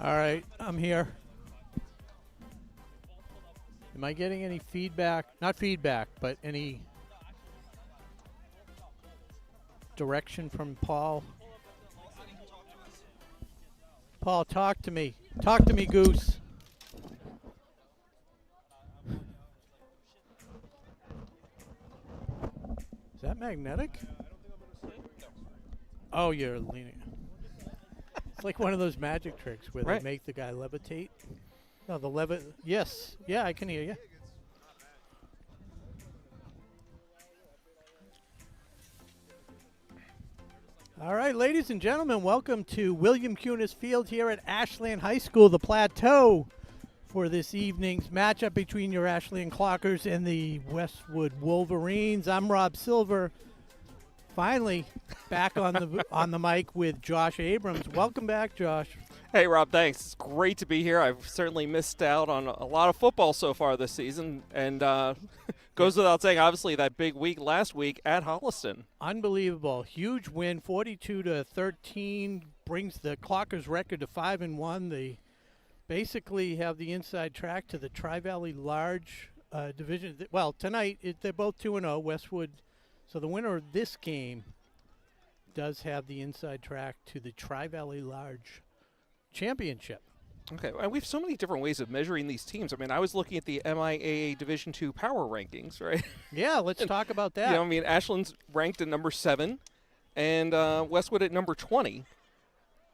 All right, I'm here. Am I getting any feedback? Not feedback, but any direction from Paul? Paul, talk to me. Talk to me, Goose. Is that magnetic? Oh, you're leaning. It's like one of those magic tricks where they make the guy levitate. No, the yes. Yeah, I can hear you. All right, ladies and gentlemen, welcome to William Cunis Field here at Ashland High School, the Plateau, for this evening's matchup between your Ashland Clockers and the Westwood Wolverines. I'm Rob Silver. Finally, back on the mic with Josh Abrams. Welcome back, Josh. Hey, Rob, thanks. It's great to be here. I've certainly missed out on a lot of football so far this season, and goes without saying, obviously, that big week last week at Holliston. Unbelievable. Huge win, 42-13, brings the Clockers record to 5-1. They basically have the inside track to the Tri-Valley Large Division. Well, tonight, they're both 2-0, Westwood. So the winner of this game does have the inside track to the Tri-Valley Large Championship. Okay, and we have so many different ways of measuring these teams. I mean, I was looking at the MIAA Division II power rankings, right? Yeah, let's talk about that. You know, I mean, Ashland's ranked at number 7 and Westwood at number 20.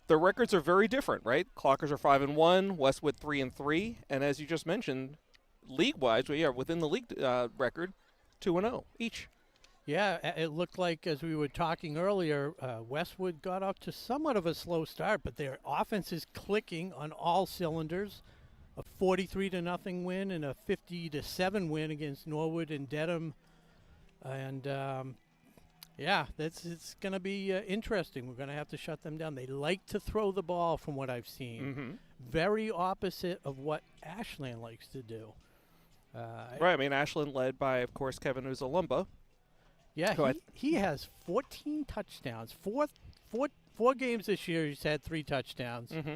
Their records are very different, right? Clockers are 5-1, Westwood 3-3, and as you just mentioned, league-wise, within the league record, 2-0 each. Yeah, it looked like, as we were talking earlier, Westwood got off to somewhat of a slow start, but their offense is clicking on all cylinders. A 43-0 win and a 50-7 win against Norwood and Dedham. And, it's going to be interesting. We're going to have to shut them down. They like to throw the ball, from what I've seen. Mm-hmm. Very opposite of what Ashland likes to do. Right, I mean, Ashland led by, of course, Kevin Uzalumba. Yeah, he has 14 touchdowns. Four games this year, he's had 3 touchdowns. Mm-hmm.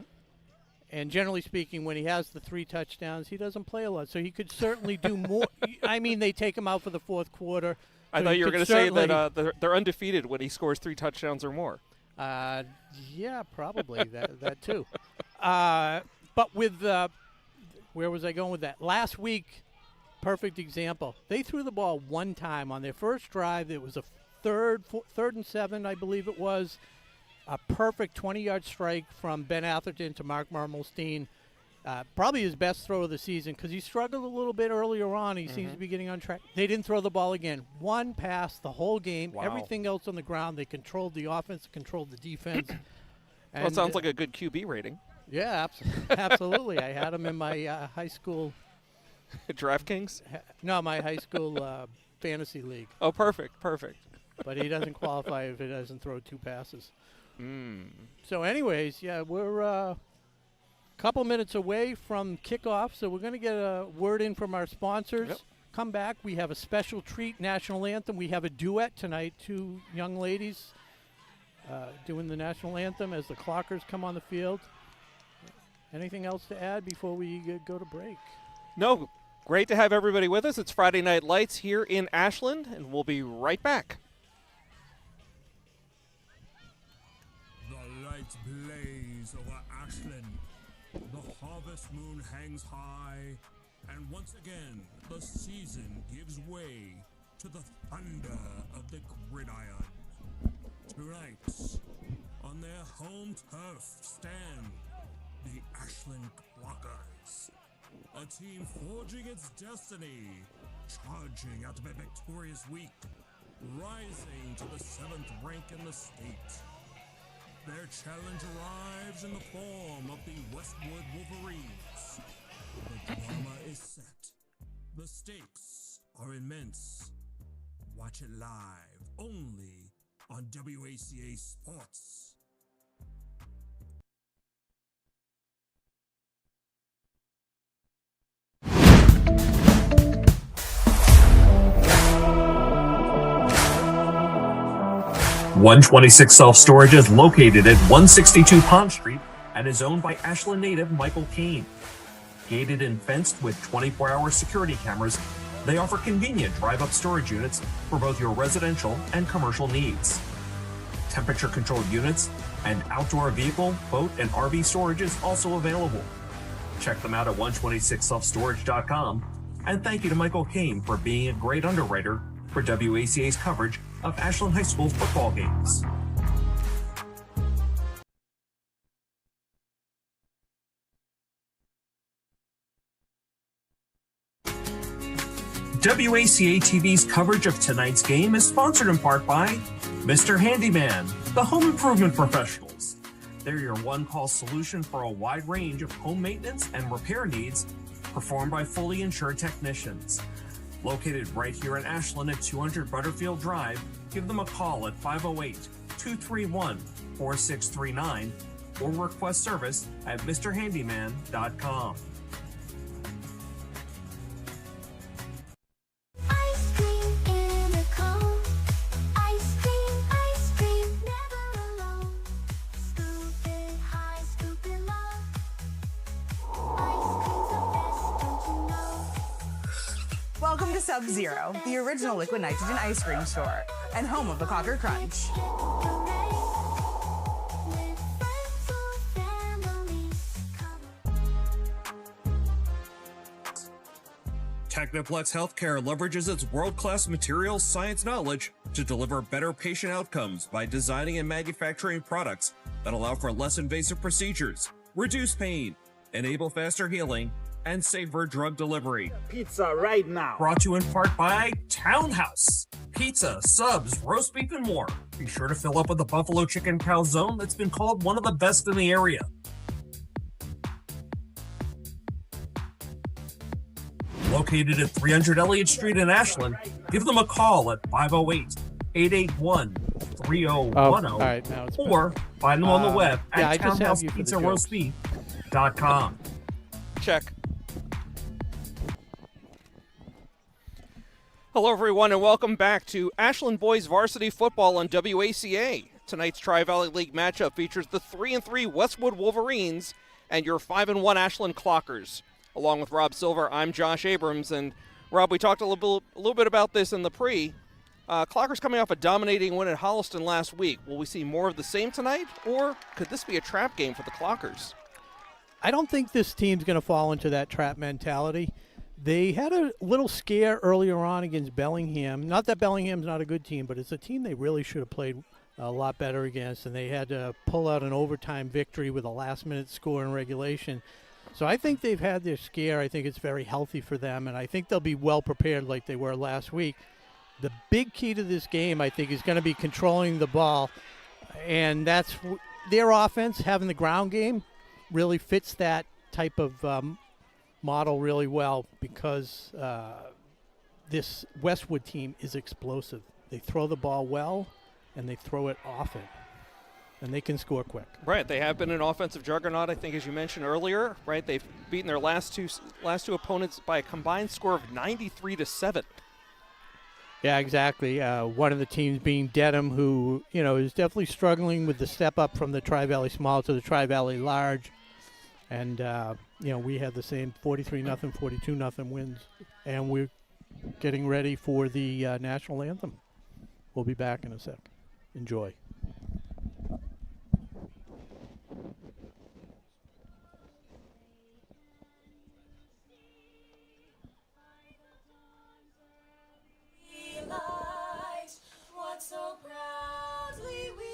And generally speaking, when he has the 3 touchdowns, he doesn't play a lot. So he could certainly do more. I mean, they take him out for the fourth quarter. I thought you were going to say that they're undefeated when he scores 3 touchdowns or more. Yeah, probably that too. But with where was I going with that? Last week, perfect example. They threw the ball one time on their first drive. It was a third and 7, I believe it was. A perfect 20-yard strike from Ben Atherton to Mark Marmelstein. Probably his best throw of the season because he struggled a little bit earlier on. He seems to be getting on track. They didn't throw the ball again. One pass the whole game. Wow. Everything else on the ground. They controlled the offense, controlled the defense. Well, it sounds like a good QB rating. Yeah, absolutely. I had him in my high school. DraftKings? No, my high school fantasy league. Oh, perfect. But he doesn't qualify if he doesn't throw 2 passes. Mm. So anyways, yeah, we're a couple minutes away from kickoff, so we're going to get a word in from our sponsors. Yep. Come back. We have a special treat, National Anthem. We have a duet tonight, 2 young ladies doing the National Anthem as the Clockers come on the field. Anything else to add before we go to break? No, great to have everybody with us. It's Friday Night Lights here in Ashland, and we'll be right back. The lights blaze over Ashland. The harvest moon hangs high, and once again, the season gives way to the thunder of the gridiron. Tonight, on their home turf stand the Ashland Clockers. A team forging its destiny, charging out of a victorious week, rising to the 7th rank in the state. Their challenge arrives in the form of the Westwood Wolverines. The drama is set. The stakes are immense. Watch it live only on WACA Sports. One 26 self-storage is located at 162 Pond Street and is owned by Ashland native Michael Kane. Gated and fenced with 24-hour security cameras, they offer convenient drive-up storage units for both your residential and commercial needs. Temperature-controlled units and outdoor vehicle, boat, and RV storage is also available. Check them out at 126selfstorage.com, and thank you to Michael Kane for being a great underwriter for WACA's coverage of Ashland High School football games. WACA TV's coverage of tonight's game is sponsored in part by Mr. Handyman, the home improvement professionals. They're your one-call solution for a wide range of home maintenance and repair needs performed by fully insured technicians. Located right here in Ashland at 200 Butterfield Drive, give them a call at 508-231-4639 or request service at mrhandyman.com. Welcome to Subzero, the original liquid nitrogen ice cream store and home of the Clocker Crunch. TekniPlex Healthcare leverages its world-class materials science knowledge to deliver better patient outcomes by designing and manufacturing products that allow for less invasive procedures, reduce pain, enable faster healing, and safer drug delivery. Pizza right now. Brought to you in part by Townhouse. Pizza, subs, roast beef, and more. Be sure to fill up with the buffalo chicken calzone that's been called one of the best in the area. Located at 300 Elliott Street in Ashland, give them a call at 508-881-3010 or find them on the web at townhousepizzaroastbeef.com. Check. Hello, everyone, and welcome back to Ashland Boys Varsity Football on WACA. Tonight's Tri-Valley League matchup features the 3-3 Westwood Wolverines and your 5-1 Ashland Clockers. Along with Rob Silver, I'm Josh Abrams, and Rob, we talked a little bit about this in the pre. Clockers coming off a dominating win at Holliston last week. Will we see more of the same tonight, or could this be a trap game for the Clockers? I don't think this team's going to fall into that trap mentality. They had a little scare earlier on against Bellingham. Not that Bellingham's not a good team, but it's a team they really should have played a lot better against, and they had to pull out an overtime victory with a last-minute score in regulation. So I think they've had their scare. I think it's very healthy for them, and I think they'll be well prepared like they were last week. The big key to this game, I think, is going to be controlling the ball, and that's their offense, having the ground game, really fits that type of model really well because this Westwood team is explosive. They throw the ball well, and they throw it often, and they can score quick. Right, they have been an offensive juggernaut, I think, as you mentioned earlier. Right, they've beaten their last two opponents by a combined score of 93-7. Yeah, exactly. One of the teams being Dedham, who is definitely struggling with the step up from the Tri-Valley Small to the Tri-Valley Large. And, we had the same 43-0, 42-0 wins. And we're getting ready for the national anthem. We'll be back in a sec. Enjoy. So proudly we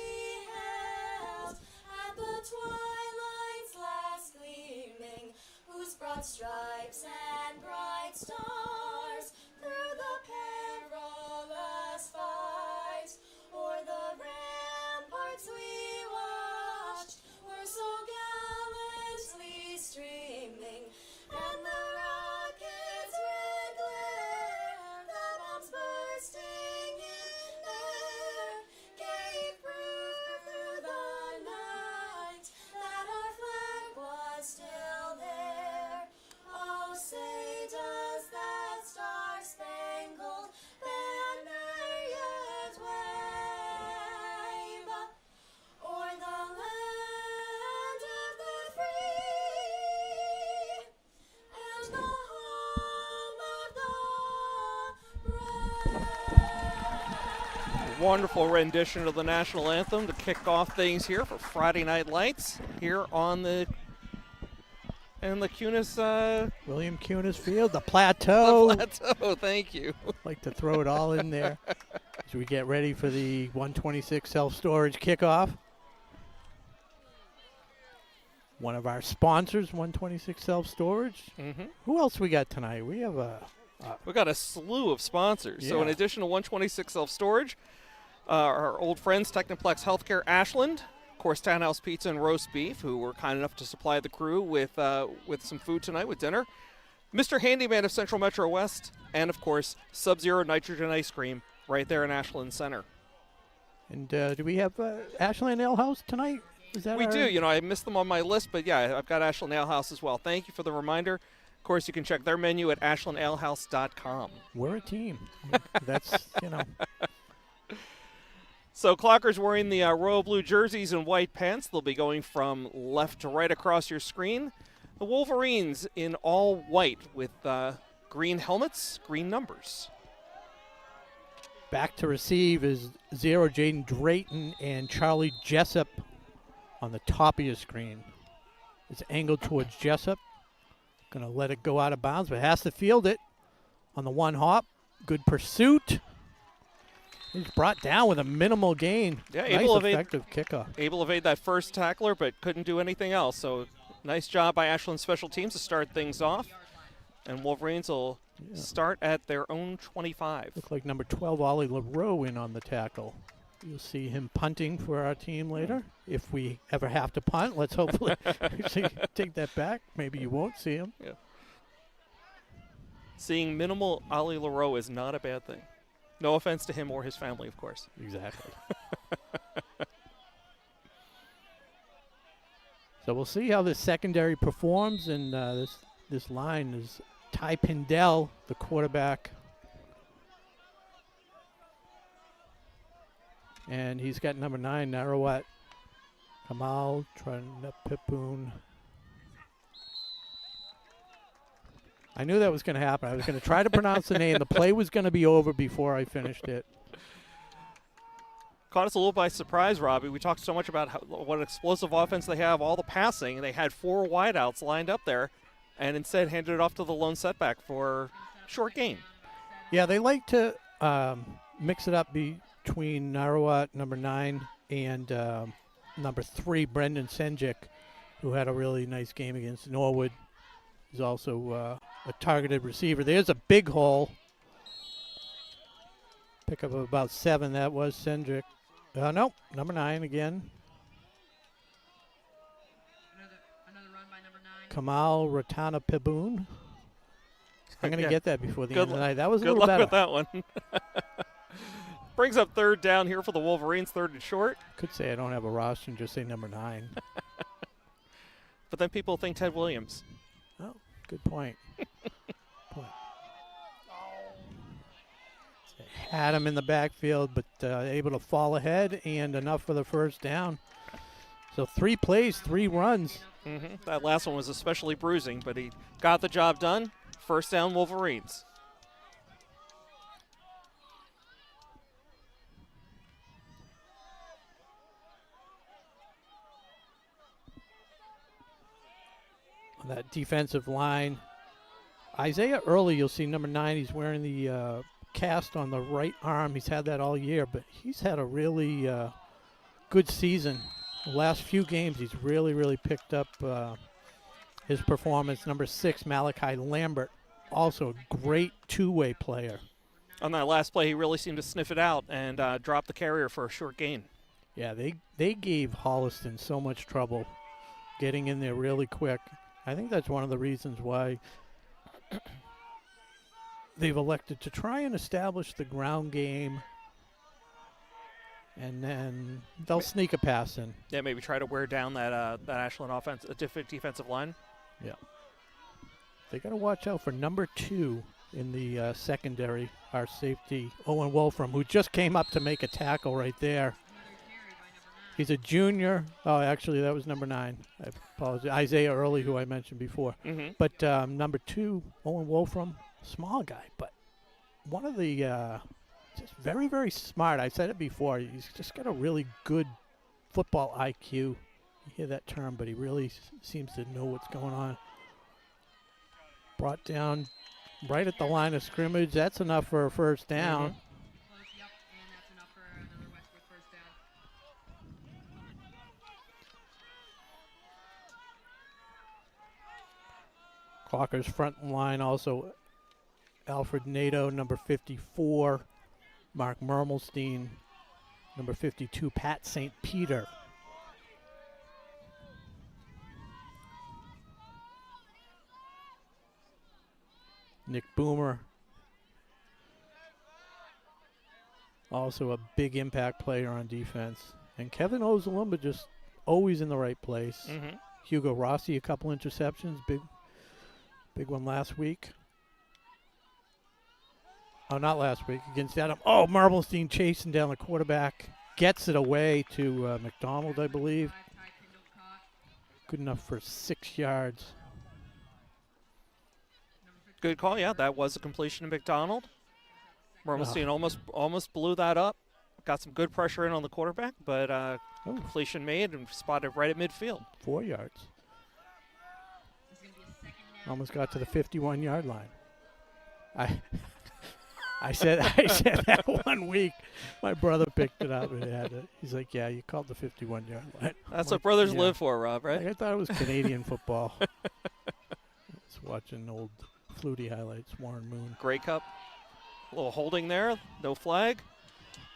hailed at the twilight's last gleaming, whose broad stripes and bright stars through the perilous fight o'er the ramparts we watched were so gallantly streaming, and the rockets' red glare, the bombs bursting in gave proof through the night that our flag was still there. Wonderful rendition of the national anthem to kick off things here for Friday Night Lights here on the Kunis William Kunis Field, the Plateau. the Plateau. Thank you. Like to throw it all in there as we get ready for the 126 self-storage kickoff. One of our sponsors, 126 Self-Storage. Mm-hmm. Who else we got tonight? We have We've got a slew of sponsors. So in Yeah. addition to 126 Self-Storage, our old friends, TekniPlex Healthcare Ashland, of course, Townhouse Pizza and Roast Beef, who were kind enough to supply the crew with some food tonight, with dinner. Mr. Handyman of Central Metrowest, and, of course, Subzero Nitrogen Ice Cream right there in Ashland Center. And do we have Ashland Ale House tonight? Is that We our- do. You know, I missed them on my list, but, yeah, I've got Ashland Ale House as well. Thank you for the reminder. Of course, you can check their menu at ashlandalehouse.com. We're a team. I mean, that's, you know. So Clockers wearing the royal blue jerseys and white pants. They'll be going from left to right across your screen. The Wolverines in all white with green helmets, green numbers. Back to receive is Zero Jaden Drayton and Charlie Jessup on the top of your screen. It's angled towards Jessup. Going to let it go out of bounds, but has to field it on the one hop. Good pursuit. He's brought down with a minimal gain. Yeah, nice able to evade- effective kickoff. Able to evade that first tackler, but couldn't do anything else. So nice job by Ashland Special Teams to start things off. And Wolverines will start at their own 25. Looked like number 12, Ollie LaRoe, in on the tackle. You'll see him punting for our team later. If we ever have to punt, let's hopefully take that back. Maybe you won't see him. Yeah. Seeing minimal Ollie LaRoe is not a bad thing. No offense to him or his family, of course. Exactly. So we'll see how this secondary performs, and this line is Ty Pindell, the quarterback. And he's got number 9, Narawat Kamal Tranapipun. I knew that was going to happen. I was going to try to pronounce the name. The play was going to be over before I finished it. Caught us a little by surprise, Robbie. We talked so much about what an explosive offense they have, all the passing, and they had 4 wideouts lined up there, and instead handed it off to the lone setback for short gain. Yeah, they like to mix it up between Narawat, number 9, and number 3, Brendan Senjik, who had a really nice game against Norwood. He's also a targeted receiver. There's a big hole. Pick up of about 7. That was Senjik. Nope, number 9 again. Another run by number 9. Kamal Ratana Piboon. I'm going to Yeah. get that before the Good end of the night. That was a Good little luck better. with that one. Brings up 3rd down here for the Wolverines, 3rd and short. Could say I don't have a roster and just say number 9. But then people think Ted Williams. Oh, good point. Had him in the backfield, but able to fall ahead and enough for the first down. So 3 plays, 3 runs. Mm-hmm. That last one was especially bruising, but he got the job done. First down, Wolverines. On that defensive line, Isaiah Early, you'll see number 9. He's wearing the cast on the right arm. He's had that all year, but he's had a really good season. The last few games, he's really picked up his performance. Number 6, Malachi Lambert, also a great two-way player. On that last play, he really seemed to sniff it out and drop the carrier for a short gain. Yeah, they gave Holliston so much trouble getting in there really quick. I think that's one of the reasons why they've elected to try and establish the ground game, and then they'll sneak a pass in. Yeah, maybe try to wear down that Ashland offense, defensive line. Yeah. They got to watch out for number 2 in the secondary, our safety, Owen Wolfram, who just came up to make a tackle right there. He's a junior. Oh, actually, that was number 9. I apologize. Isaiah Early, who I mentioned before. Mm-hmm. But number 2, Owen Wolfram, small guy, but one of the just very, very smart. I said it before. He's just got a really good football IQ. You hear that term, but he really seems to know what's going on. Brought down right at the line of scrimmage. That's enough for a first down. Close, yep, and that's enough for another Westwood first down. Clockers front line also Alfred Nato, number 54. Mark Mermelstein, number 52. Pat St. Peter. Nick Boomer, also a big impact player on defense. And Kevin Ozalumba just always in the right place. Hugo Rossi, a couple interceptions, big one last week. Oh, not last week, against Adam. Oh, Mermelstein chasing down the quarterback. Gets it away to McDonald, I believe. Good enough for 6 yards. Good call. Yeah, that was a completion to McDonald. Mermelstein almost blew that up. Got some good pressure in on the quarterback, but completion made and spotted right at midfield. 4 yards. Almost got to the 51-yard line. I said that one week. My brother picked it up and he's like, "Yeah, you called the 51-yard line." That's what brothers live for, Rob, right? I thought it was Canadian football. I was watching old Flutie highlights, Warren Moon. Grey Cup. A little holding there. No flag.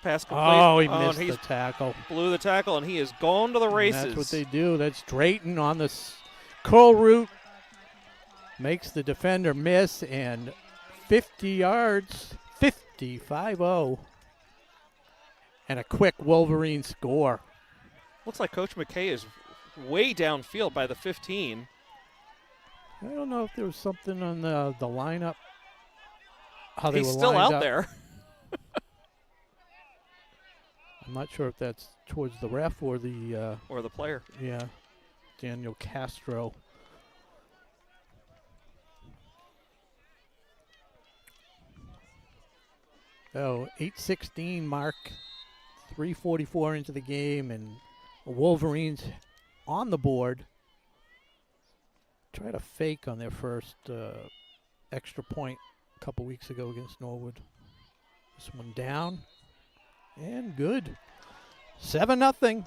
Pass complete. Oh, he missed the tackle. Blew the tackle, and he is gone to the races. And that's what they do. That's Drayton on the curl route. Makes the defender miss, and 50 yards, 50-5-0. And a quick Wolverine score. Looks like Coach McKay is way downfield by the 15. I don't know if there was something on the lineup. How they He's were still lined out up. there. I'm not sure if that's towards the ref or the player. Yeah, Daniel Castro. Oh, 8:16 mark, 3:44 into the game, and the Wolverines on the board. Try to fake on their first extra point a couple weeks ago against Norwood. This one down, and good. 7-0. Successful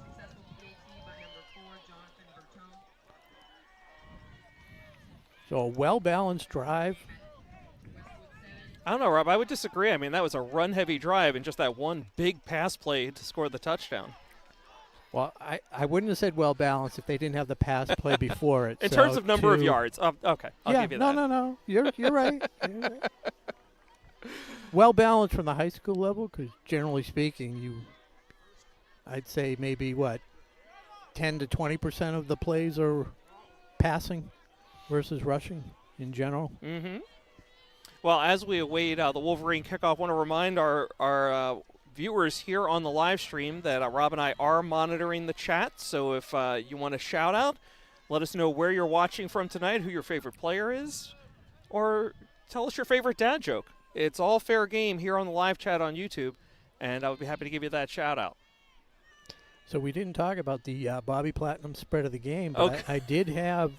PAT by number 4, Jonathan Bertone. So a well-balanced drive. I don't know, Rob. I would disagree. I mean, that was a run-heavy drive and just that one big pass play to score the touchdown. Well, I wouldn't have said well-balanced if they didn't have the pass play before it. In terms of number of yards. Okay, I'll give you that. No. You're right. You're right. Well-balanced from the high school level, because generally speaking, I'd say maybe, 10 to 20% of the plays are passing versus rushing in general. Mm-hmm. Well, as we await the Wolverine kickoff, I want to remind our viewers here on the live stream that Rob and I are monitoring the chat. So if you want to shout out, let us know where you're watching from tonight, who your favorite player is, or tell us your favorite dad joke. It's all fair game here on the live chat on YouTube, and I would be happy to give you that shout out. So we didn't talk about the Bobby Platinum spread of the game, but Okay. I did have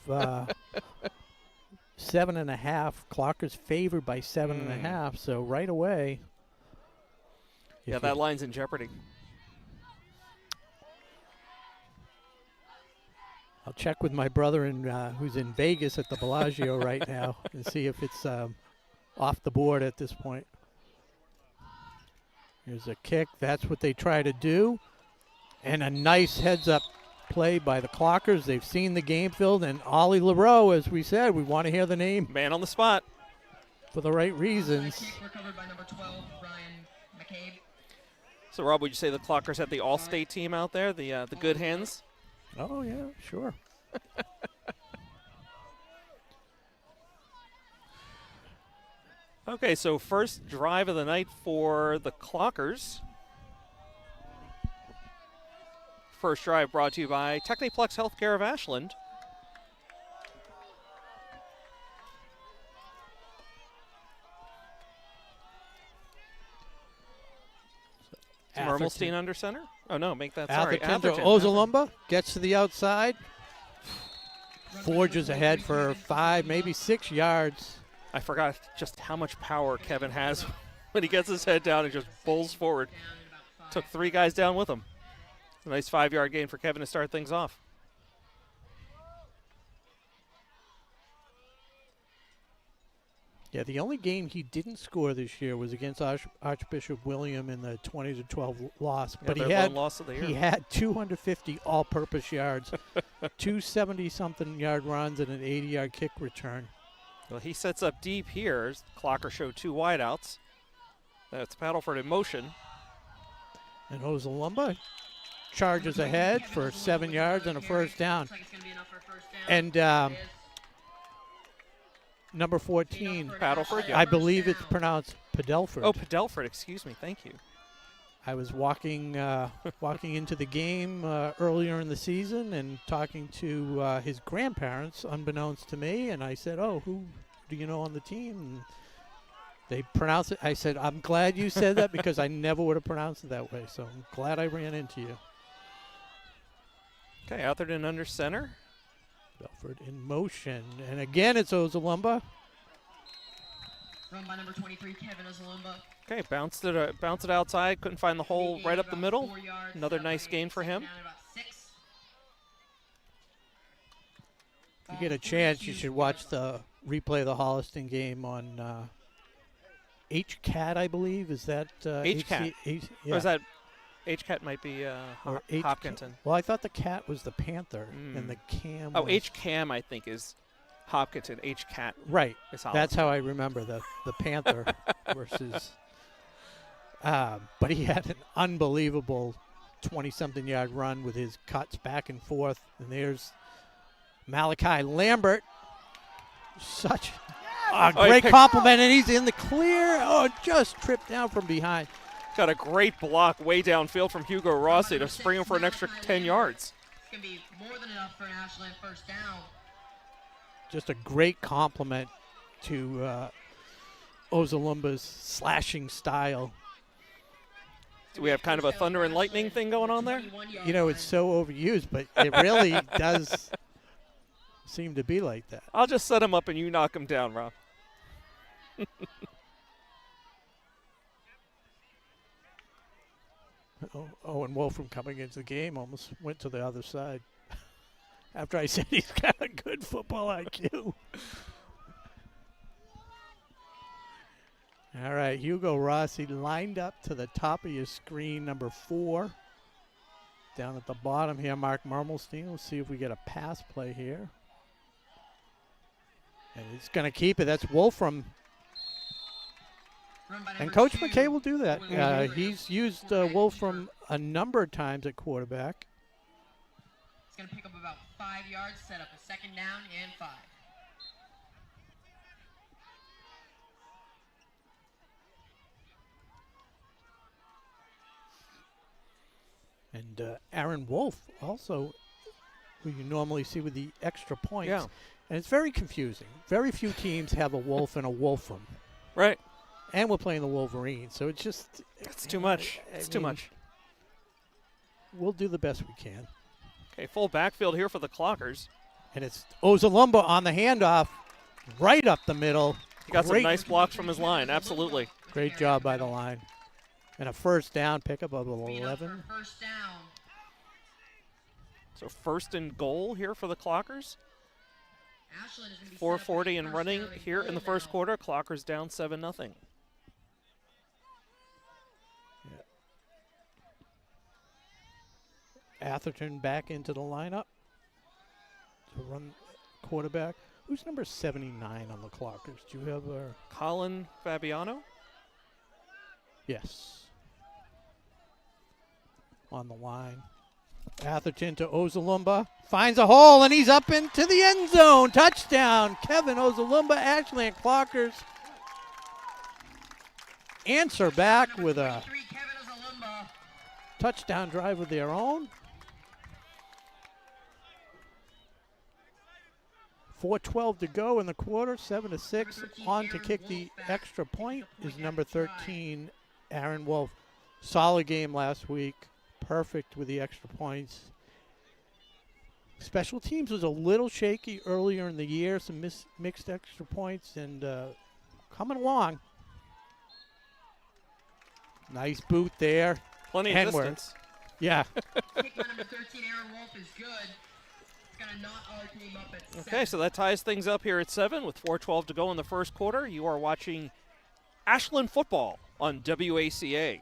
7.5. Clockers favored by 7.5. So right away. Yeah, that line's in jeopardy. I'll check with my brother who's in Vegas at the Bellagio right now and see if it's off the board at this point. Here's a kick. That's what they try to do. And a nice heads-up play by the Clockers. They've seen the game field. And Ollie LaRoe, as we said, we want to hear the name. Man on the spot. For the right reasons. Kick recovered by number 12, Ryan McCabe. So, Rob, would you say the Clockers had the all-state team out there, the good hands? Oh, yeah, sure. Okay, so first drive of the night for the Clockers. First drive brought to you by TekniPlex Healthcare of Ashland. Mermelstein under center. Oh, no, make that, sorry. Atherton to Ozalumba, gets to the outside, forges ahead for 5, maybe 6 yards. I forgot just how much power Kevin has when he gets his head down and just bowls forward. Took 3 guys down with him. A nice 5-yard gain for Kevin to start things off. Yeah, the only game he didn't score this year was against Archbishop William in the 20-12 loss. Yeah, but their lone loss of the year. He had 250 all-purpose yards, 2 70-something yard runs, and an 80-yard kick return. Well, he sets up deep here. Clocker showed 2 wideouts. That's Paddleford in motion. And Ozalumba charges ahead for 7 yards and a first down. And number 14, Paddleford, yeah. I believe it's pronounced Padelford. Oh, Padelford, excuse me. Thank you. I was walking into the game earlier in the season and talking to his grandparents, unbeknownst to me, and I said, "Oh, who do you know on the team?" And they pronounce it. I said, "I'm glad you said that because I never would have pronounced it that way. So I'm glad I ran into you." Okay, Atherton under center. Belford in motion, and again it's Ozalumba. Run by number 23, Kevin Ozalumba. Okay, bounced it outside. Couldn't find the hole right up the middle. 4 yards, Another nice gain for him. down about 6. If you get a chance, you should watch the replay of the Holliston game on HCAT, I believe. Is that HCAT? Yeah. Or is that HCAT might be Or Hopkinton. Well, I thought the cat was the Panther, and the cam Oh, was HCAM I think is Hopkinton. HCAT right. is Holliston. That's how I remember the Panther versus. But he had an unbelievable 20-something yard run with his cuts back and forth. And there's Malachi Lambert. Such a great compliment, and he's in the clear. Oh, just tripped down from behind. Got a great block way downfield from Hugo Rossi to spring him for an extra 10 yards. It's going to be more than enough for an Ashland first down. Just a great compliment to Ozalumba's slashing style. Do we have kind of a thunder and lightning thing going on there? You know, it's so overused, but it really does seem to be like that. I'll just set him up and you knock him down, Rob. And Wolfram coming into the game almost went to the other side. After I said he's got a good football IQ. All right, Hugo Rossi lined up to the top of your screen, number 4. Down at the bottom here, Mark Mermelstein. We'll see if we get a pass play here. And he's going to keep it. That's Wolfram. And Coach McKay will do that. He's used Wolfram a number of times at quarterback. It's going to pick up about 5 yards, set up a second down and 5. And Aaron Wolf also, who you normally see with the extra points. Yeah. And it's very confusing. Very few teams have a Wolf and a Wolfram. Right. And we're playing the Wolverines, so it's just... It's too much. It's too much. We'll do the best we can. Okay, full backfield here for the Clockers. And it's Ozalumba on the handoff, right up the middle. He got some nice blocks from his line, absolutely. Great job by the line. And a first down pickup of 11. First down. So first and goal here for the Clockers. Ashland is going to be 4:40 and running first down here and in the goal first now. quarter. Clockers down 7-0. Atherton back into the lineup to run quarterback. Who's number 79 on the Clockers? Do you have a... Colin Fabiano. Yes. On the line. Atherton to Ozalumba. Finds a hole, and he's up into the end zone. Touchdown. Kevin Ozalumba, Ashland Clockers. Answer back with a 23, Kevin Ozalumba. touchdown drive of their own. 4:12 to go in the quarter, 7-6. On to kick the extra point is number 13, Aaron Wolf. Solid game last week. Perfect with the extra points. Special teams was a little shaky earlier in the year. Some mixed extra points and coming along. Nice boot there. Plenty of Handwork. distance. Yeah. Kick by number 13, Aaron Wolf, is good. It's going to knock our team up at 7. Okay, so that ties things up here at 7 with 4:12 to go in the first quarter. You are watching Ashland football on WACA.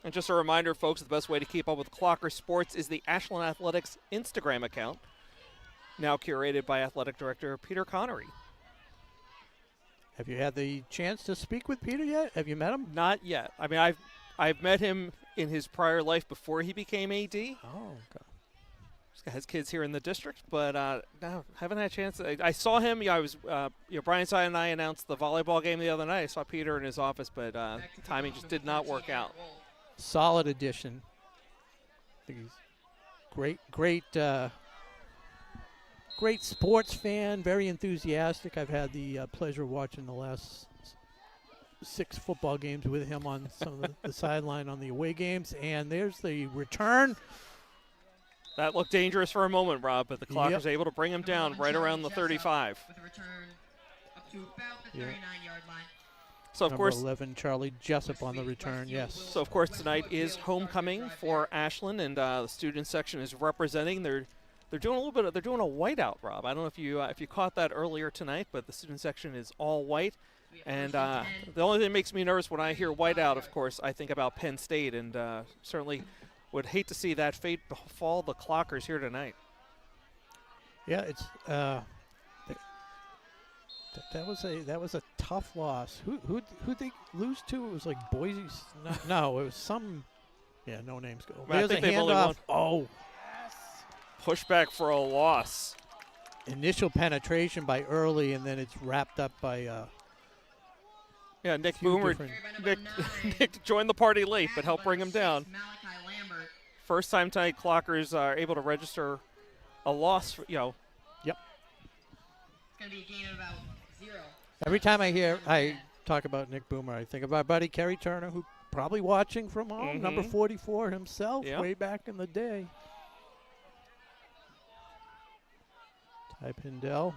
And just a reminder, folks, the best way to keep up with Clocker Sports is the Ashland Athletics Instagram account, now curated by Athletic Director Peter Connery. Have you had the chance to speak with Peter yet? Have you met him? Not yet. I mean, I've met him in his prior life before he became AD. Oh, okay. Has kids here in the district, but no, haven't had a chance. I saw him. Yeah, I was. Brian Side and I announced the volleyball game the other night. I saw Peter in his office, but timing just did not work out. Solid addition. I think he's great sports fan, very enthusiastic. I've had the pleasure of watching the last 6 football games with him on some of the sideline on the away games. And there's the return. That looked dangerous for a moment, Rob, but the Clockers able to bring him down right around the 35. With a return up to about the 39-yard line. So, of Number course, 11, Charlie Jessup on the return, yes. So, of course, tonight is homecoming for Ashland, and the student section is representing. They're doing a little bit. They're doing a whiteout, Rob. I don't know if you caught that earlier tonight, but the student section is all white. And the only thing that makes me nervous when I hear whiteout, of course, I think about Penn State, and certainly would hate to see that fate befall the Clockers here tonight. Yeah, it's that was a tough loss. Who'd they lose to? It was like Boise. No, it was some. Yeah, no names go. I There's think a they've only handoff. won. Pushback for a loss. Initial penetration by Early, and then it's wrapped up by. Yeah, Nick few Boomer. different- Nick joined the party late, but helped bring him down. First time tonight, Clockers are able to register a loss. Yep. It's going to be a gain of about 0. Every time I talk about Nick Boomer, I think of our buddy Kerry Turner, who probably watching from home, number 44 himself, way back in the day. Ty Pindell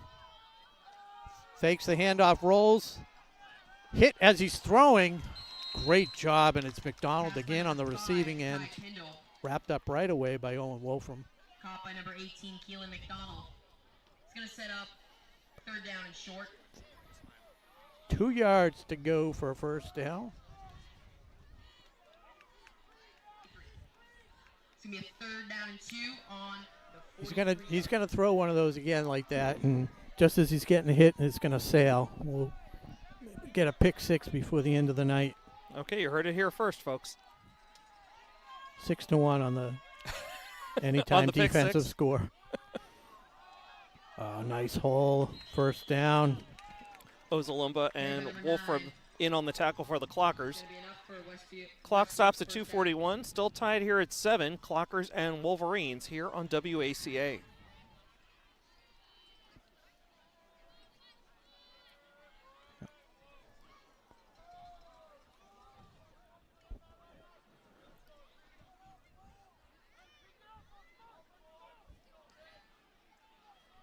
fakes the handoff, rolls, hit as he's throwing. Great job, and it's McDonald again on the receiving end. Wrapped up right away by Owen Wolfram. Caught by number 18, Keelan McDonald. It's going to set up 3rd down and short. 2 yards to go for a first down. It's going to be a 3rd down and 2 on the He's gonna throw one of those again like that, and just as he's getting hit, it's gonna sail. We'll get a pick 6 before the end of the night. Okay, you heard it here first, folks. 6-1 on the anytime the pick defensive 6. score. Nice hole, first down. Ozalumba and Wolfram in on the tackle for the Clockers. Gonna be enough for Westview. Clock stops at 2:41. Still tied here at 7. Clockers and Wolverines here on WACA.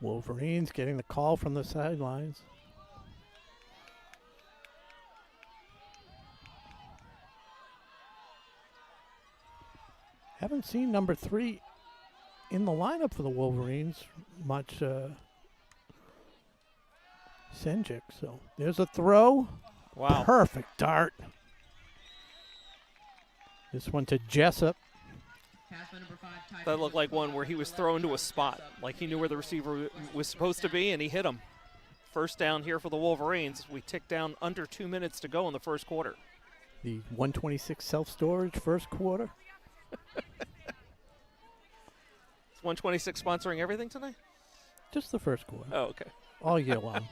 Wolverines getting the call from the sidelines. Haven't seen number 3 in the lineup for the Wolverines much. Senjik. So there's a throw. Wow. Perfect dart. This one to Jessup. Pass by number 5, Ty That looked like one where he was thrown to a spot, like he knew where the receiver was supposed to be, and he hit him. First down here for the Wolverines. We tick down under 2 minutes to go in the first quarter. The 126 self-storage first quarter. Is 126 sponsoring everything tonight? Just the first quarter. Oh, okay. All year long.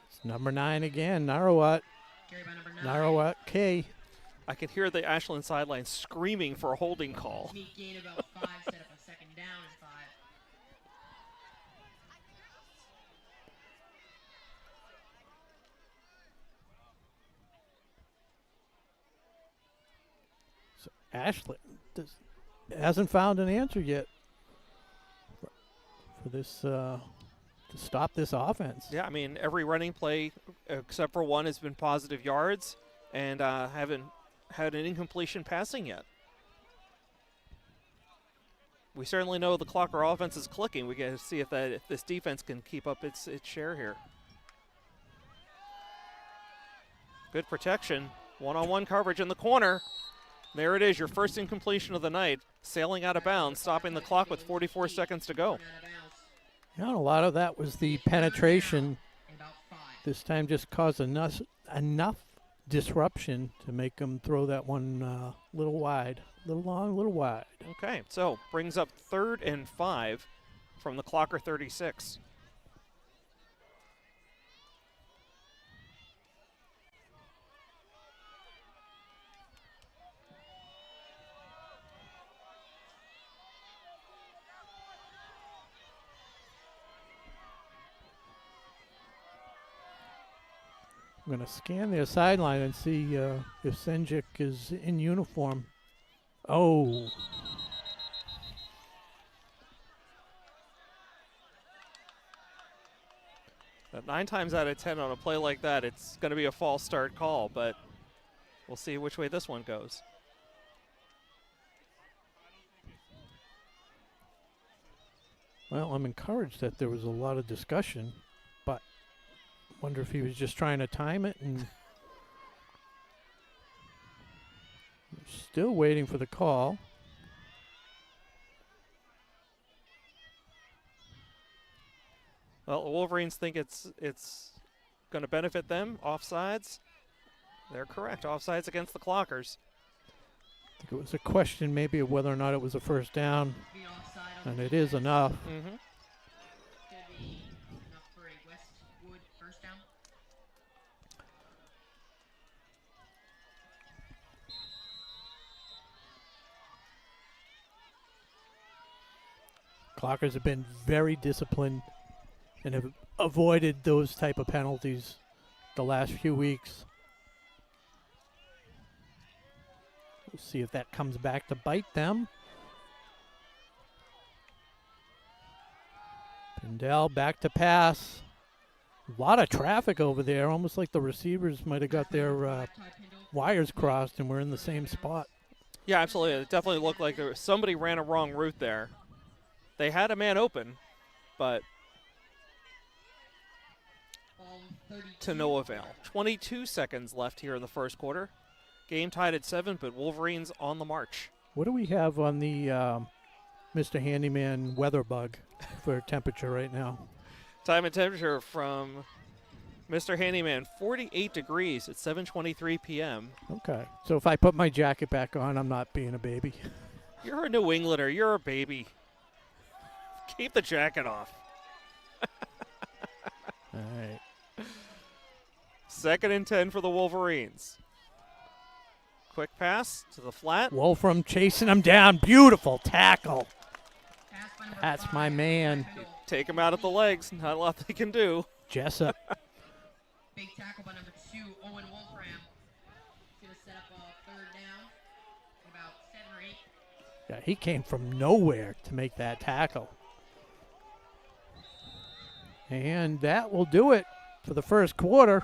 It's number 9 again, Narawat. Carry by number 9. Narawat K. I could hear the Ashland sideline screaming for a holding call. Meet gain about 5, set up a second down and 5. So Ashland hasn't found an answer yet for this to stop this offense. Yeah, I mean, every running play except for one has been positive yards, and haven't had an incompletion passing yet. We certainly know the Clocker offense is clicking. We got to see if this defense can keep up its share here. Good protection. One-on-one coverage in the corner. There it is, your first incompletion of the night. Sailing out of bounds, stopping the clock with 44 seconds to go. Yeah, and a lot of that was the penetration. This time just caused enough disruption to make them throw that one little wide. Little long, little wide. Okay, so brings up 3rd and 5 from the Clocker 36. I'm going to scan their sideline and see if Senjik is in uniform. Oh. But 9 times out of 10 on a play like that, it's going to be a false start call, but we'll see which way this one goes. Well, I'm encouraged that there was a lot of discussion, but wonder if he was just trying to time it and still waiting for the call. Well, the Wolverines think it's going to benefit them. Offsides. They're correct. Offsides against the Clockers. I think it was a question maybe of whether or not it was a first down, and it is enough. Mm-hmm. Could be enough for a Westwood first down. Clockers have been very disciplined and have avoided those type of penalties the last few weeks. We'll see if that comes back to bite them. Pindell back to pass. A lot of traffic over there, almost like the receivers might have got their wires crossed and we're in the same spot. Yeah, absolutely. It definitely looked like somebody ran a wrong route there. They had a man open, but to no avail. 22 seconds left here in the first quarter. Game tied at 7, but Wolverines on the march. What do we have on the Mr. Handyman weather bug for temperature right now? Time and temperature from Mr. Handyman, 48 degrees at 7:23 p.m. Okay. So if I put my jacket back on, I'm not being a baby. You're a New Englander. You're a baby. Keep the jacket off. All right. 2nd and 10 for the Wolverines. Quick pass to the flat. Wolfram chasing him down. Beautiful tackle. That's my man. Take him out at the legs. Not a lot they can do. Jessup. Big tackle by number 2, Owen Wolfram. He's going to set up a 3rd down in about 7 or 8. Yeah, he came from nowhere to make that tackle. And that will do it for the first quarter.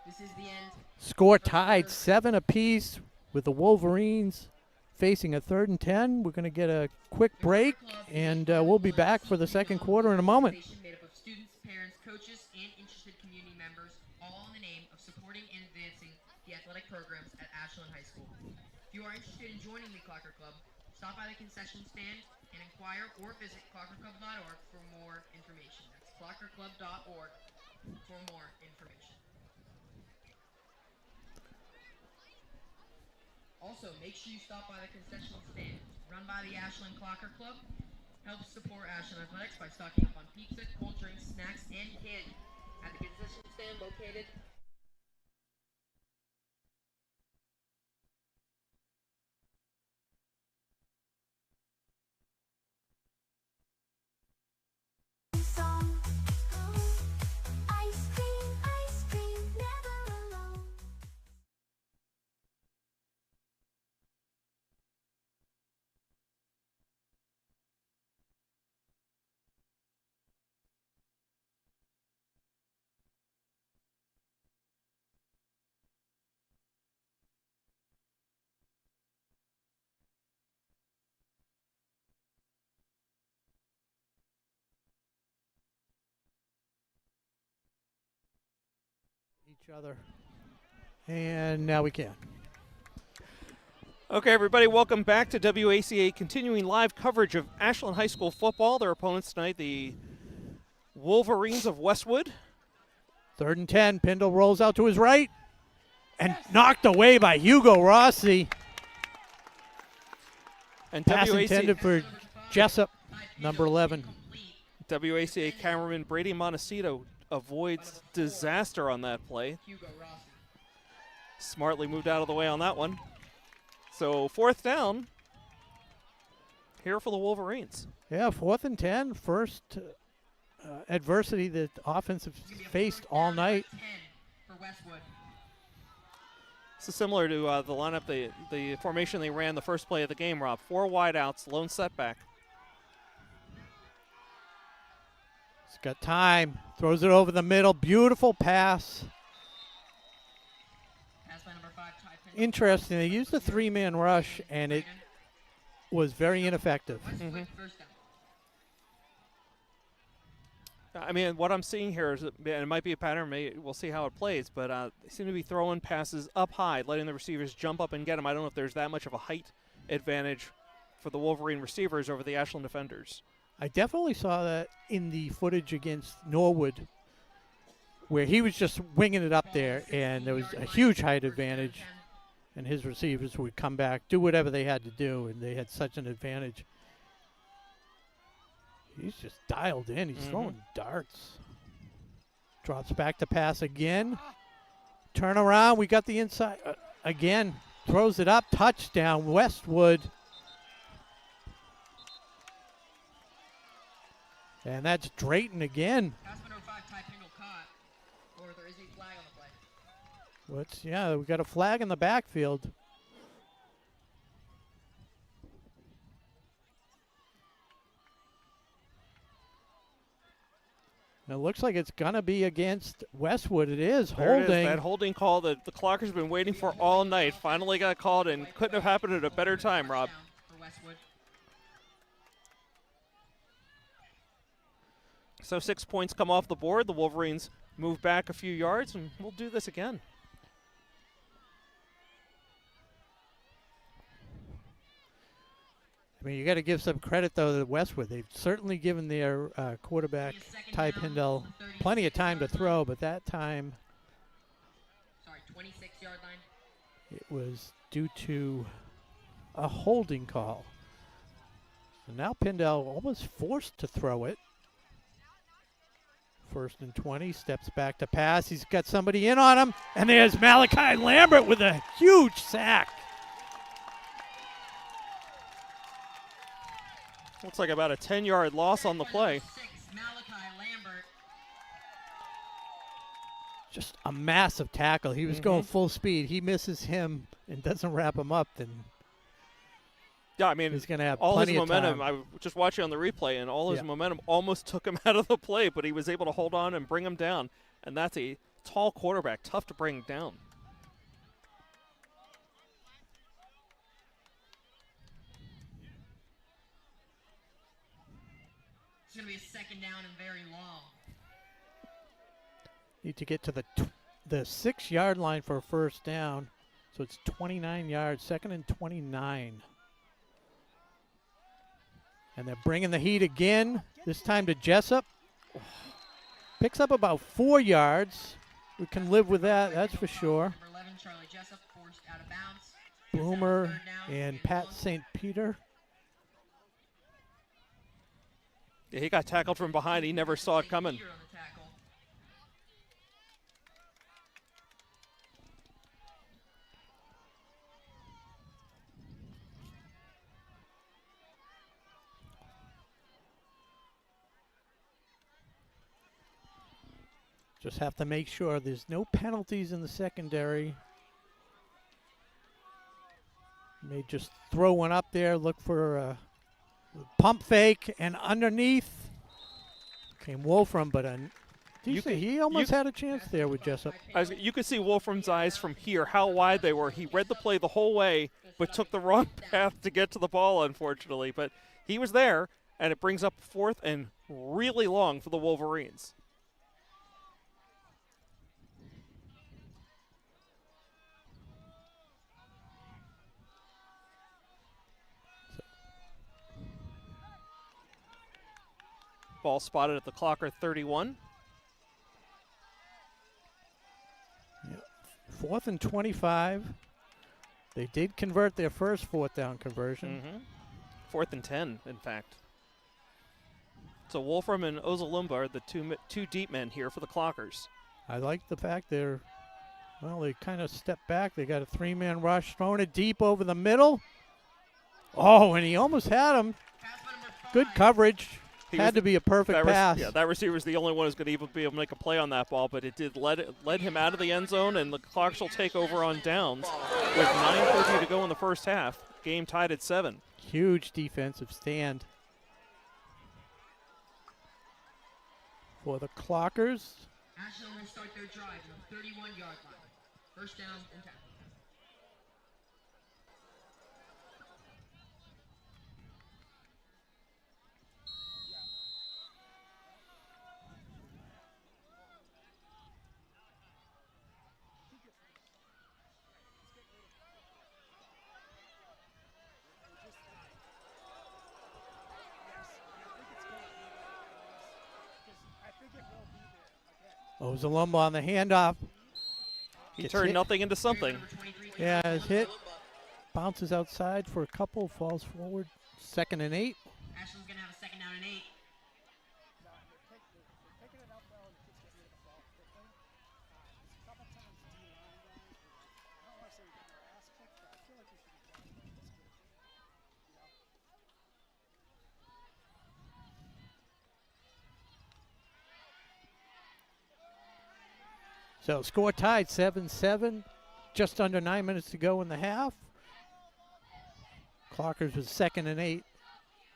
This is the end. Score tied 7 apiece with the Wolverines facing a 3rd and 10. We're going to get a quick break, and we'll be back for the second quarter in a moment. Made up of students, parents, coaches, and interested community members, all in the name of supporting and advancing the athletic programs at Ashland High School. If you are interested in joining the Clocker Club, stop by the concession stand and inquire or visit clockerclub.org for more information. That's clockerclub.org for more information. Also, make sure you stop by the concession stand run by the Ashland Clocker Club. Help support Ashland Athletics by stocking up on pizza, cold drinks, snacks, and candy at the concession stand located each other. And now we can. Okay, everybody, welcome back to WACA, continuing live coverage of Ashland High School football. Their opponents tonight, the Wolverines of Westwood. 3rd and 10. Pindle rolls out to his right and knocked away by Hugo Rossi. And Pass intended for Jessup, number 11. WACA cameraman Brady Montecito avoids disaster on that play. Smartly moved out of the way on that one. So 4th down here for the Wolverines. Yeah, 4th and 10. First adversity that the offense have faced all night. This is similar to the lineup, the formation they ran the first play of the game, Rob. 4 wideouts, lone setback. He's got time. Throws it over the middle. Beautiful pass. Interesting. They used a 3-man rush, and it was very ineffective. Mm-hmm. I mean, what I'm seeing here is, and it might be a pattern, we'll see how it plays, but they seem to be throwing passes up high, letting the receivers jump up and get them. I don't know if there's that much of a height advantage for the Wolverine receivers over the Ashland defenders. I definitely saw that in the footage against Norwood, where he was just winging it up there, and there was a huge height advantage, and his receivers would come back, do whatever they had to do, and they had such an advantage. He's just dialed in. He's throwing darts. Drops back to pass again. Turn around. We got the inside. Again, throws it up. Touchdown, Westwood. And that's Drayton again. Yeah, we got a flag in the backfield. It looks like it's going to be against Westwood. It is holding. There it is, that holding call that the Clockers have been waiting for all night. Finally got called, and couldn't have happened at a better time, Rob. So 6 points come off the board. The Wolverines move back a few yards, and we'll do this again. I mean, you got to give some credit, though, to Westwood. They've certainly given their quarterback, Ty Pindell, plenty of time to throw, but that time 26-yard line. It was due to a holding call. So now Pindell almost forced to throw it. 1st and 20, steps back to pass. He's got somebody in on him, and there's Malachi Lambert with a huge sack. Looks like about a 10-yard loss on the play. Just a massive tackle. He was going full speed. He misses him and doesn't wrap him up, then yeah, I mean, he's going to have all plenty his of momentum. time. I was just watching on the replay, and all his momentum almost took him out of the play, but he was able to hold on and bring him down. And that's a tall quarterback, tough to bring down. It's going to be a 2nd down and very long. Need to get to the 6-yard line for a 1st down. So it's 29 yards, 2nd and 29. And they're bringing the heat again, this time to Jessup. Picks up about 4 yards. We can live with that, that's for sure. Number 11, Charlie Jessup, forced out of bounds. Boomer and Pat St. Peter. Yeah, he got tackled from behind. He never saw it coming. Just have to make sure there's no penalties in the secondary. May just throw one up there, look for a pump fake, and underneath came Wolfram, but he almost had a chance there with Jessup. You could see Wolfram's eyes from here, how wide they were. He read the play the whole way, but took the wrong path to get to the ball, unfortunately. But he was there, and it brings up 4th and really long for the Wolverines. Ball spotted at the Clocker 31. 4th and 25. They did convert their first 4th down conversion. 4th and 10, in fact. So Wolfram and Ozalumba are the two deep men here for the Clockers. I like the fact they kind of stepped back. They got a 3-man rush, throwing it deep over the middle. Oh, and he almost had him. Good coverage. Had to be a perfect pass. That receiver's the only one who's going to even be able to make a play on that ball, but it did led him out of the end zone, and the Clockers will take over on downs with 9:30 to go in the first half. Game tied at 7. Huge defensive stand for the Clockers. Ashland will start their drive on the 31-yard line. First down and 10. Ozalumba on the handoff. He turned nothing into something. Yeah, his hit bounces outside for a couple, falls forward. 2nd and 8. Ashland's going to have a 2nd down and 8. So score tied 7-7. Just under 9 minutes to go in the half. Clockers was 2nd and 8.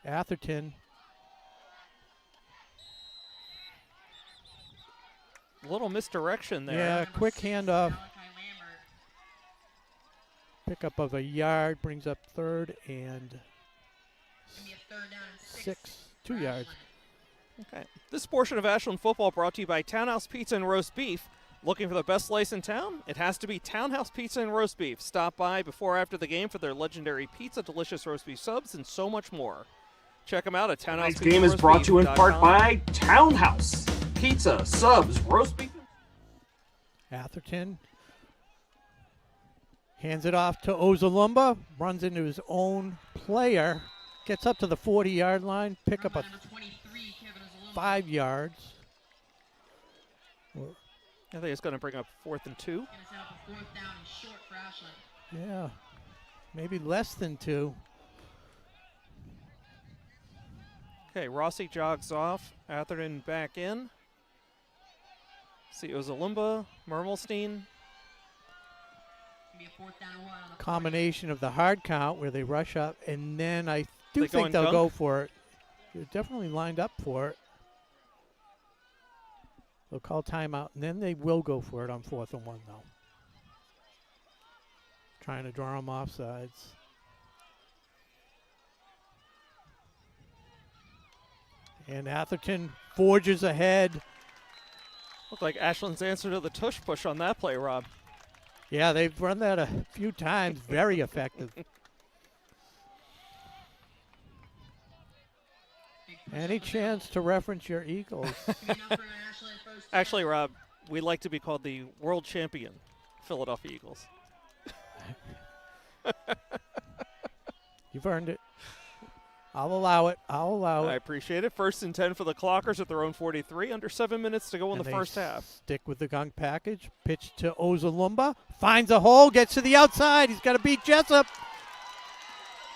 Atherton. A little misdirection there. Yeah, quick handoff. Pickup of a yard brings up 3rd and 6. 2 yards. Okay. This portion of Ashland football brought to you by Townhouse Pizza and Roast Beef. Looking for the best slice in town? It has to be Townhouse Pizza and Roast Beef. Stop by before or after the game for their legendary pizza, delicious roast beef subs, and so much more. Check them out at Townhouse. Tonight's game is brought to you in part by Townhouse Pizza, subs, roast beef. Atherton hands it off to Ozalumba, runs into his own player, gets up to the 40-yard line, pick up a 5 yards. I think it's going to bring up 4th and 2. Yeah, maybe less than 2. Okay, Rossi jogs off. Atherton back in. See Ozalumba, Mermelstein. Combination of the hard count where they rush up, and then I do think they'll gunk? go for it. They're definitely lined up for it. They'll call timeout, and then they will go for it on 4th and 1, though. Trying to draw them off sides. And Atherton forges ahead. Looked like Ashland's answer to the tush push on that play, Rob. Yeah, they've run that a few times. Very effective. Any chance to reference your Eagles? Actually, Rob, we'd like to be called the world champion Philadelphia Eagles. You've earned it. I'll allow it. I appreciate it. 1st and 10 for the Clockers at their own 43. Under 7 minutes to go in the first half. Stick with the gunk package. Pitch to Ozalumba. Finds a hole. Gets to the outside. He's got to beat Jessup.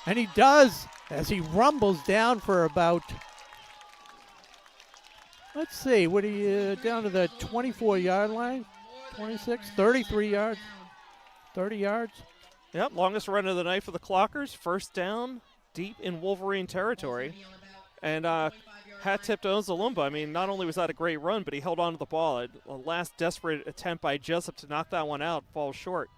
And he does as he rumbles down for about, let's see, what are you down to the 24-yard line? 26, 33 yards, 30 yards. Yep, longest run of the night for the Clockers. First down, deep in Wolverine territory. And hat tip to Ozalumba. I mean, not only was that a great run, but he held on to the ball. A last desperate attempt by Jessup to knock that one out falls short.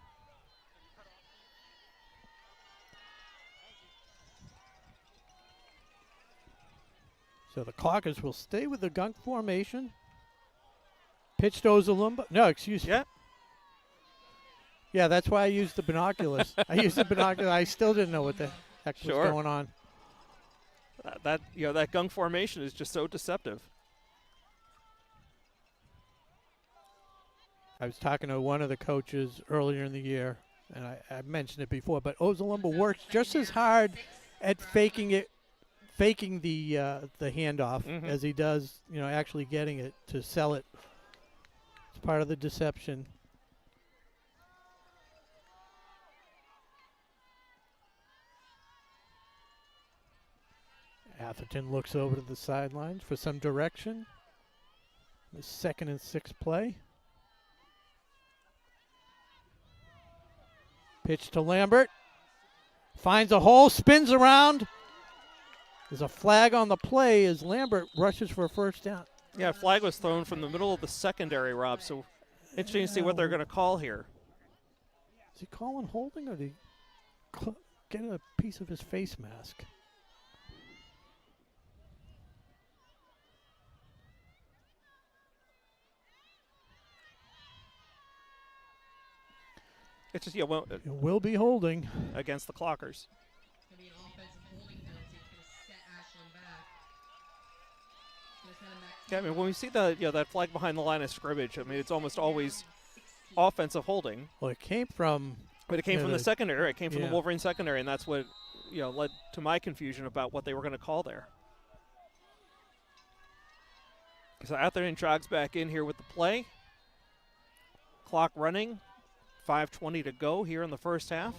So the Clockers will stay with the gunk formation. Pitch to Ozalumba. No, excuse me. Yeah. Yeah, that's why I used the binoculars. I used the binoculars. I still didn't know what the heck was going on. That gung formation is just so deceptive. I was talking to one of the coaches earlier in the year, and I mentioned it before, but Ozalumba works just as hard at faking the handoff as he does, actually getting it to sell it. It's part of the deception. Atherton looks over to the sidelines for some direction. The 2nd and 6 play. Pitch to Lambert. Finds a hole, spins around. There's a flag on the play as Lambert rushes for a first down. Yeah, flag was thrown from the middle of the secondary, Rob, so interesting to see what they're going to call here. Is he calling holding, or did he get a piece of his face mask? It's just, It will be holding against the Clockers. Gonna be an offensive holding penalty. It's gonna set Ashland back. Gonna send him back. Yeah, I mean, when we see that flag behind the line of scrimmage, I mean, it's almost always offensive holding. Well, it came from. But it came from the secondary. It came from the Yeah. Wolverine secondary, and that's what led to my confusion about what they were going to call there. So Atherton jogs back in here with the play. Clock running. 5:20 to go here in the first half.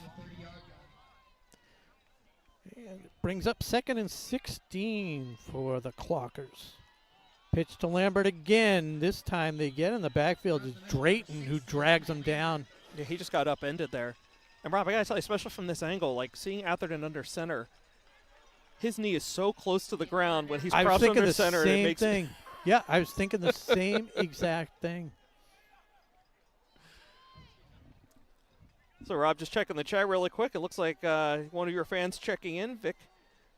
And it brings up 2nd and 16 for the Clockers. Pitch to Lambert again. This time they get in the backfield. It's Drayton who drags them down. Yeah, he just got upended there. And Rob, I gotta tell you, especially from this angle, like seeing Atherton under center, his knee is so close to the ground when he's crossed under center. Same it makes thing. Yeah, I was thinking the same exact thing. So, Rob, just checking the chat really quick. It looks like one of your fans checking in,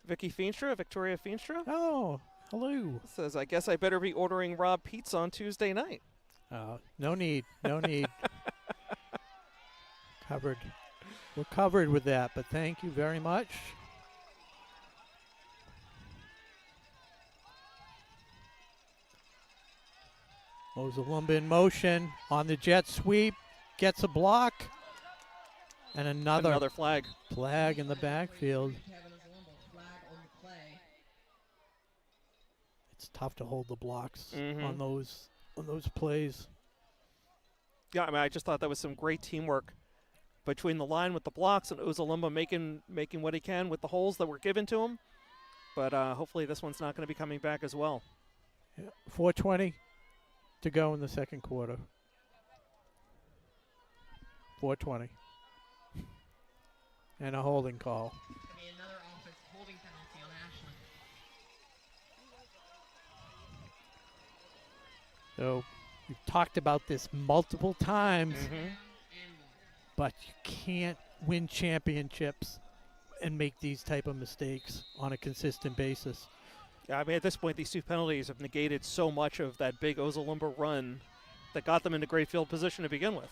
Victoria Feenstra. Oh, hello. Says, I guess I better be ordering Rob pizza on Tuesday night. No need. Covered. We're covered with that, but thank you very much. Ozalumba in motion on the jet sweep. Gets a block. And another flag. Flag in the backfield. It's tough to hold the blocks on those plays. Yeah, I mean, I just thought that was some great teamwork between the line with the blocks and Ozalumba making what he can with the holes that were given to him. But hopefully this one's not going to be coming back as well. Yeah, 4:20 to go in the second quarter. 4:20. And a holding call. Gonna be another offensive holding penalty on Ashland. So we've talked about this multiple times, And but you can't win championships and make these type of mistakes on a consistent basis. Yeah, I mean, at this point, these two penalties have negated so much of that big Ozalumba run that got them into great field position to begin with.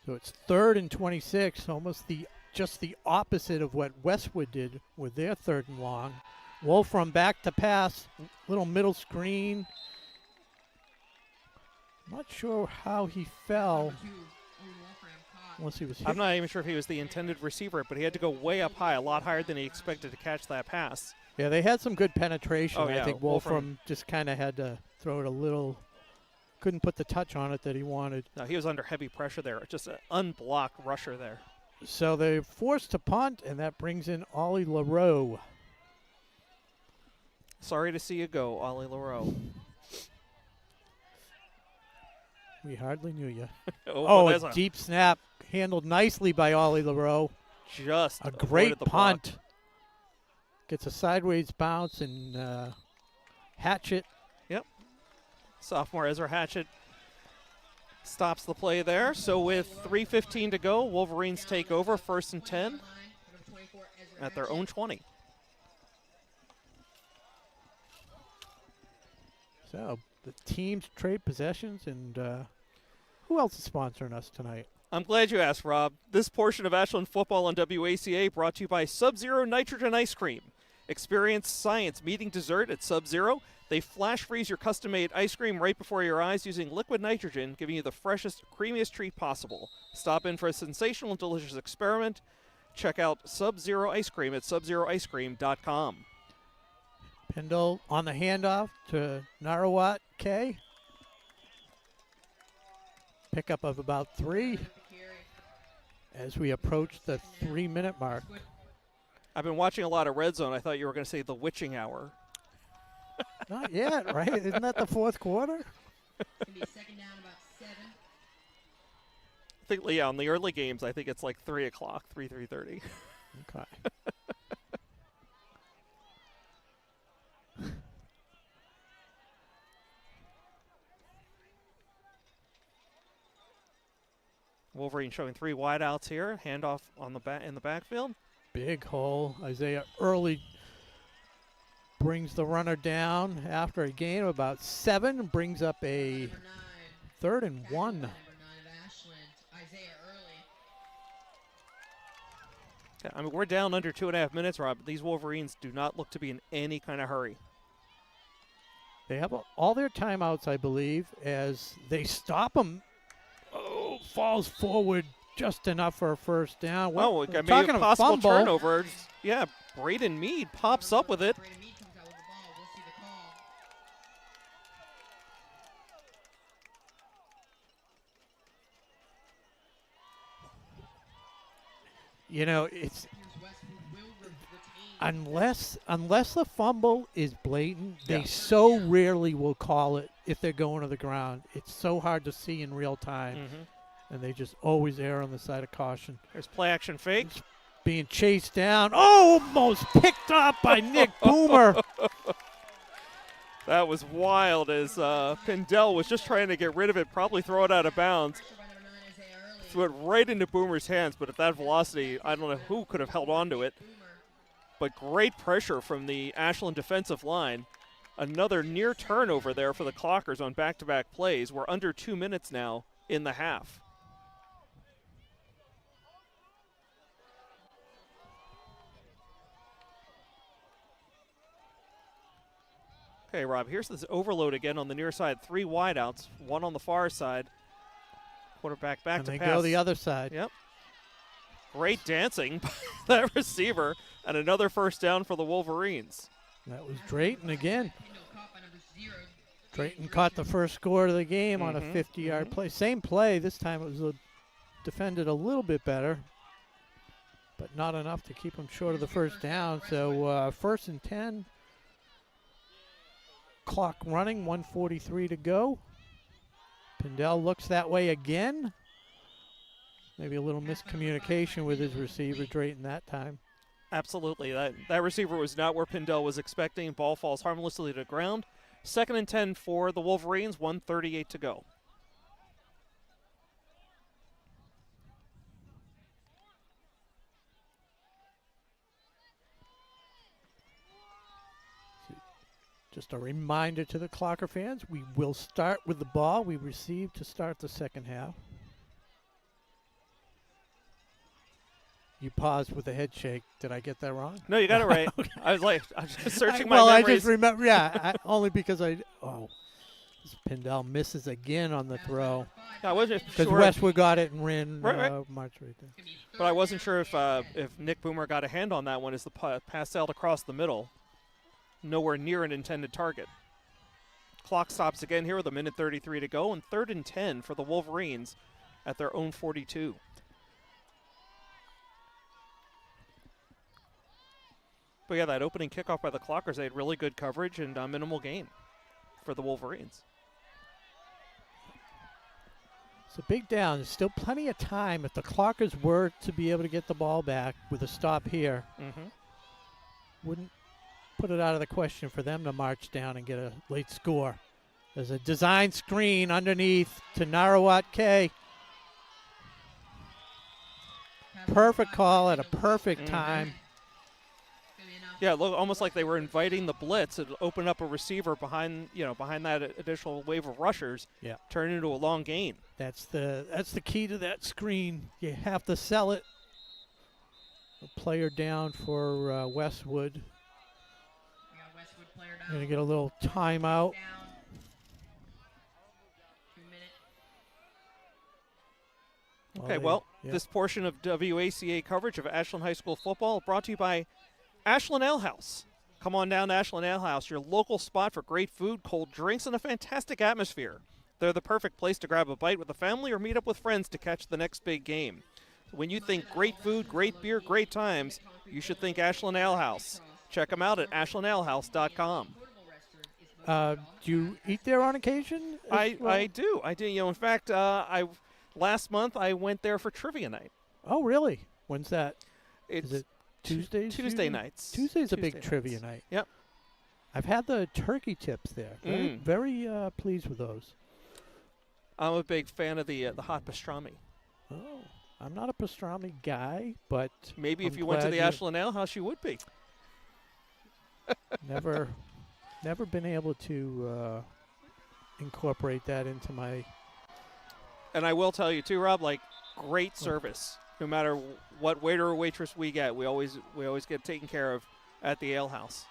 So it's 3rd and 26, almost just the opposite of what Westwood did with their 3rd and long. Wolfram back to pass, little middle screen. Not sure how he fell, unless he was hit. I'm not even sure if he was the intended receiver, but he had to go way up high, a lot higher than he expected to catch that pass. Yeah, they had some good penetration. Oh, yeah. I think Wolfram just kind of had to throw it a little. Couldn't put the touch on it that he wanted. No, he was under heavy pressure there. Just an unblocked rusher there. So they're forced to punt, and that brings in Ollie LaRoe. Sorry to see you go, Ollie LaRoe. We hardly knew you. There's a deep snap handled nicely by Ollie LaRoe. Just a great avoided the punt. block. Gets a sideways bounce and Hatchet. Yep. Sophomore Ezra Hatchet stops the play there. So with 3:15 to go, Wolverines take over 1st and 10 at their own 20. So the teams trade possessions, and who else is sponsoring us tonight? I'm glad you asked, Rob. This portion of Ashland football on WACA brought to you by Subzero Nitrogen Ice Cream. Experience science meeting dessert at Subzero. They flash freeze your custom-made ice cream right before your eyes using liquid nitrogen, giving you the freshest, creamiest treat possible. Stop in for a sensational and delicious experiment. Check out Subzero Ice Cream at subzeroicecream.com. Pendle on the handoff to Narawat K. Pickup of about 3 as we approach the 3-minute mark. I've been watching a lot of Red Zone. I thought you were going to say the witching hour. Not yet, right? Isn't that the fourth quarter? Gonna be second down, about 7. I think, yeah, on the early games, I think it's like 3 o'clock, 3:30. Okay. Wolverine showing 3 wideouts here. Handoff on the in the backfield. Big hole. Isaiah Early brings the runner down after a gain of about 7. Brings up a 3rd and 1. Number 9 of Ashland, Isaiah Early. Yeah, I mean, we're down under 2.5 minutes, Rob. These Wolverines do not look to be in any kind of hurry. They have all their timeouts, I believe, as they stop him. Oh, falls forward just enough for a first down. Oh, Well, maybe talking a of possible fumble, turnover. Yeah, Braden Mead pops up with it. Brandon Mead comes out with the ball. We'll see the call. You know, it's Here's Westwood will retain. unless the fumble is blatant, Yeah. they so rarely will call it if they're going to the ground. It's so hard to see in real time, and they just always err on the side of caution. There's play action fake. Being chased down, almost picked up by Nick Boomer. That was wild as Pindell was just trying to get rid of it, probably throw it out of bounds. Pressure by number 9, Isaiah Early. Threw it right into Boomer's hands, but at that velocity, I don't know who could have held on to it. Boomer. But great pressure from the Ashland defensive line. Another near turnover there for the Clockers on back-to-back plays. We're under 2 minutes now in the half. Okay, Rob, here's this overload again on the near side. 3 wideouts, 1 on the far side. Quarterback back And to they pass. go the other side. Yep. Great dancing by that receiver, and another first down for the Wolverines. That was Drayton again. Kendall caught by number 0. Drayton caught the first score of the game on a Mhm, 50-yard play. Same play. This time it was defended a little bit better, but not enough to keep him short of the first down. So 1st and 10. Clock running, 1:43 to go. Pindell looks that way again. Maybe a little miscommunication with his receiver, Drayton, that time. Absolutely. That receiver was not where Pindell was expecting. Ball falls harmlessly to the ground. 2nd and 10 for the Wolverines, 1:38 to go. Just a reminder to the Clocker fans, we will start with the ball we received to start the second half. You paused with a head shake. Did I get that wrong? No, you got it right. Okay. I was just searching my well, memories. I just remember, yeah, only because this Pindell misses again on the throw. Yeah, I wasn't Because sure. Westwood got it and ran Right. March right there. But I wasn't sure if Nick Boomer got a hand on that one as the pass sailed across the middle. Nowhere near an intended target. Clock stops again here with 1:33 to go, and 3rd and 10 for the Wolverines at their own 42. But yeah, that opening kickoff by the Clockers, they had really good coverage and minimal gain for the Wolverines. It's a big down. There's still plenty of time if the Clockers were to be able to get the ball back with a stop here. Wouldn't put it out of the question for them to march down and get a late score. There's a design screen underneath to Narawat K. Perfect call at a perfect time. Gonna be enough Yeah, look, almost like they were inviting the blitz. It opened up a receiver behind that additional wave of rushers. Yeah. Turn into a long gain. That's the key to that screen. You have to sell it. A player down for Westwood. We got Westwood player down. Going to get a little timeout. Down. 2 minute. Okay, well, this portion of WACA coverage of Ashland High School football brought to you by Ashland Ale House. Come on down to Ashland Ale House, your local spot for great food, cold drinks, and a fantastic atmosphere. They're the perfect place to grab a bite with the family or meet up with friends to catch the next big game. When you think great food, great beer, great times, you should think Ashland Ale House. Check them out at ashlandalehouse.com. Do you eat there on occasion? I do. In fact, last month I went there for trivia night. Oh, really? When's that? Is it Tuesdays? Tuesday nights. Tuesday's a big trivia night. Yep. I've had the turkey tips there. Very pleased with those. I'm a big fan of the hot pastrami. Oh, I'm not a pastrami guy, but maybe I'm if you went to glad the Ashland Ale House, you would be. Never been able to incorporate that into my. And I will tell you too, Rob, like great service. No matter what waiter or waitress we get, we always get taken care of at the Ale House.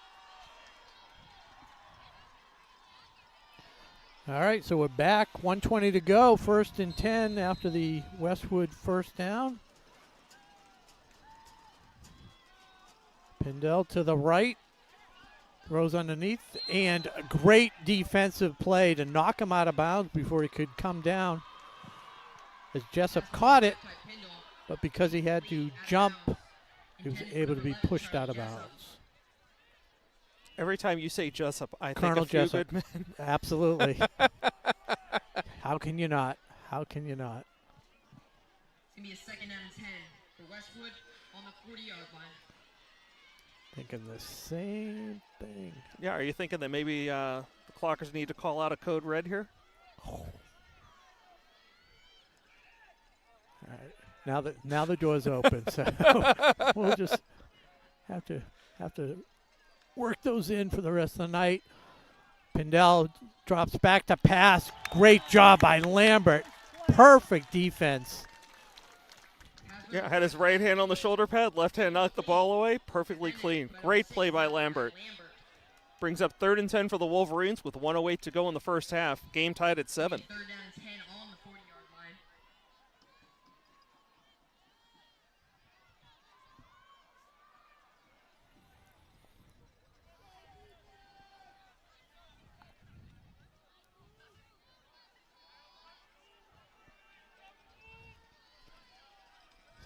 All right, so we're back. 1:20 to go. 1st and 10 after the Westwood first down. Pindell to the right. Throws underneath. And a great defensive play to knock him out of bounds before he could come down. As Jessup caught it, but because he had to jump, he was able to be pushed out of bounds. Every time you say Jessup, I Colonel think of Jessup. Goodman. Absolutely. How can you not? How can you not? It's going to be a 2nd and 10 for Westwood on the 40-yard line. Thinking the same thing. Yeah, are you thinking that maybe the Clockers need to call out a code red here? Oh. All right. Now the door's open, so we'll just have to work those in for the rest of the night. Pindell drops back to pass. Great job by Lambert. Perfect defense. Yeah, had his right hand on the shoulder pad, left hand knocked the ball away. Perfectly clean. Great play by Lambert. Brings up 3rd and 10 for the Wolverines with 1:08 to go in the first half. Game tied at 7. 3rd down and 10 on the 40-yard line.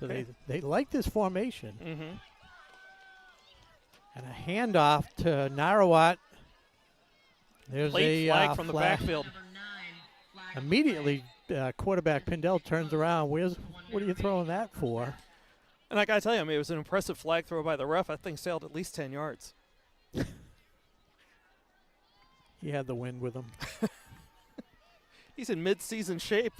So they like this formation. Mm-hmm. And a handoff to Narawat. There's Late a flag from the flag. backfield. Immediately, quarterback Pindell turns around. What are you throwing that for? And I got to tell you, I mean, it was an impressive flag throw by the ref. That thing sailed at least 10 yards. He had the wind with him. He's in mid-season shape.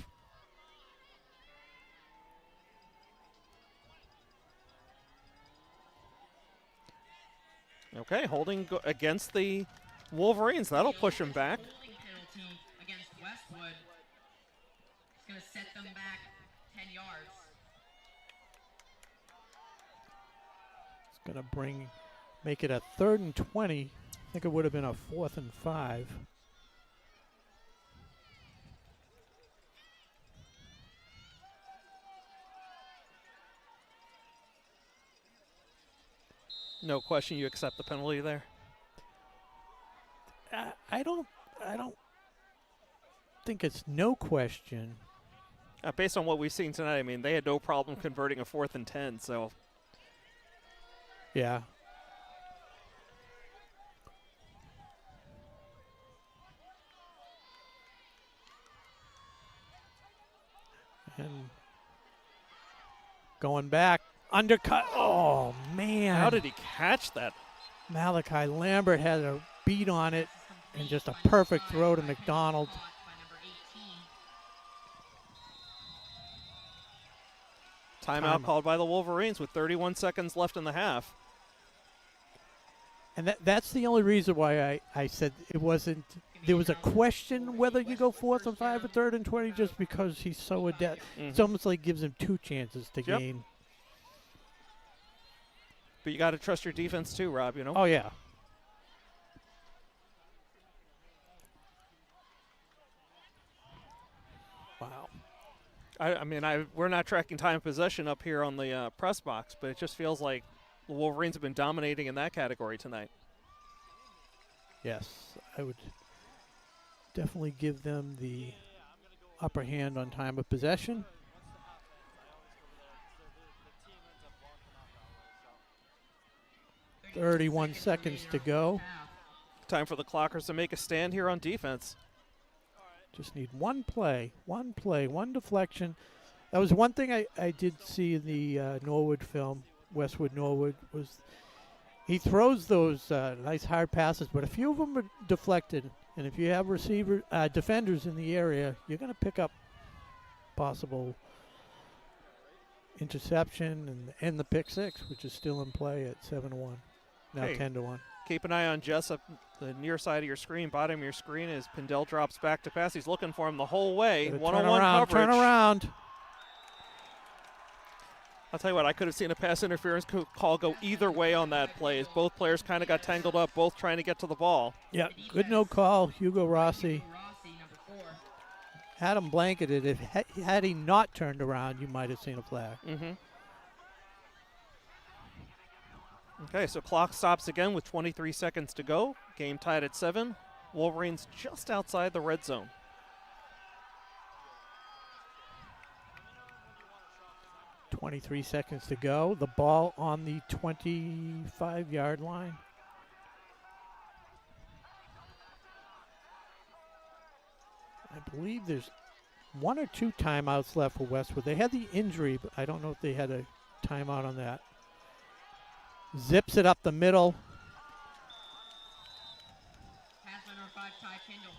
Okay, holding against the Wolverines. That'll push him back. Holding penalty against Westwood. It's going to set them back 10 yards. It's going to make it a 3rd and 20. I think it would have been a 4th and 5. No question you accept the penalty there. I don't think it's no question. Based on what we've seen tonight, I mean, they had no problem converting a 4th and 10, so. Yeah. And going back, undercut. Oh, man. How did he catch that? Malachi Lambert had a beat on it and just a perfect throw to McDonald. Timeout called by the Wolverines with 31 seconds left in the half. And that's the only reason why I said it wasn't. There was a question whether you go 4th and 5 or 3rd and 20 just because he's so adept. It's almost like gives him 2 chances to gain. But you got to trust your defense too, Rob, you know? Oh, yeah. Wow. I mean, we're not tracking time of possession up here on the press box, but it just feels like the Wolverines have been dominating in that category tonight. Yes, I would definitely give them the upper hand on time of possession. .31 seconds to go. Time for the Clockers to make a stand here on defense. Just need one play, one deflection. That was one thing I did see in the Norwood film, Westwood Norwood, was he throws those nice hard passes, but a few of them are deflected. And if you have defenders in the area, you're going to pick up possible interception and the pick 6, which is still in play at 7-1, now 10-1. Keep an eye on Jessup, the near side of your screen, bottom of your screen, as Pindell drops back to pass. He's looking for him the whole way. One-on-one coverage. Turn around. I'll tell you what, I could have seen a pass interference call go either way on that play, as both players kind of got tangled up, both trying to get to the ball. Yeah, good no call. Hugo Rossi had him blanketed. If had he not turned around, you might have seen a flag. Okay, so clock stops again with 23 seconds to go. Game tied at 7. Wolverines just outside the red zone. .23 seconds to go. The ball on the 25-yard line. I believe there's 1 or 2 timeouts left for Westwood. They had the injury, but I don't know if they had a timeout on that. Zips it up the middle. Pass number 5, Ty Kendall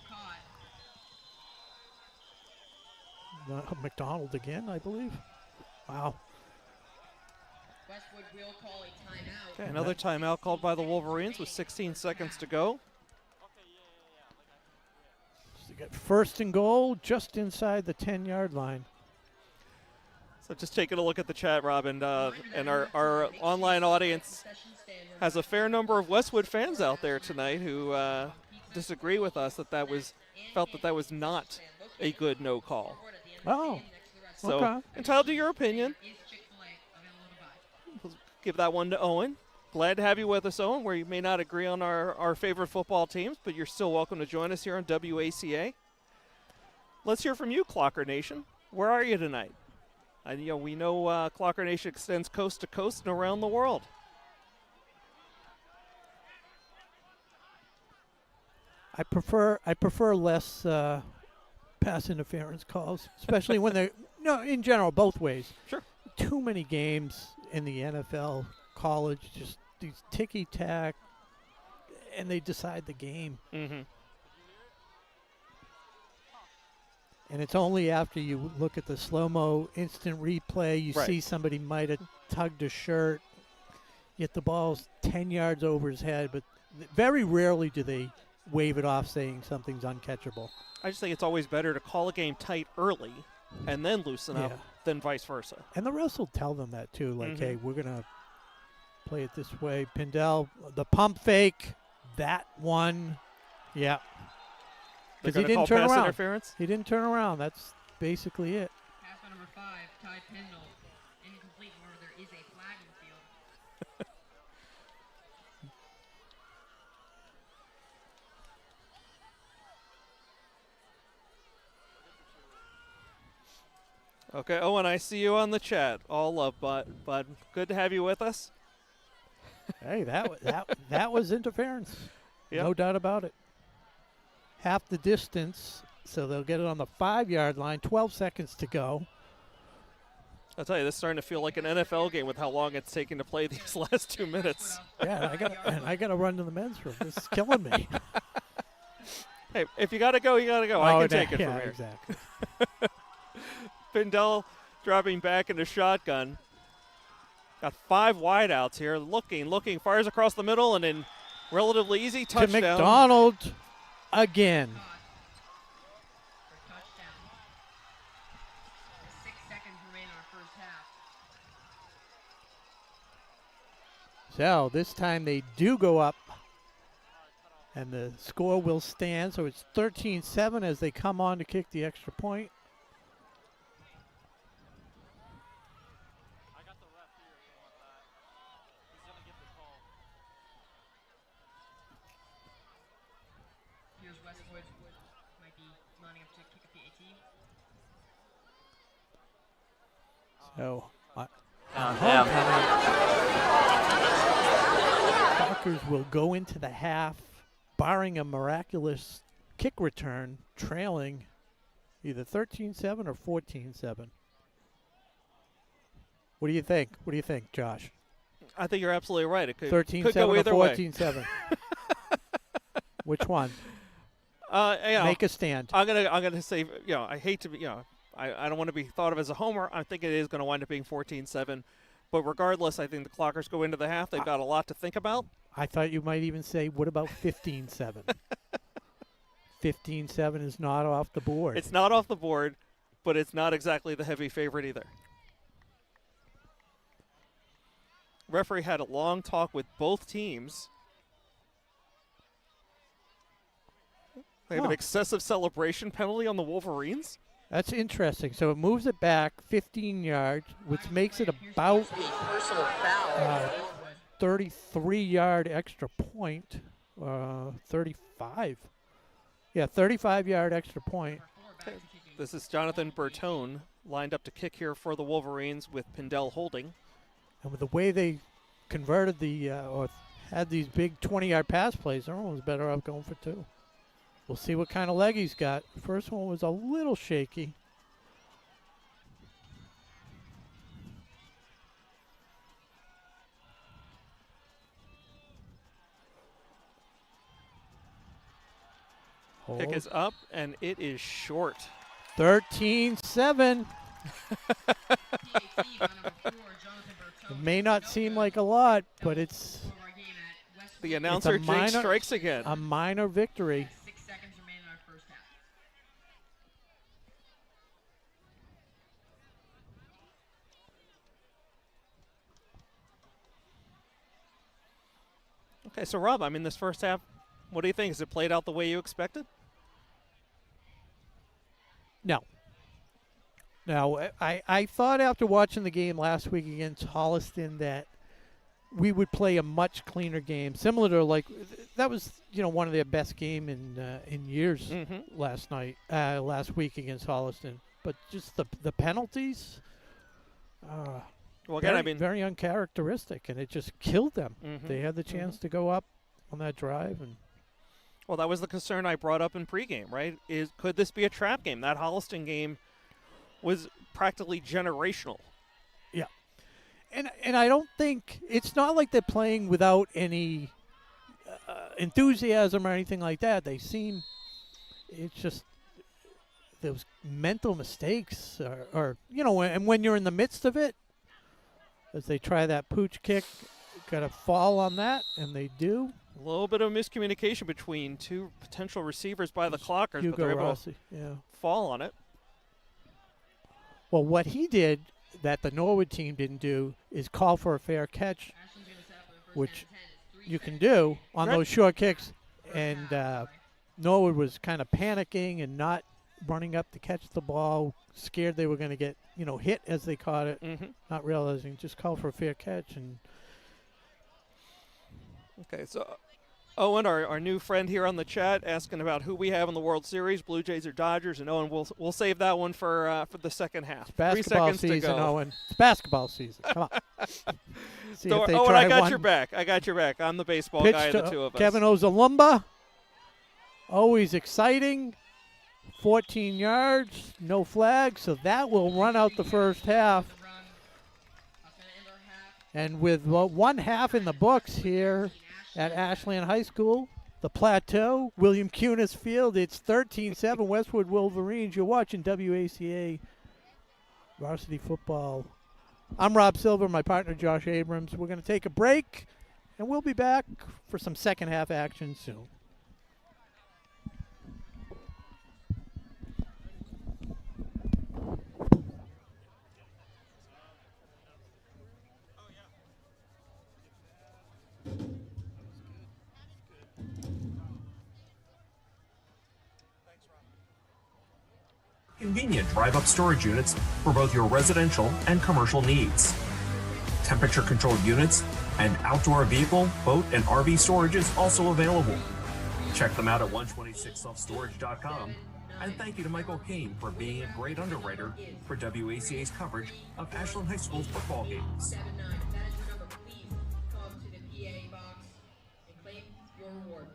caught. McDonald again, I believe. Wow. Westwood will call a timeout. Okay, another timeout called by the Wolverines with 16 seconds to go. So they got 1st and goal just inside the 10-yard line. So just taking a look at the chat, Rob, and our online audience has a fair number of Westwood fans out there tonight who disagree with us felt that was not a good no call. Oh, so okay. Entitled to your opinion. We'll give that one to Owen. Glad to have you with us, Owen, where you may not agree on our favorite football teams, but you're still welcome to join us here on WACA. Let's hear from you, Clocker Nation. Where are you tonight? We know Clocker Nation extends coast to coast and around the world. I prefer less pass interference calls, especially when they're in general, both ways. Sure. Too many games in the NFL, college, just these ticky-tack, and they decide the game. And it's only after you look at the slow-mo instant replay, you see somebody might have tugged a shirt, yet the ball's 10 yards over his head, but very rarely do they wave it off saying something's uncatchable. I just think it's always better to call a game tight early and then loosen up than vice versa. And the refs will tell them that too, like, hey, we're going to play it this way. Pindell, the pump fake, that one, because he didn't turn around. Interference? He didn't turn around. That's basically it. Pass by number 5, Ty Pendle. Incomplete. However, there is a flag in the field. Okay, Owen, I see you on the chat. All love, bud. Good to have you with us. Hey, that was interference. Yep. No doubt about it. Half the distance, so they'll get it on the 5-yard line. 12 seconds to go. I'll tell you, this is starting to feel like an NFL game with how long it's taking to play these last 2 minutes. Yeah, I got to run to the men's room. This is killing me. Hey, if you got to go, you got to go. I can take it from here. Exactly. Pindell dropping back into shotgun. Got 5 wideouts here. Looking, fires across the middle, and then Relatively easy to touchdown. McDonald again. For touchdown. 6 seconds remain in our first half. So this time they do go up, and the score will stand. So it's 13-7 as they come on to kick the extra point. Here's Westwood. Might be lining up to kick a PAT. So Damn. Clockers will go into the half, barring a miraculous kick return, trailing either 13-7 or 14-7. What do you think? What do you think, Josh? I think you're absolutely right. It could 13-7 go or either way. 14-7? Which one? You know, Make a stand. I'm gonna say, I hate to be, I don't want to be thought of as a homer. I think it is going to wind up being 14-7. But regardless, I think the Clockers go into the half. They've got a lot to think about. I thought you might even say, what about 15-7? 15-7 is not off the board. It's not off the board, but it's not exactly the heavy favorite either. Referee had a long talk with both teams. They have an excessive celebration penalty on the Wolverines. That's interesting. So it moves it back 15 yards, which makes it about 33-yard extra point. 35. Yeah, 35-yard extra point. This is Jonathan Bertone lined up to kick here for the Wolverines with Pindell holding. And with the way they converted or had these big 20-yard pass plays, everyone was better off going for two. We'll see what kind of leg he's got. First one was a little shaky. Kick is up, and it is short. 13-7. It may not seem like a lot, but it's The announcer, Jake, strikes again. a minor victory. 6 seconds remain in our first half. Okay, so Rob, this first half, what do you think? Has it played out the way you expected? No. No, I thought after watching the game last week against Holliston that we would play a much cleaner game, similar to that was one of their best game in years last week against Holliston. But just the penalties, Well, again, very uncharacteristic, and it just killed them. They had the chance to go up on that drive, and well, that was the concern I brought up in pregame, right? Could this be a trap game? That Holliston game was practically generational. yeah. And I don't think it's not like they're playing without any enthusiasm or anything like that. They seem, it's just those mental mistakes, or and when you're in the midst of it, as they try that pooch kick, got to fall on that, and they do. A little bit of miscommunication between two potential receivers by the Clockers, but they're able to fall on it. Well, what he did that the Norwood team didn't do is call for a fair catch, which you can do on those short kicks. And Norwood was kind of panicking and not running up to catch the ball, scared they were going to get hit as they caught it, not realizing just call for a fair catch. And okay, so Owen, our new friend here on the chat, asking about who we have in the World Series, Blue Jays or Dodgers, and Owen, we'll save that one for the second half. It's basketball 3 seconds season, to go. Owen. It's basketball season. Come on. See So, if they Owen, try I got one. your back. I got your back. I'm the baseball Pitch guy of to the two of us. Kevin Ozalumba. Always exciting. 14 yards, no flag, so that will run out the first half. And with one half in the books here at Ashland High School, the Plateau, William Cunis Field, it's 13-7 Westwood Wolverines. You're watching WACA Varsity Football. I'm Rob Silver, my partner Josh Abrams. We're going to take a break, And we'll be back for some second half action soon. Convenient drive-up storage units for both your residential and commercial needs. Temperature-controlled units and outdoor vehicle, boat, and RV storage is also available. Check them out at 126selfstorage.com. And thank you to Michael Kane for being a great underwriter for WACA's coverage of Ashland High School's football games. 79. That is your number. Please come to the PA box and claim your reward.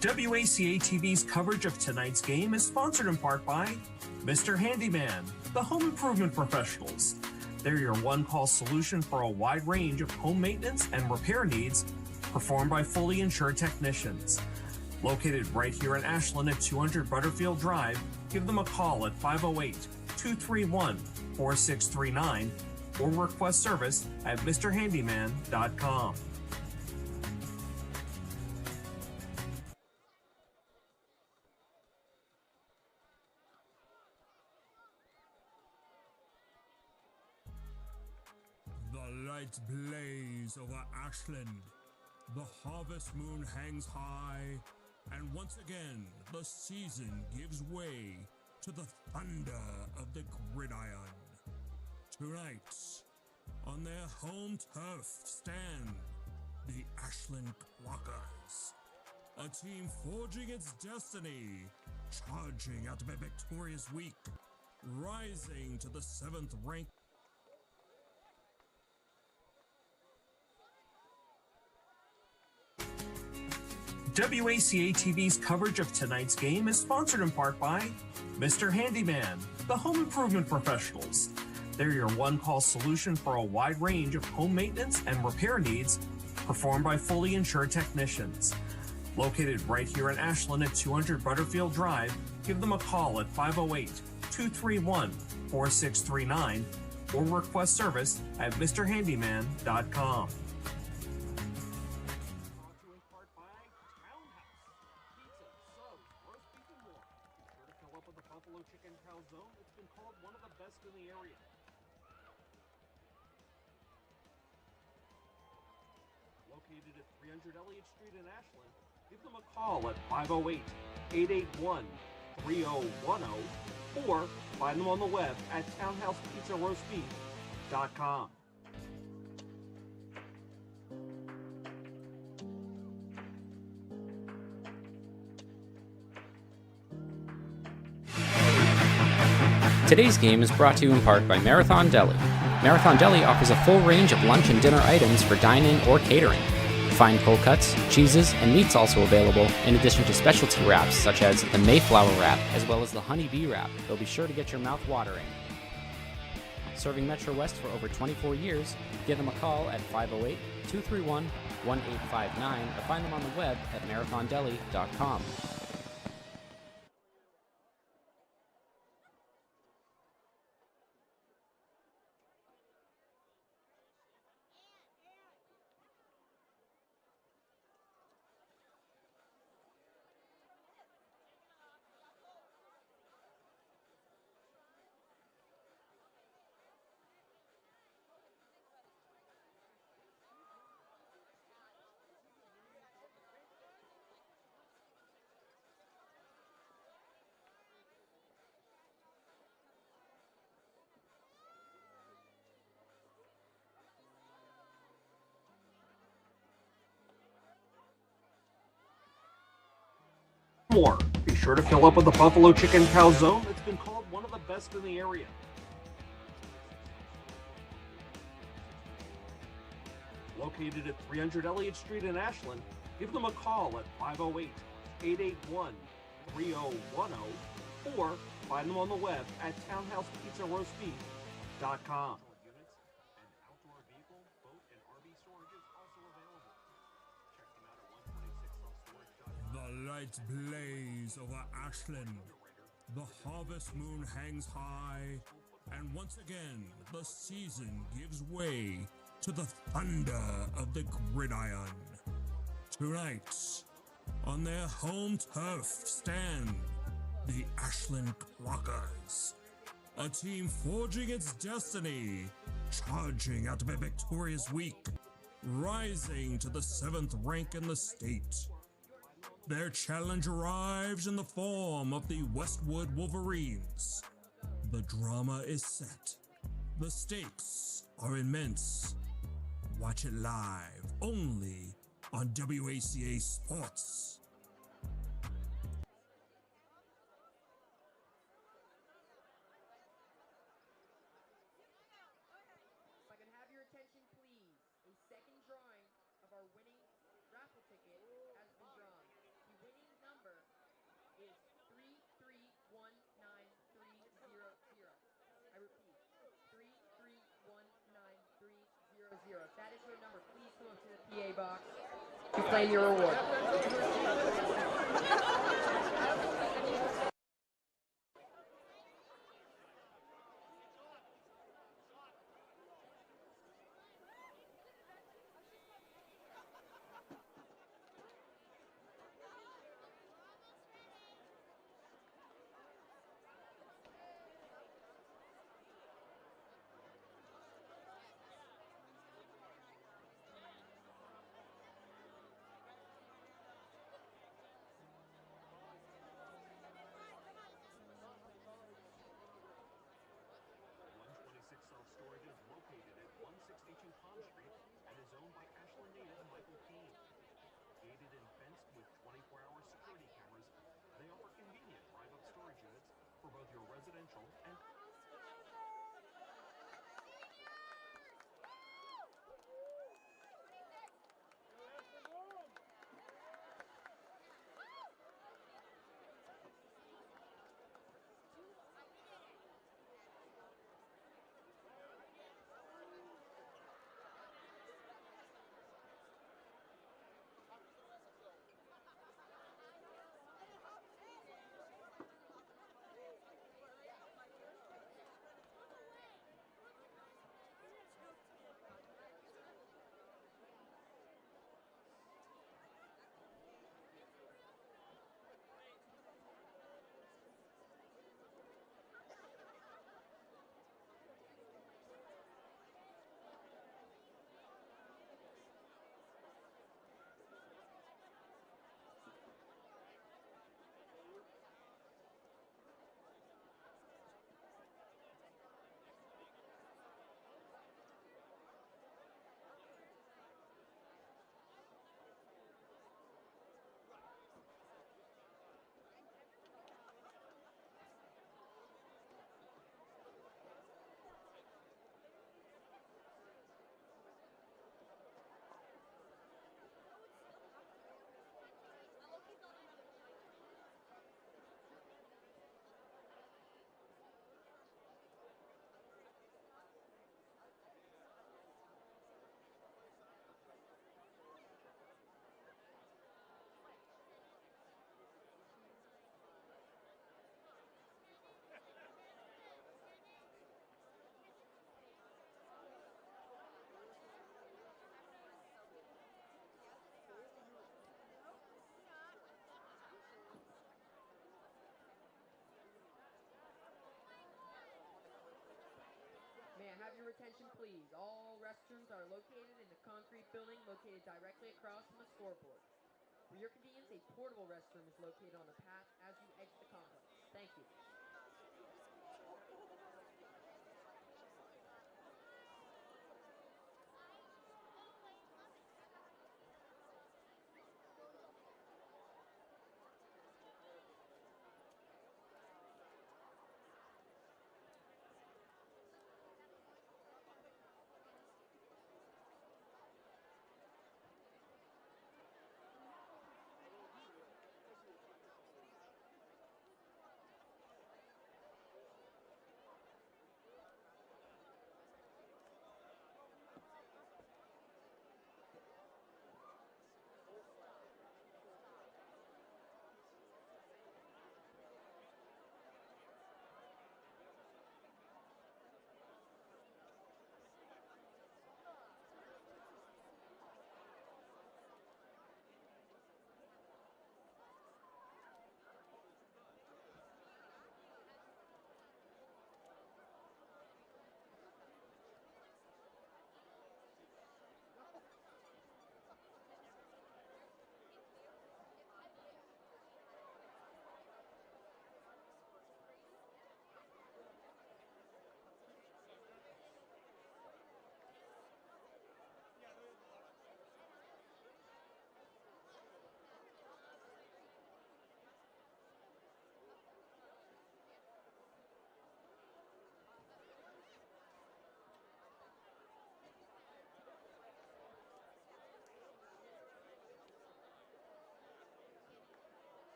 WACA TV's coverage of tonight's game is sponsored in part by Mr. Handyman, the home improvement professionals. They're your one-call solution for a wide range of home maintenance and repair needs performed by fully insured technicians. Located right here in Ashland at 200 Butterfield Drive, give them a call at 508-231-4639 or request service at mrhandyman.com. The lights blaze over Ashland. The harvest moon hangs high. And once again, the season gives way to the thunder of the gridiron. Tonight, on their home turf stand the Ashland Clockers. A team forging its destiny, charging out of a victorious week, rising to the 7th rank. WACA TV's coverage of tonight's game is sponsored in part by Mr. Handyman, the home improvement professionals. They're your one-call solution for a wide range of home maintenance and repair needs performed by fully insured technicians. Located right here in Ashland at 200 Butterfield Drive, give them a call at 508-231-4639 or request service at mrhandyman.com. Chicken calzone, it's been called one of the best in the area. Located at 300 Elliott Street in Ashland, give them a call at 508-881-3010 or find them on the web at townhousepizzaroastbeef.com. Today's game is brought to you in part by Marathon Deli. Marathon Deli offers a full range of lunch and dinner items for dine-in or catering. Fine cold cuts, cheeses, and meats also available, in addition to specialty wraps such as the Mayflower wrap as well as the Honey Bee wrap. They'll be sure to get your mouth watering. Serving Metro West for over 24 years, give them a call at 508-231-1859 or find them on the web at marathondeli.com. More. Be sure to fill up with the Buffalo Chicken Calzone. It's been called one of the best in the area. Located at 300 Elliott Street in Ashland, give them a call at 508-881-3010 or find them on the web at townhousepizzaroastbeef.com. TekniPlex.com. Units and outdoor vehicle, boat, and RV storage is also available. Check them out at 126selfstorage.com. The lights blaze over Ashland. The harvest moon hangs high. And once again, the season gives way to the thunder of the gridiron. Tonight, on their home turf stand the Ashland Clockers, a team forging its destiny, charging out of a victorious week, rising to the 7th rank in the state. Their challenge arrives in the form of the Westwood Wolverines. The drama is set. The stakes are immense. Watch it live only on WACA Sports. If I can have your attention, please. A second drawing of our winning raffle ticket has been drawn. The winning number is 331930. I repeat, 331930. If that is your number, please come up to the PA box to claim your reward. Self-storage is located at 162 Pond Street and is owned by Ashland native Michael Keane. Gated and fenced with 24-hour security cameras, they offer convenient drive-up storage units for both your residential and May I have your attention, please? All restrooms are located in the concrete building located directly across from the scoreboard. For your convenience, a portable restroom is located on the path as you exit the complex. Thank you.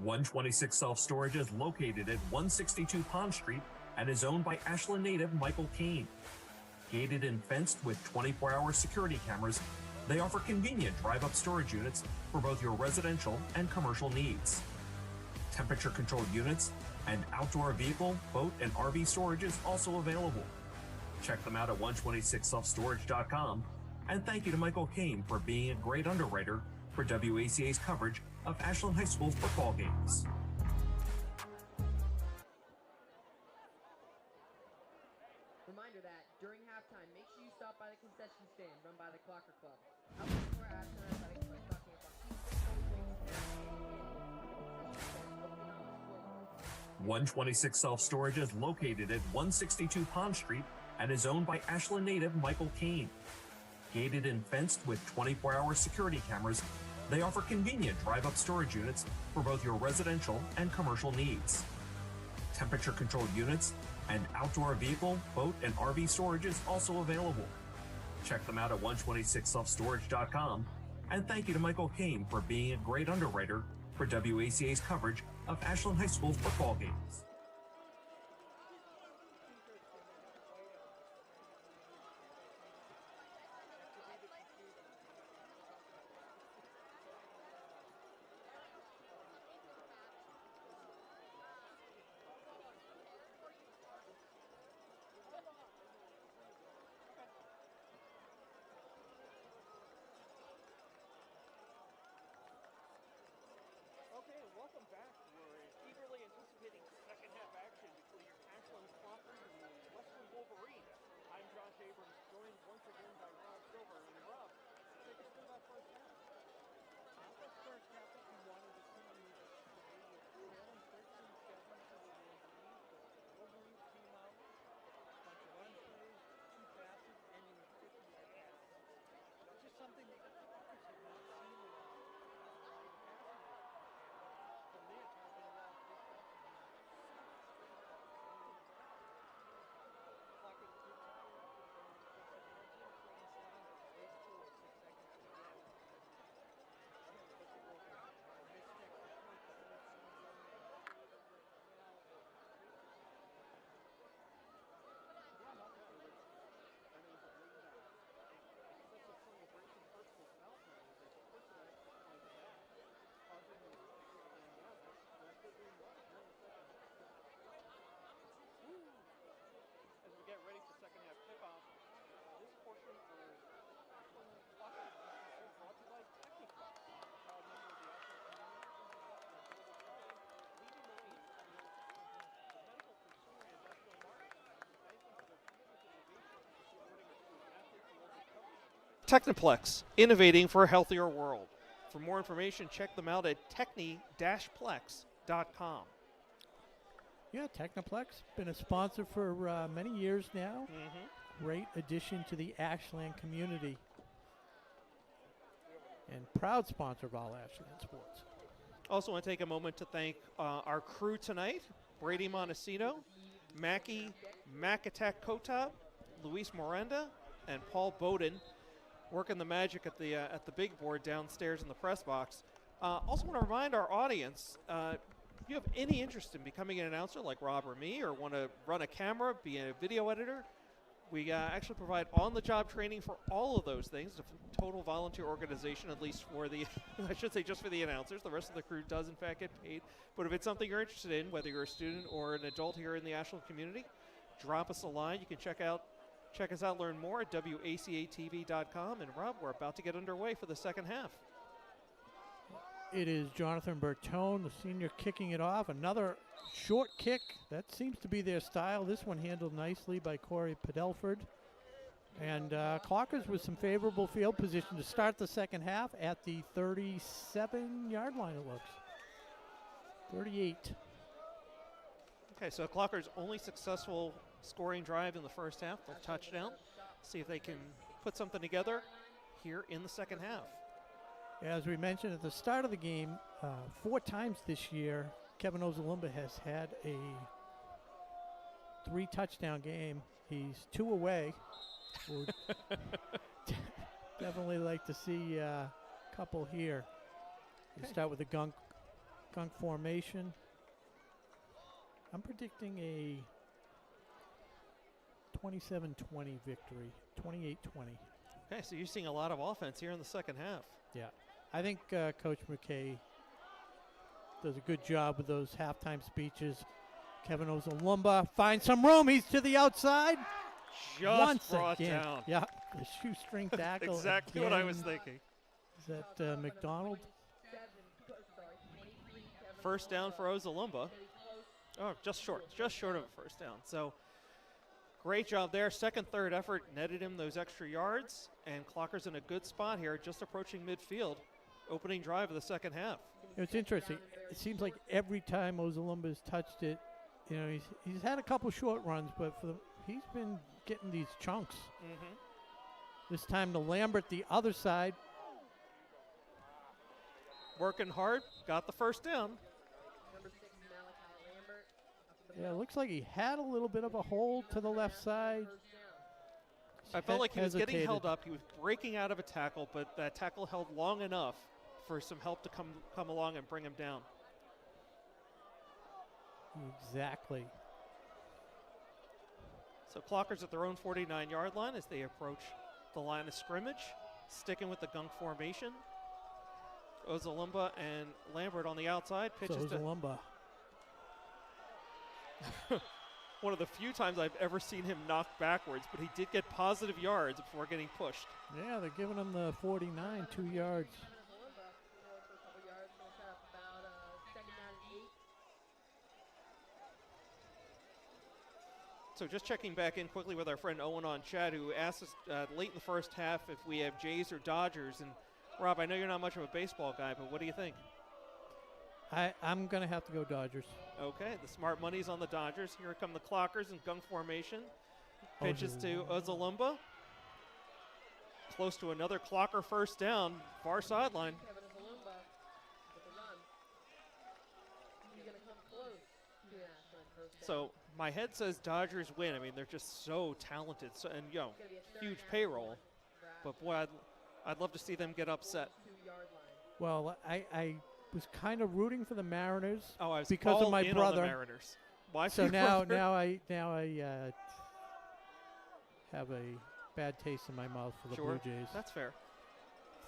126 Self-Storage is located at 162 Pond Street and is owned by Ashland native Michael Kane. Gated and fenced with 24-hour security cameras, they offer convenient drive-up storage units for both your residential and commercial needs. Temperature-controlled units and outdoor vehicle, boat, and RV storage is also available. Check them out at 126selfstorage.com, and thank you to Michael Kane for being a great underwriter for WACA's coverage of Ashland High School football games. Reminder that during halftime, make sure you stop by the concession stand run by the Clocker Club. Out before Ashland Athletics by talking about key 126 Self-Storage is located at 162 Pond Street and is owned by Ashland native Michael Kane. Gated and fenced with 24-hour security cameras, they offer convenient drive-up storage units for both your residential and commercial needs. Temperature-controlled units and outdoor vehicle, boat, and RV storage is also available. Check them out at 126selfstorage.com, and thank you to Michael Kane for being a great underwriter for WACA's coverage of Ashland High School football games. Okay, welcome back. We're eagerly anticipating second half action between your Ashland Clockers and the Westwood Wolverines. I'm Josh Abrams, joined once again by Rob Silver. And Rob, take us through that first half. That first half, what we wanted to see was trailing 13-7 to the Wolverines. The Wolverines came out, a bunch of run plays, 2 passes, ending with 50-yard passes. Just something that the Clockers have not seen in the passing. From there, talking about this stuff. Clockers did tie it up and then trailing 7, but the late 2 or 6 seconds to the end. As we get ready for second half kickoff, this portion of Clocker is brought to you by TekniPlex. Proud member of the Ashland community, leading the way in the medical, consumer, and industrial markets. Thank you for their commitment to innovation, supporting our student athletes and local coverage. TekniPlex, innovating for a healthier world. For more information, check them out at TekniPlex.com. Yeah, TekniPlex, been a sponsor for many years now. Great addition to the Ashland community. And proud sponsor of all Ashland sports. Also want to take a moment to thank our crew tonight, Brady Montesino, Mackie Macatak Kotab, Luis Morenda, and Paul Bowden, working the magic at the big board downstairs in the press box. Also want to remind our audience, if you have any interest in becoming an announcer like Rob or me, or want to run a camera, be a video editor, we actually provide on-the-job training for all of those things. It's a total volunteer organization, at least for the, I should say just for the announcers. The rest of the crew does, in fact, get paid. But if it's something you're interested in, whether you're a student or an adult here in the Ashland community, drop us a line. You can check us out, learn more at WACA-TV.com. And Rob, we're about to get underway for the second half. It is Jonathan Bertone, the senior, kicking it off. Another short kick. That seems to be their style. This one handled nicely by Corey Padelford. And Clockers with some favorable field position to start the second half at the 37-yard line, it looks. 38. Okay, so Clockers' only successful scoring drive in the first half, the touchdown. See if they can put something together here in the second half. As we mentioned at the start of the game, 4 times this year, Kevin Ozalumba has had a 3-touchdown game. He's 2 away. Would definitely like to see a couple here. We start with the Gunk formation. I'm predicting a 27-20 victory, 28-20. Okay, so you're seeing a lot of offense here in the second half. Yeah. I think Coach McKay does a good job with those halftime speeches. Kevin Ozalumba finds some room. He's to the outside. Just Once brought again. down. Yeah, the shoestring tackle. Exactly what I was again. thinking. Is that McDonald? First down for Ozalumba. Oh, just short of a first down. So great job there. Second, third effort netted him those extra yards, and Clockers in a good spot here, just approaching midfield. Opening drive of the second half. It's interesting. It seems like every time Ozalumba's touched it, you know, he's had a couple short runs, but he's been getting these chunks. Mm-hmm. This time to Lambert, the other side. Working hard, got the first down. Yeah, it looks like he had a little bit of a hold to the left side. I felt like he was getting Hesitated. held up. He was breaking out of a tackle, but that tackle held long enough for some help to come along and bring him down. Exactly. So Clockers at their own 49-yard line as they approach the line of scrimmage, sticking with the gunk formation. Ozalumba and Lambert on the outside. So Pitches to Ozalumba. one of the few times I've ever seen him knock backwards, but he did get positive yards before getting pushed. Yeah, they're giving him the 49, 2 yards. So just checking back in quickly with our friend Owen on chat, who asked us late in the first half if we have Jays or Dodgers. And Rob, I know you're not much of a baseball guy, but what do you think? I'm going to have to go Dodgers. Okay, the smart money's on the Dodgers. Here come the Clockers in gunk formation. Pitches to Ozalumba. Close to another Clocker first down, far sideline. So my head says Dodgers win. I mean, they're just so talented, and huge payroll. But boy, I'd love to see them get upset. Well, I was kind of rooting for the Mariners. Oh, I was because all of my in brother. on the Mariners. Why? So now I have a bad taste in my mouth for the Sure, Blue Jays. that's fair.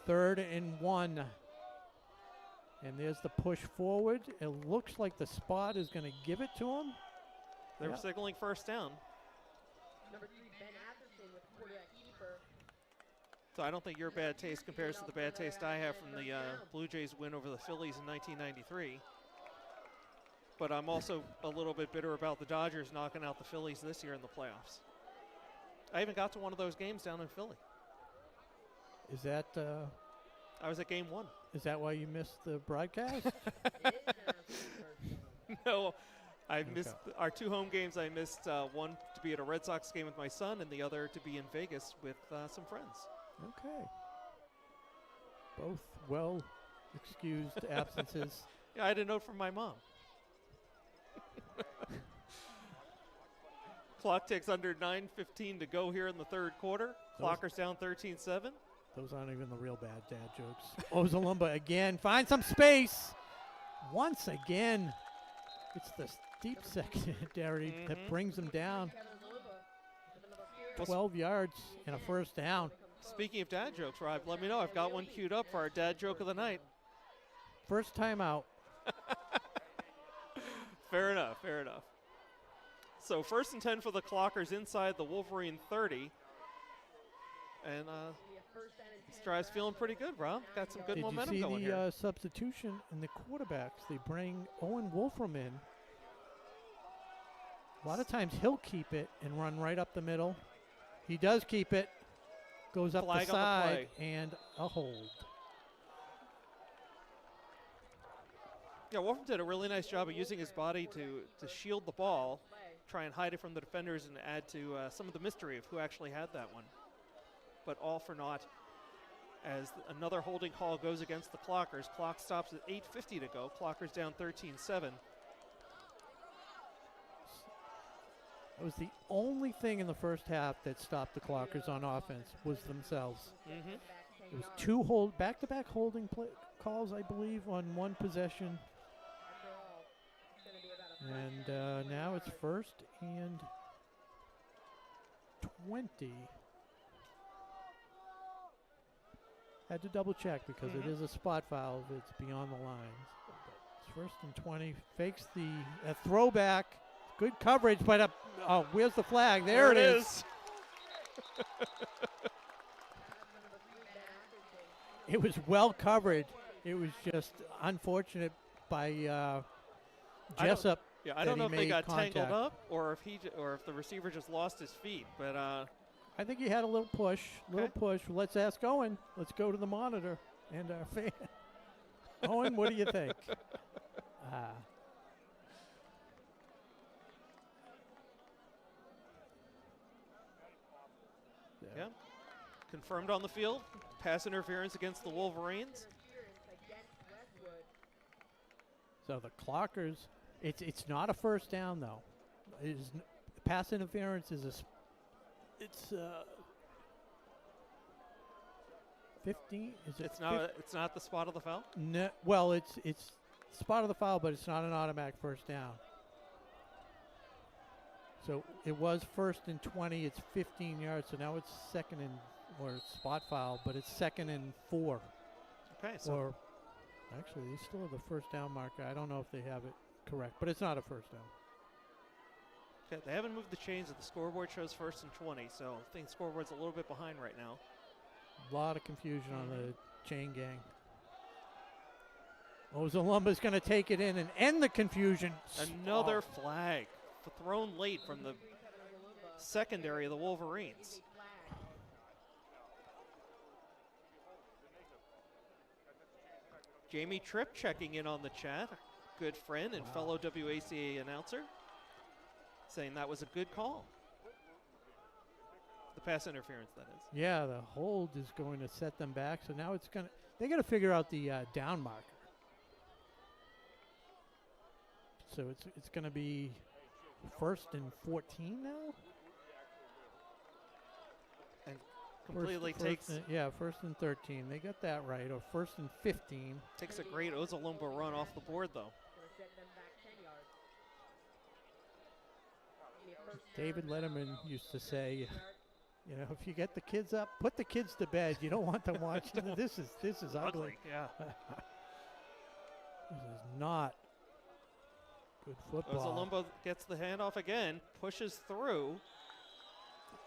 3rd and 1. And there's the push forward. It looks like the spot is going to give it to him. They're Yep. signaling first down. So I don't think your bad taste compares to the bad taste I have from the Blue Jays win over the Phillies in 1993. But I'm also a little bit bitter about the Dodgers knocking out the Phillies this year in the playoffs. I even got to one of those games down in Philly. Is that I was at game 1. is that why you missed the broadcast? No, I missed our 2 home games. I missed one to be at a Red Sox game with my son and the other to be in Vegas with some friends. Okay. Both well excused absences. Yeah, I had a note from my mom. Clock ticks under 9:15 to go here in the third quarter. Clockers down 13-7. Those aren't even the real bad dad jokes. Ozalumba again. Find some space. Once again. It's the deep secondary that brings them down. 12 yards and a first down. Speaking of dad jokes, Rob, let me know. I've got one queued up for our dad joke of the night. First time out. Fair enough, fair enough. So 1st and 10 for the Clockers inside the Wolverine 30. And this drive's feeling pretty good, Rob. Got some good momentum going Did you here. see the substitution in the quarterbacks? They bring Owen Wolfram in. A lot of times he'll keep it and run right up the middle. He does keep it. Goes up Flag the on the side play. and a hold. Yeah, Wolfram did a really nice job of using his body to shield the ball, try and hide it from the defenders and add to some of the mystery of who actually had that one. But all for naught as another holding call goes against the Clockers. Clock stops at 8:50 to go. Clockers down 13-7. It was the only thing in the first half that stopped the Clockers on offense was themselves. Mm-hmm. It was 2 back-to-back holding calls, I believe, on one possession. And now it's 1st and 20. Had to double check because it is a spot foul if it's beyond the lines. It's 1st and 20. Fakes the throwback. Good coverage, but oh, where's the flag? There it is. It was well covered. It was just unfortunate by Jessup. I don't know if they got contact. tangled up or if the receiver just lost his feet. But I think he had a little push. Let's ask Owen. Let's go to the monitor and our fan. Owen, what do you think? Yeah. Confirmed on the field. Pass interference against the Wolverines. So the Clockers, it's not a first down though. Pass interference is it's 15. It's not the spot of the foul. No, well, it's spot of the foul, but it's not an automatic first down. So it was 1st and 20. It's 15 yards. So now it's 2nd and or spot foul, but it's 2nd and 4. Okay. So or actually, they still have the first down marker. I don't know if they have it correct, but it's not a first down. okay, they haven't moved the chains. The scoreboard shows 1st and 20. So I think the scoreboard's a little bit behind right now. A lot of confusion on the chain gang. Ozalumba's going to take it in and end the confusion. Another flag thrown late from the secondary of the Wolverines. Jamie Tripp checking in on the chat. Good friend and fellow WACA announcer. Saying that was a good call. The pass interference, that is. Yeah, the hold is going to set them back. So now they got to figure out the down marker. So it's going to be 1st and 14 now. And completely takes. 1st and 13. They got that right. Or 1st and 15. Takes a great Ozalumba run off the board though. David Letterman used to say, you know, if you get the kids up, put the kids to bed. You don't want them watching. This is ugly. Yeah. This is not good football. Ozalumba gets the handoff again, pushes through.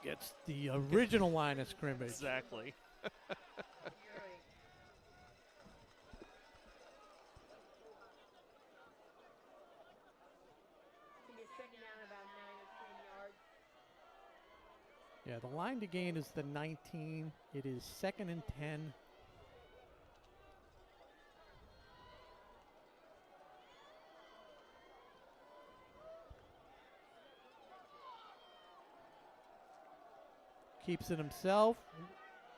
Gets the original line of scrimmage. Exactly. Yeah, the line to gain is the 19. It is 2nd and 10. Keeps it himself.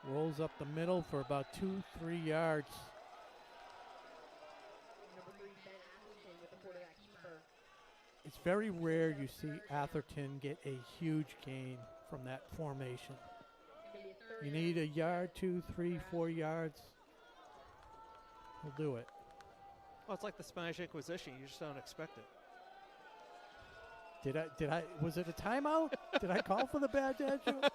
Rolls up the middle for about 2-3 yards. It's very rare you see Atherton get a huge gain from that formation. You need a yard, 2, 3, 4 yards. He'll do it. Well, it's like the Spanish Inquisition. You just don't expect it. Did I, was it a timeout? Did I call for the bad dad joke?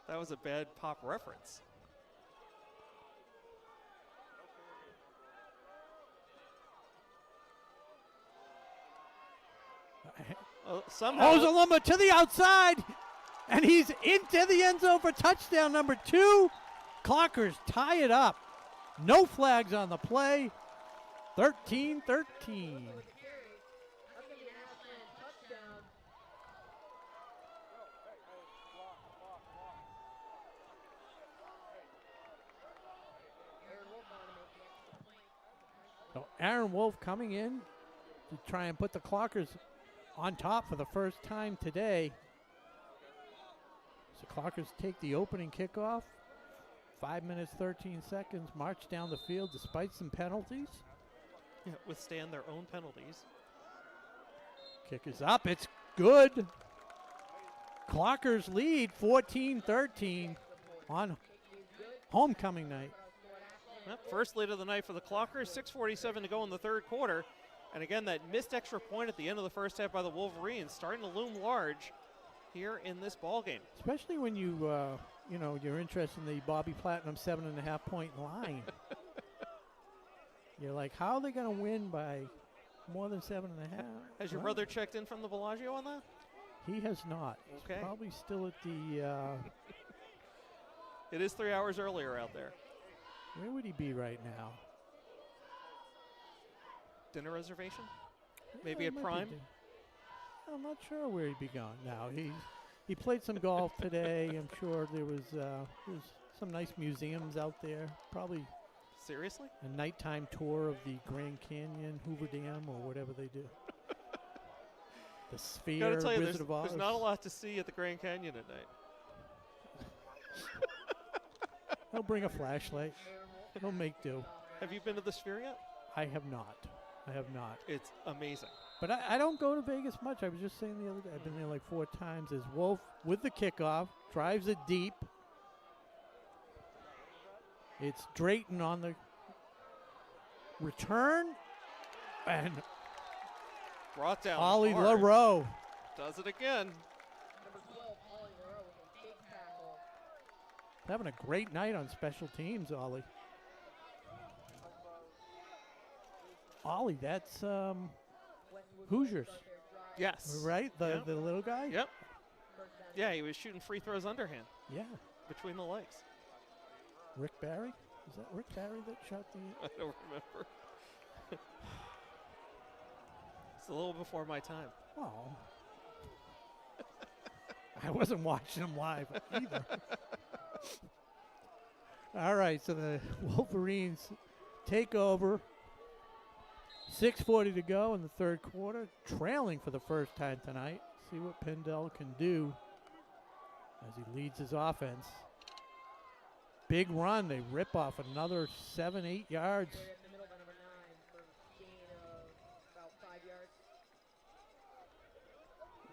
That was a bad pop reference. Somehow Ozalumba to the outside, and he's into the end zone for touchdown number 2. Clockers tie it up. No flags on the play. 13-13. So Aaron Wolf coming in to try and put the Clockers on top for the first time today. So Clockers take the opening kickoff. 5 minutes, 13 seconds. March down the field despite some penalties. Yeah, withstand their own penalties. Kick is up. It's good. Clockers lead 14-13 on homecoming night. Yep, first lead of the night for the Clockers, 6:47 to go in the third quarter. And again, that missed extra point at the end of the first half by the Wolverines starting to loom large here in this ball game. Especially when you, you're interested in the Bobby Platinum 7.5 point line. You're like, how are they going to win by more than 7.5? Has your brother checked in from the Bellagio on that? He has not. Okay. He's probably still at the. It is 3 hours earlier out there. Where would he be right now? Dinner reservation? Maybe Yeah, at might be Prime? I'm not sure where he'd be going now. He played some golf today. I'm sure there's some nice museums out there. Probably Seriously? a nighttime tour of the Grand Canyon, Hoover Dam, or whatever they do. The Sphere, Gotta tell you, Wizard of Oz. there's not a lot to see at the Grand Canyon at night. He'll bring a flashlight. He'll make do. Have you been to the Sphere yet? I have not. It's amazing. But I don't go to Vegas much. I was just saying the other day, I've been there like 4 times. As Wolf with the kickoff, drives it deep. It's Drayton on the return. And Brought down Ollie hard. LaRoe. Does it again. Having a great night on special teams, Ollie. Ollie, that's Hoosiers, Yes. right? The Yep. the little guy? Yep. Yeah, he was shooting free throws underhand Yeah. between the legs. Rick Barry? Is that Rick Barry that shot the... I don't remember. It's a little before my time. Oh. I wasn't watching him live either. All right, so the Wolverines take over. 6:40 to go in the third quarter, trailing for the first time tonight. See what Pendel can do as he leads his offense. Big run. They rip off another 7-8 yards.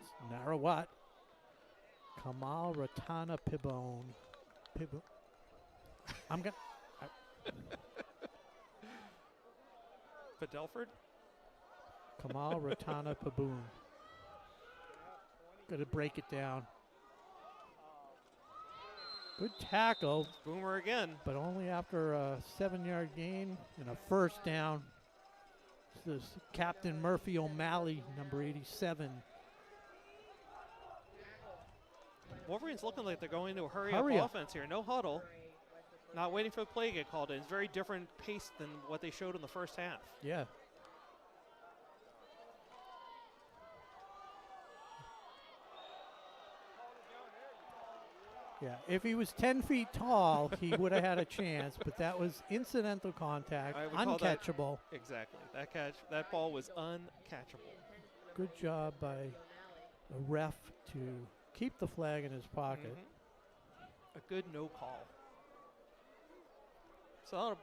It's Narawat. Kamal Ratana Pibone. I'm going to... Fidelford? Kamal Ratana Paboon. Got to break it down. Good tackle, Boomer again. but only after a 7-yard gain and a first down. This is Captain Murphy O'Malley, number 87. Wolverines looking like they're going into a Hurry hurry-up up. offense here. No huddle. Not waiting for the play to get called in. It's very different pace than what they showed in the first half. Yeah. Yeah, if he was 10 feet tall, he would have had a chance, but that was incidental contact, I would call that- uncatchable. Exactly. That ball was uncatchable. Good job by the ref to keep the flag in his pocket. A good no call. So that'll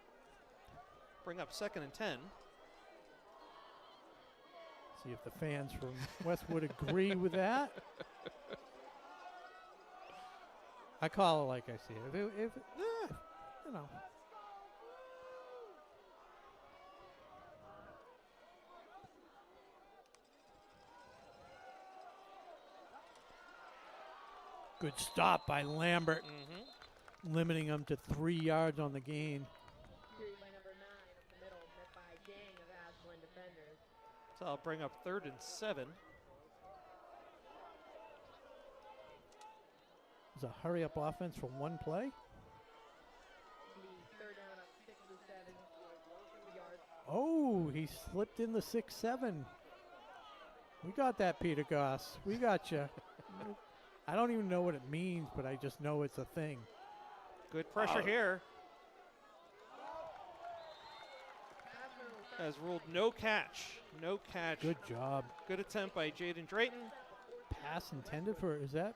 bring up 2nd and 10. See if the fans from Westwood agree with that. I call it like I see it. If you know. Good stop by Lambert, limiting him to 3 yards on the gain. So I'll bring up 3rd and 7. It's a hurry-up offense from one play. Oh, he slipped in the 6-7. We got that, Peter Goss. We got you. I don't even know what it means, but I just know it's a thing. Good pressure here. Has ruled no catch. No catch. Good job. Good attempt by Jaden Drayton. Pass intended for, is that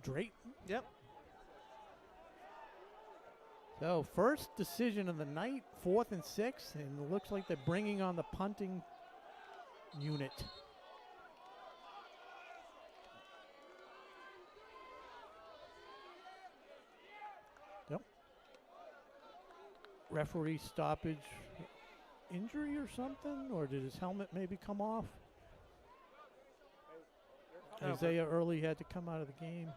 Drayton? Yep. So first decision of the night, 4th and 6, and it looks like they're bringing on the punting unit. Yep. referee stoppage injury or something, or did his helmet maybe come off? Isaiah Early had to come out of the game.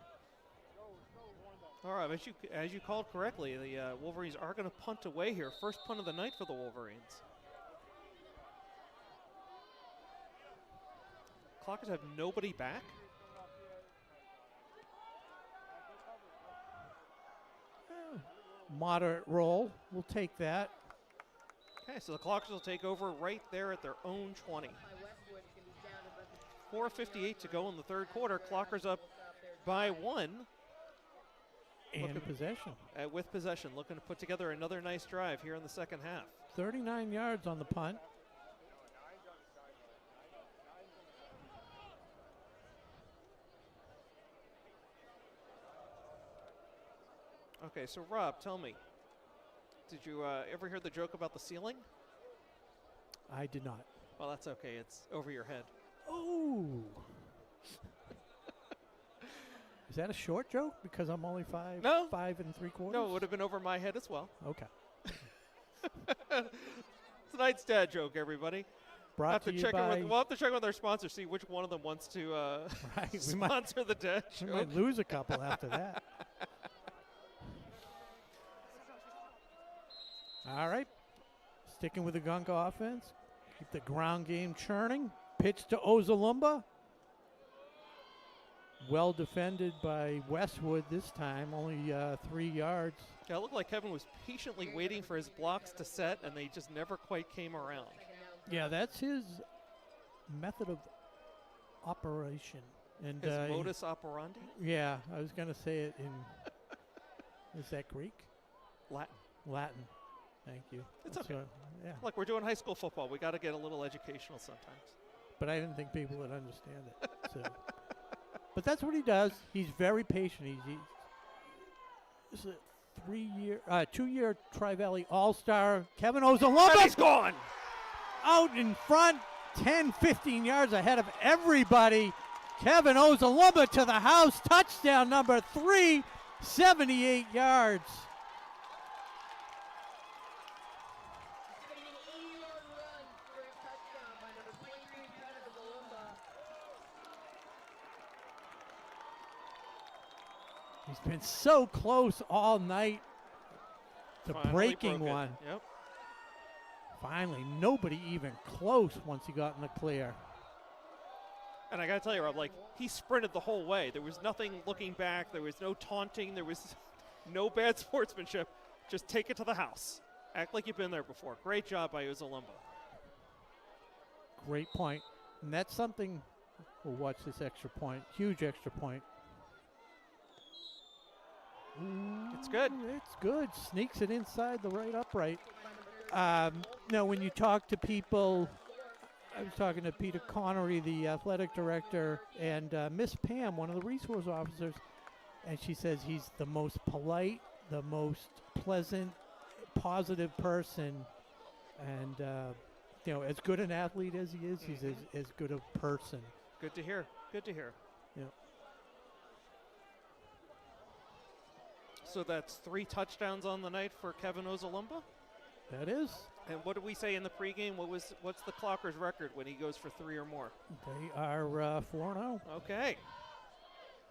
All right, as you called correctly, the Wolverines are going to punt away here. First punt of the night for the Wolverines. Clockers have nobody back. Moderate roll. We'll take that. Okay, so the Clockers will take over right there at their own 20. 4:58 to go in the third quarter. Clockers up by 1. And possession. With possession, looking to put together another nice drive here in the second half. 39 yards on the punt. Okay, so Rob, tell me, did you ever hear the joke about the ceiling? I did not. Well, that's okay. It's over your head. Oh. Is that a short joke? Because I'm only 5 No. 5 3/4? No, it would have been over my head as well. Okay. Tonight's dad joke, everybody. Brought to you by... We'll have to check with our sponsor, see which one of them wants to right, sponsor the dad we joke. might lose a couple after that. All right. Sticking with the Gunka offense. Keep the ground game churning. Pitch to Ozalumba. Well defended by Westwood this time, only 3 yards. Yeah, it looked like Kevin was patiently waiting for his blocks to set, and they just never quite came around. Yeah, that's his method of operation. And His modus operandi? Yeah, I was going to say it in, is that Greek? Latin. Latin. Thank you. It's okay. Yeah. Look, we're doing high school football. We got to get a little educational sometimes. But I didn't think people would understand it. So. But that's what he does. He's very patient. He's a 2-year Tri-Valley All-Star. Kevin Ozalumba. He's gone. Out in front, 10, 15 yards ahead of everybody. Kevin Ozalumba to the house. Touchdown number 3, 78 yards. He's been so close all night to breaking one. Yep. Finally, nobody even close once he got in the clear. And I got to tell you, Rob, like, he sprinted the whole way. There was nothing looking back. There was no taunting. There was no bad sportsmanship. Just take it to the house. Act like you've been there before. Great job by Ozalumba. Great point. And that's something, we'll watch this extra point. Huge extra point. It's good. It's good. Sneaks it inside the right upright. Now, when you talk to people, I was talking to Peter Connery, the athletic director, and Miss Pam, one of the resource officers, and she says he's the most polite, the most pleasant, positive person, and as good an athlete as he is, he's as good a person. Good to hear. Good to hear. Yeah. So that's 3 touchdowns on the night for Kevin Ozalumba. That is. And what did we say in the pregame? What's the Clockers' record when he goes for 3 or more? They are 4-0. Okay.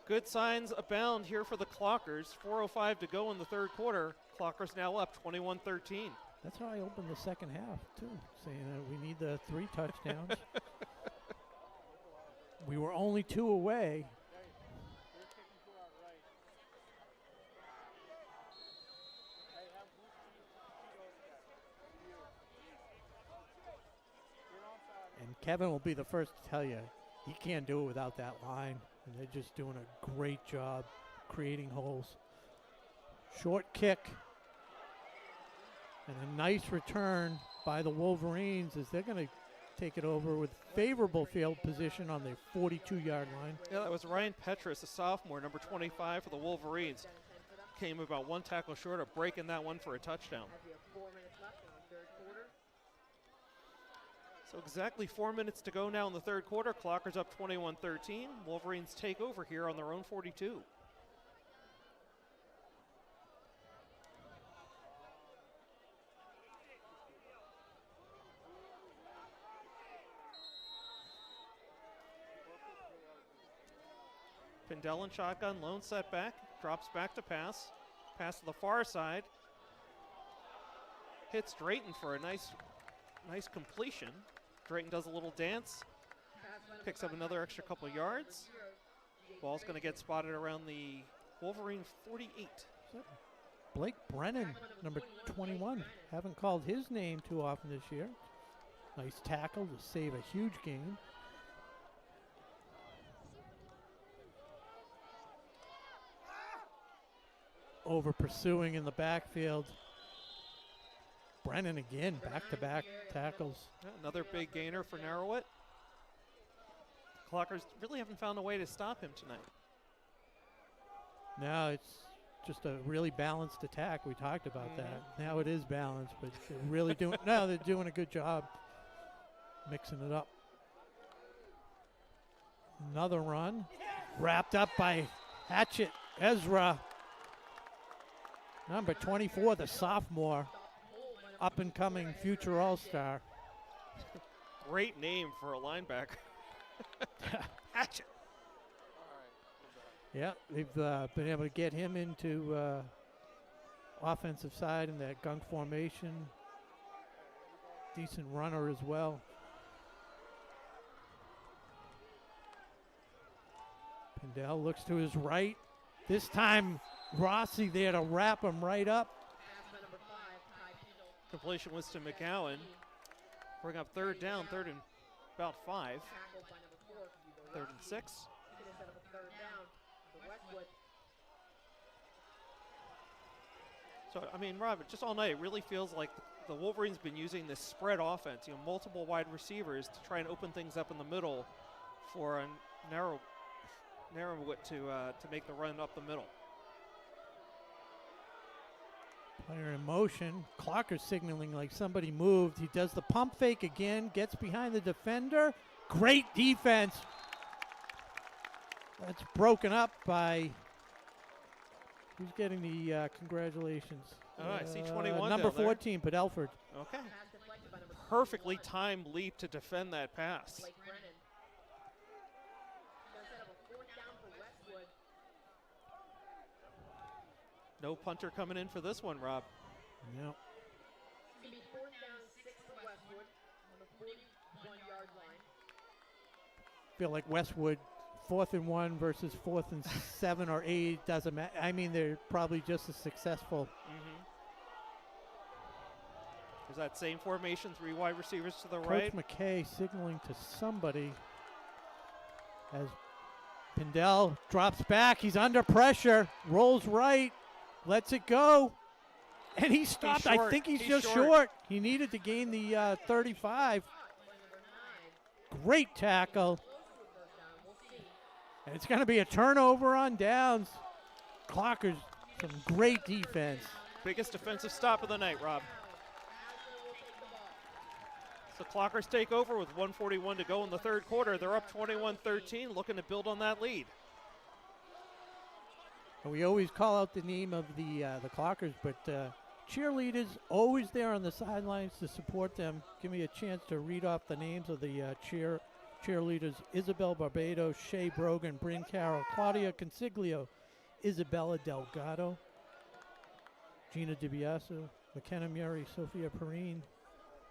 Good signs abound here for the Clockers. 4:05 to go in the third quarter. Clockers now up 21-13. That's how I opened the second half, too, saying that we need the 3 touchdowns. We were only 2 away. And Kevin will be the first to tell you he can't do it without that line. And they're just doing a great job creating holes. Short kick. And a nice return by the Wolverines as they're going to take it over with favorable field position on the 42-yard line. Yeah, that was Ryan Petrus, a sophomore, number 25 for the Wolverines. Came about 1 tackle short of breaking that one for a touchdown. So exactly 4 minutes to go now in the third quarter. Clockers up 21-13. Wolverines take over here on their own 42. Pindell in shotgun, lone setback, drops back to pass. Pass to the far side. Hits Drayton for a nice completion. Drayton does a little dance. Picks up another extra couple yards. Ball's going to get spotted around the Wolverine 48. Blake Brennan, number 21. Haven't called his name too often this year. Nice tackle to save a huge gain. Over pursuing in the backfield. Brennan again, back-to-back tackles. Another big gainer for Narrowit. Clockers really haven't found a way to stop him tonight. Now it's just a really balanced attack. We talked about that. Now it is balanced, but they're really doing. No, they're doing a good job mixing it up. Another run, wrapped up by Hatchet Ezra, number 24, the sophomore, up and coming future All-Star. Great name for a linebacker. Hatchet. Yeah, they've been able to get him into offensive side in that gunk formation. Decent runner as well. Pindell looks to his right. This time, Rossi there to wrap him right up. Completion was to McGowan. Bring up third down, third and about 5. Third and 6. So, I mean, Rob, just all night, it really feels like the Wolverines been using this spread offense, multiple wide receivers to try and open things up in the middle for a Narrowit to make the run up the middle. Player in motion. Clocker signaling like somebody moved. He does the pump fake again, gets behind the defender. Great defense. That's broken up by, who's getting the congratulations? All right, C21 number down there. 14, Padelford. Okay. Perfectly timed leap to defend that pass. No punter coming in for this one, Rob. No. Feel like Westwood 4th and 1 versus 4th and 7 or 8 doesn't matter. I mean, they're probably just as successful. There's that same formation, 3 wide receivers to the Coach right. McKay signaling to somebody as Pindell drops back. He's under pressure, rolls right, lets it go, and he stopped. I think he's just short. He needed to gain the 35. Great tackle. And it's going to be a turnover on downs. Clockers, some great defense. Biggest defensive stop of the night, Rob. So Clockers take over with 1:41 to go in the third quarter. They're up 21-13, looking to build on that lead. And we always call out the name of the Clockers, but cheerleaders always there on the sidelines to support them. Give me a chance to read off the names of the cheerleaders: Isabel Barbado, Shay Brogan, Bryn Carroll, Claudia Consiglio, Isabella Delgado, Gina DiBiaso, McKenna Murray, Sophia Perrine,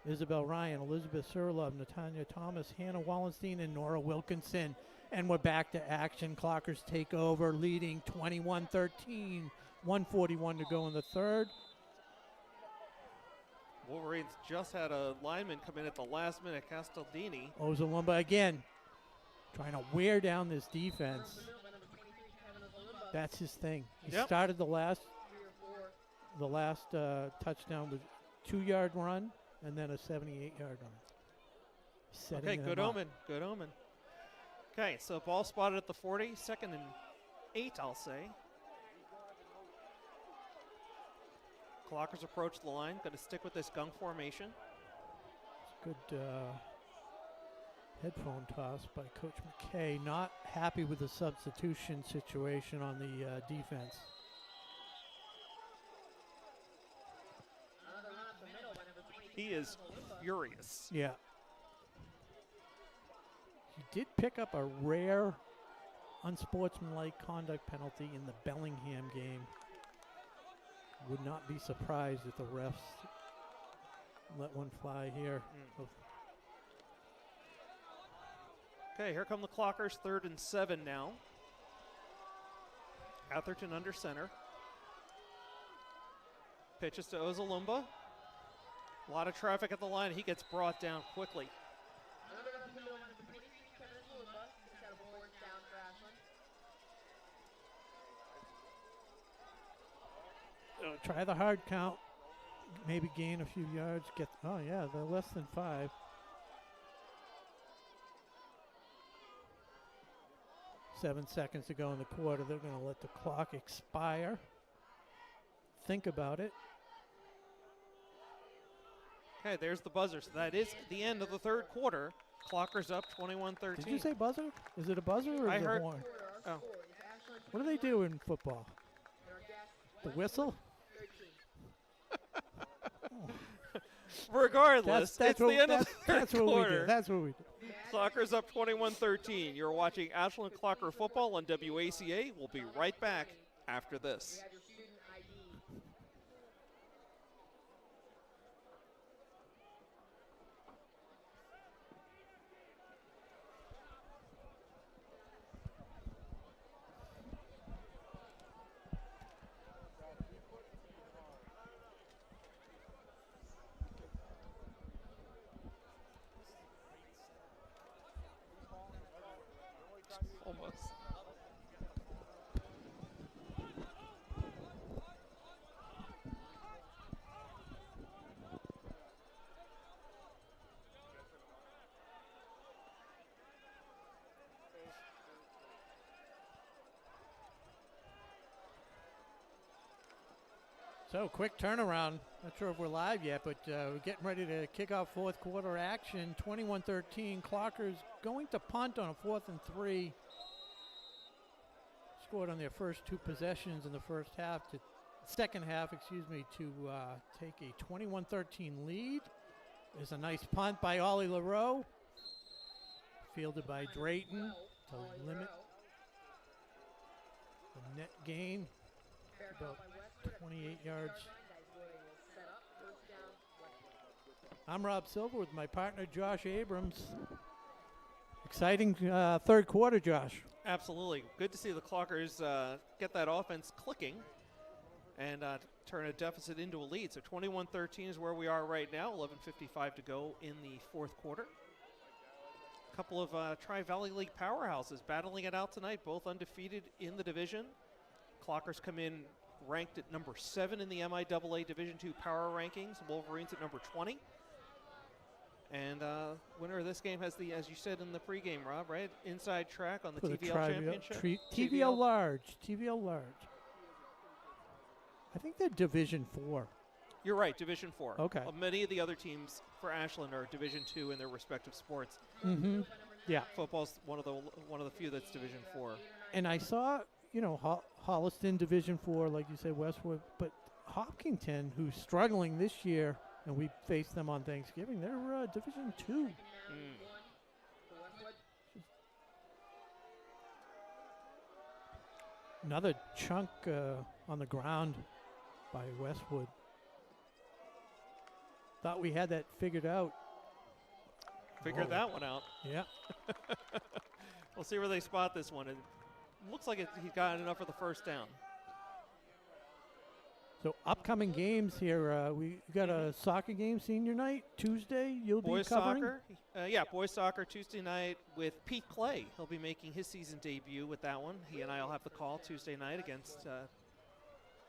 Isabel Ryan, Elizabeth Surlove, Natanya Thomas, Hannah Wallenstein, and Nora Wilkinson. And we're back to action. Clockers take over, leading 21-13. 1:41 to go in the third. Wolverines just had a lineman come in at the last minute, Castaldini. Ozalumba again, trying to wear down this defense. That's his thing. He started the last touchdown with 2-yard run and then a 78-yard run. Okay, good omen, good omen. Okay, so ball spotted at the 40, 2nd and 8, I'll say. Clockers approach the line, going to stick with this gunk formation. Good headphone toss by Coach McKay. Not happy with the substitution situation on the defense. He is furious. Yeah. He did pick up a rare unsportsmanlike conduct penalty in the Bellingham game. Would not be surprised if the refs let one fly here. Okay, here come the Clockers, 3rd and 7 now. Atherton under center. Pitches to Ozalumba. A lot of traffic at the line. He gets brought down quickly. Try the hard count. Maybe gain a few yards. Oh, yeah, they're less than 5. Seven seconds to go in the quarter. They're going to let the clock expire. Think about it. Okay, there's the buzzer. So that is the end of the 3rd quarter. Clockers up 21-13. Did you say buzzer? Is it a buzzer or I is it heard. a horn? Oh. What do they do in football? The whistle? Regardless, it's the end of the 3rd quarter. That's what we do. Clockers up 21-13. You're watching Ashland Clocker football on WACA. We'll be right back after this. Almost. So, quick turnaround. Not sure if we're live yet, but we're getting ready to kick off 4th quarter action. 21-13. Clockers going to punt on a 4th and 3. Scored on their first 2 possessions in the second half, to take a 21-13 lead. There's a nice punt by Ollie LaRoe. Fielded by Drayton to limit the net gain. About 28 yards. I'm Rob Silver with my partner Josh Abrams. Exciting 3rd quarter, Josh. Absolutely. Good to see the Clockers get that offense clicking and turn a deficit into a lead. So 21-13 is where we are right now. 11:55 to go in the 4th quarter. A couple of Tri-Valley League powerhouses battling it out tonight, both undefeated in the division. Clockers come in ranked at number 7 in the MIAA Division II power rankings. Wolverines at number 20. And winner of this game has the, as you said in the pregame, Rob, right? Inside track on the TVL Championship. TVL large. TVL large. I think they're Division 4. You're right, Division 4. Okay. Many of the other teams for Ashland are Division 2 in their respective sports. Mm-hmm. Yeah. Football's one of the few that's Division 4. And I saw, Holliston Division 4, like you said, Westwood, but Hopkinton, who's struggling this year, and we faced them on Thanksgiving, they're Division 2. Another chunk on the ground by Westwood. Thought we had that figured out. Figured that one out. Yeah. We'll see where they spot this one. It looks like he's got enough for the first down. So upcoming games here, we got a soccer game senior night Tuesday. You'll boys be covering? Soccer. Boys soccer Tuesday night with Pete Clay. He'll be making his season debut with that one. He and I will have the call Tuesday night against. I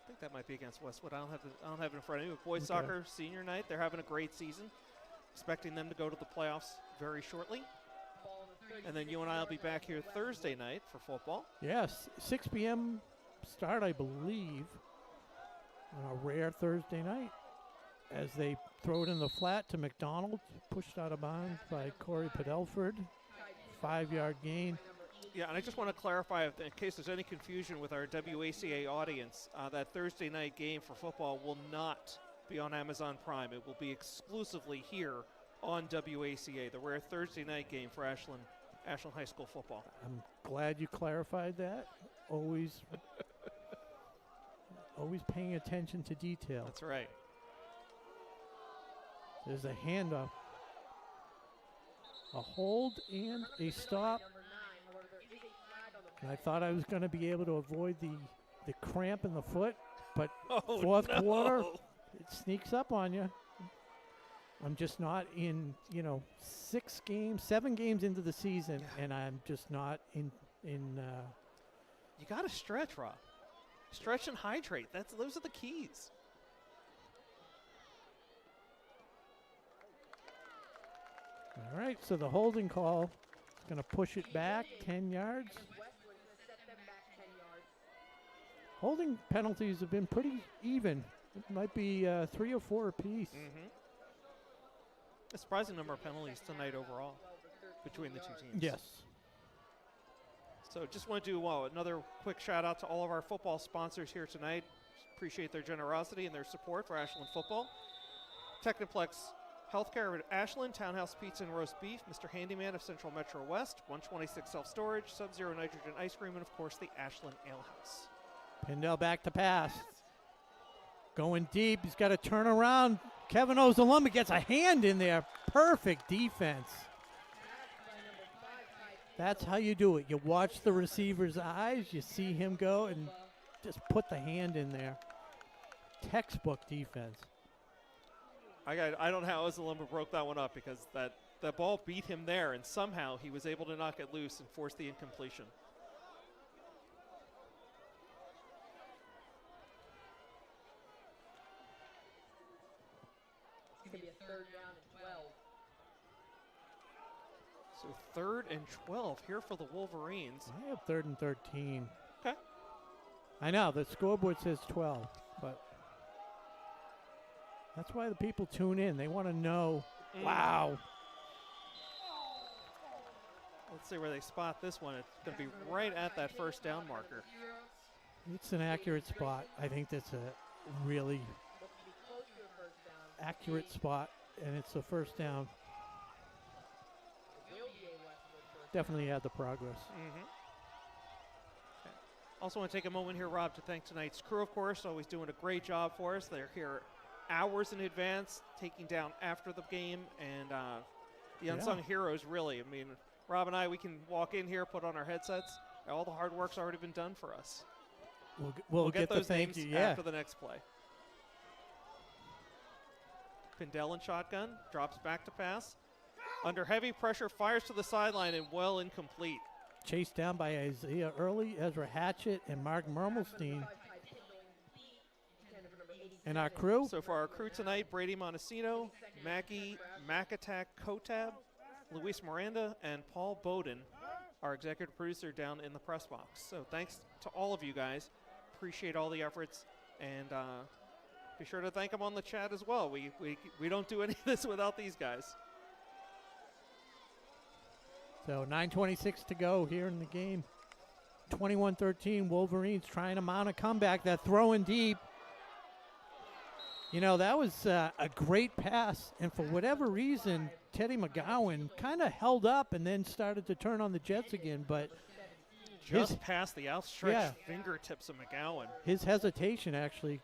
think that might be against Westwood. I don't have it in front of me. But boys soccer senior night. They're having a great season. Expecting them to go to the playoffs very shortly. And then you and I will be back here Thursday night for football. Yes, 6 p.m. start, I believe, on a rare Thursday night as they throw it in the flat to McDonald, pushed out of bounds by Corey Padelford. 5-yard gain. Yeah, and I just want to clarify, in case there's any confusion with our WACA audience, that Thursday night game for football will not be on Amazon Prime. It will be exclusively here on WACA, the rare Thursday night game for Ashland Ashland High School football. I'm glad you clarified that. Always paying attention to detail. That's right. There's a handoff. A hold and a stop. And I thought I was going to be able to avoid the cramp in the foot, but fourth quarter, it sneaks up on you. I'm just not in, 7 games into the season, and I'm just not in. You got to stretch, Rob. Stretch and hydrate. Those are the keys. All right, so the holding call is going to push it back 10 yards. Holding penalties have been pretty even. It might be 3 or 4 apiece. Mm-hmm. A surprising number of penalties tonight overall between the two teams. Yes. So just want to do another quick shout out to all of our football sponsors here tonight. Appreciate their generosity and their support for Ashland football. TekniPlex Healthcare at Ashland, Townhouse Pizza and Roast Beef, Mr. Handyman of Central Metro West, 126 Self-Storage, Subzero Nitrogen Ice Cream, and of course the Ashland Ale House. Pindell back to pass. Going deep. He's got to turn around. Kevin Ozalumba gets a hand in there. Perfect defense. That's how you do it. You watch the receiver's eyes. You see him go and just put the hand in there. Textbook defense. I don't know how Ozalumba broke that one up because that ball beat him there, and somehow he was able to knock it loose and force the incompletion. It's going to be a 3rd down and 12. So 3rd and 12 here for the Wolverines. I have 3rd and 13. Okay. I know, the scoreboard says 12, but that's why the people tune in. They want to know, wow. Let's see where they spot this one. It's going to be right at that 1st down marker. It's an accurate spot. I think that's a really accurate spot, and it's the 1st down. Definitely had the progress. Mm-hmm. Okay. Also want to take a moment here, Rob, to thank tonight's crew, of course, always doing a great job for us. They're here hours in advance, taking down after the game, and the unsung heroes, really. I mean, Rob and I, we can walk in here, put on our headsets. All the hard work's already been done for us. We'll get those thank names you, after the next play. Pindell in shotgun, drops back to pass. Under heavy pressure, fires to the sideline and well incomplete. Chased down by Isaiah Early, Ezra Hatchett, and Mark Mermelstein. And our crew? So for our crew tonight, Brady Montesino, Mackie Makatak Kotab, Luis Miranda, and Paul Bowden, our executive producer down in the press box. So thanks to all of you guys. Appreciate all the efforts, and be sure to thank them on the chat as well. We don't do any of this without these guys. So 9:26 to go here in the game. 21-13, Wolverines trying to mount a comeback. That throwing deep. That was a great pass, and for whatever reason, Teddy McGowan kind of held up and then started to turn on the Jets again, but just past the outstretched fingertips of McGowan. His hesitation actually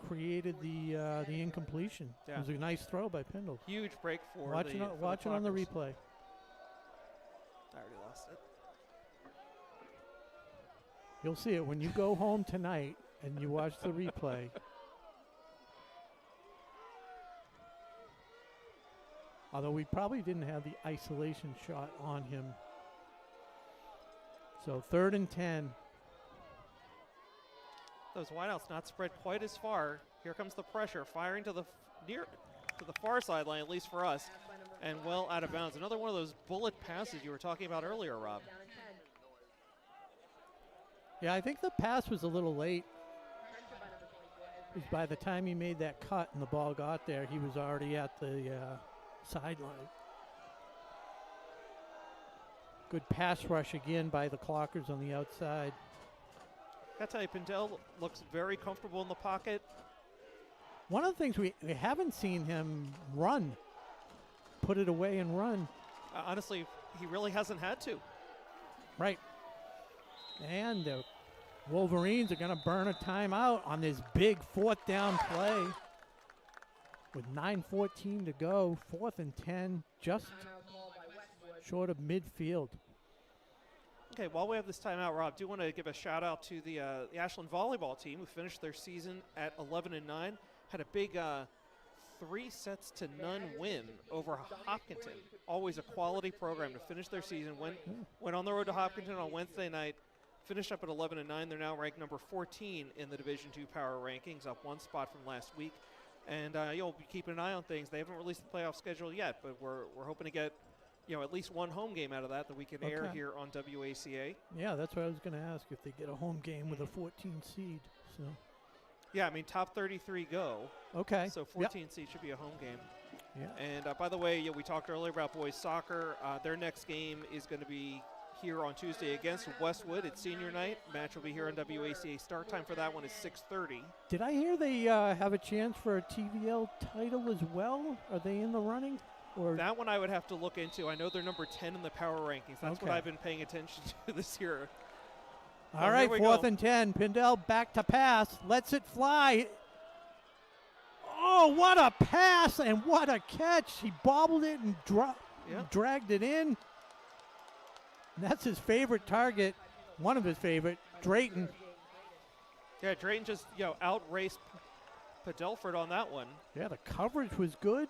created the incompletion. Yeah. It was a nice throw by Pindell. Huge break for watch it on the replay. I already lost it. You'll see it when you go home tonight and you watch the replay. Although we probably didn't have the isolation shot on him. So 3rd and 10. Those wideouts not spread quite as far. Here comes the pressure, firing to the far sideline, at least for us, and well out of bounds. Another one of those bullet passes you were talking about earlier, Rob. Yeah, I think the pass was a little late. By the time he made that cut and the ball got there, he was already at the sideline. Good pass rush again by the Clockers on the outside. I tell you, Pindell looks very comfortable in the pocket. One of the things we haven't seen him run put it away and run. Honestly, he really hasn't had to. Right. And the Wolverines are going to burn a timeout on this big 4th down play. With 9:14 to go, 4th and 10, just short of midfield. Okay, while we have this timeout, Rob, do want to give a shout out to the Ashland volleyball team who finished their season at 11-9. Had a big 3-0 win over Hopkinton. Always a quality program to finish their season. Went on the road to Hopkinton on Wednesday night. Finished up at 11-9. They're now ranked number 14 in the Division II power rankings, up 1 spot from last week. And you'll be keeping an eye on things. They haven't released the playoff schedule yet, but we're hoping to get at least one home game out of that we can air here on WACA. Yeah, that's what I was going to ask, if they get a home game with a 14 seed. So. Yeah, I mean, top 33 go. Okay. So 14 seed should be a home game. Yeah. And by the way, we talked earlier about boys soccer. Their next game is going to be here on Tuesday against Westwood. It's senior night. Match will be here on WACA. Start time for that one is 6:30. Did I hear they have a chance for a TVL title as well? Are they in the running? Or that one I would have to look into. I know they're number 10 in the power rankings. That's what I've been paying attention to this year. All right, 4th and 10. Pindell back to pass. Lets it fly. Oh, what a pass and what a catch. He bobbled it and dragged it in. And that's his favorite target, one of his favorite, Drayton. Yeah, Drayton just outraced Padelford on that one. Yeah, the coverage was good,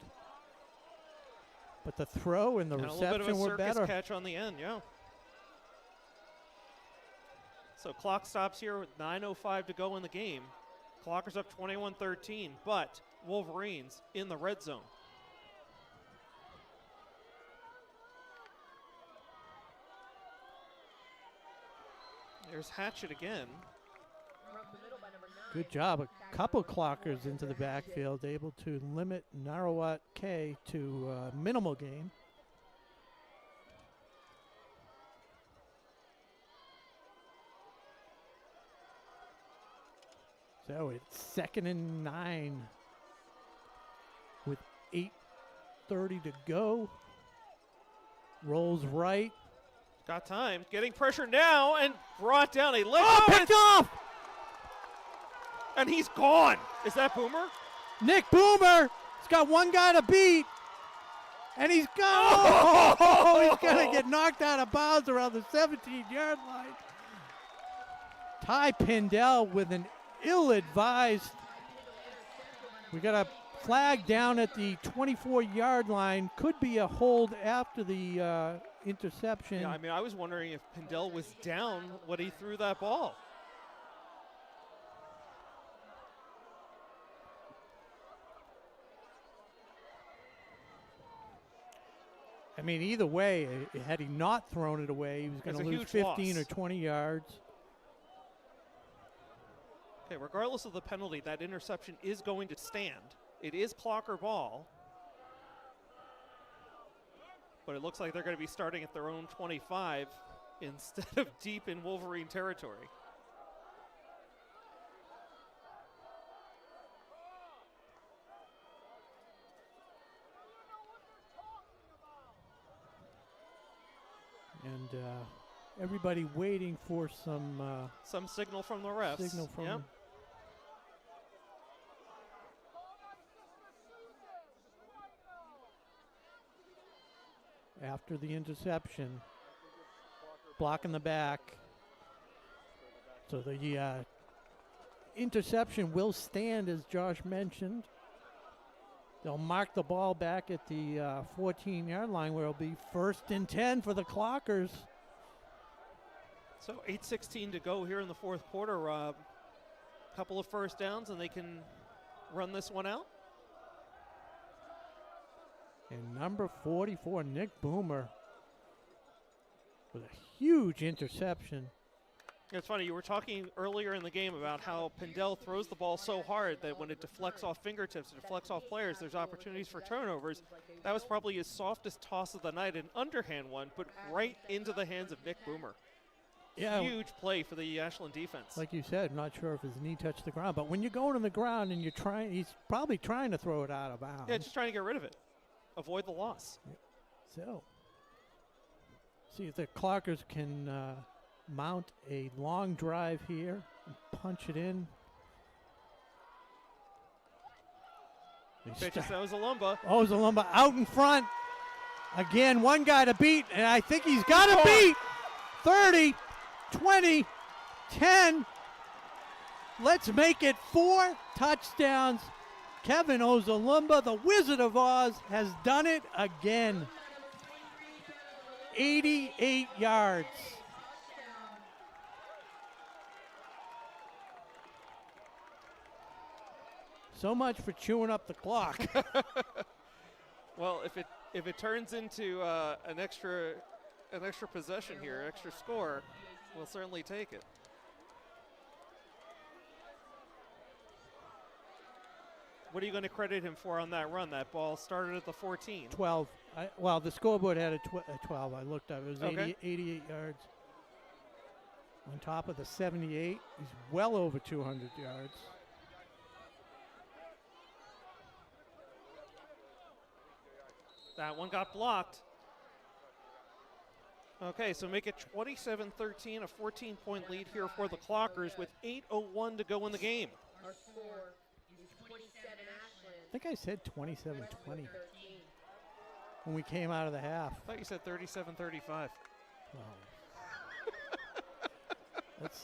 but the throw and the reception were better. A little bit of a circus catch on the end, yeah. So clock stops here with 9:05 to go in the game. Clockers up 21-13, but Wolverines in the red zone. There's Hatchett again. Good job. A couple clockers into the backfield, able to limit Narawat K to minimal gain. So it's 2nd and 9 with 8:30 to go. Rolls right. Got time. Getting pressure now and brought down. He picked off! And he's gone. Is that Boomer? Nick Boomer. He's got one guy to beat. And he's gone. Oh, he's going to get knocked out of bounds around the 17-yard line. Ty Pindell with an ill-advised. We got a flag down at the 24-yard line. Could be a hold after the interception. Yeah, I mean, I was wondering if Pindell was down when he threw that ball. I mean, either way, had he not thrown it away, he was going to lose 15 or 20 yards. Okay, regardless of the penalty, that interception is going to stand. It is clocker ball. But it looks like they're going to be starting at their own 25 instead of deep in Wolverine territory. And everybody waiting for some signal from the refs. Signal from yep. After the interception, blocking the back. So the interception will stand, as Josh mentioned. They'll mark the ball back at the 14-yard line, where it'll be 1st and 10 for the Clockers. So 8:16 to go here in the fourth quarter, Rob. Couple of first downs, and they can run this one out. And number 44, Nick Boomer, with a huge interception. It's funny, you were talking earlier in the game about how Pindell throws the ball so hard that when it deflects off fingertips, it deflects off players, there's opportunities for turnovers. That was probably his softest toss of the night, an underhand one, but right into the hands of Nick Boomer. Yeah. Huge play for the Ashland defense. Like you said, not sure if his knee touched the ground, but when you're going on the ground and he's probably trying to throw it out of bounds. Yeah, just trying to get rid of it. avoid the loss. So, see if the Clockers can mount a long drive here and punch it in. Pitches to Ozalumba. Ozalumba out in front. Again, one guy to beat, and I think he's got to beat. 30, 20, 10. Let's make it 4 touchdowns. Kevin Ozalumba, the Wizard of Oz, has done it again. 88 yards. So much for chewing up the clock. Well, if it turns into an extra possession here, extra score, we'll certainly take it. What are you going to credit him for on that run? That ball started at the 14. 12. Well, the scoreboard had a 12. I looked up. It was Okay. 88 yards. On top of the 78. He's well over 200 yards. That one got blocked. Okay, so make it 27-13, a 14-point lead here for the Clockers with 8:01 to go in the game. Our score is 27 Ashland. I think I said 27-20 when we came out of the half. I thought you said 37-35. Let's.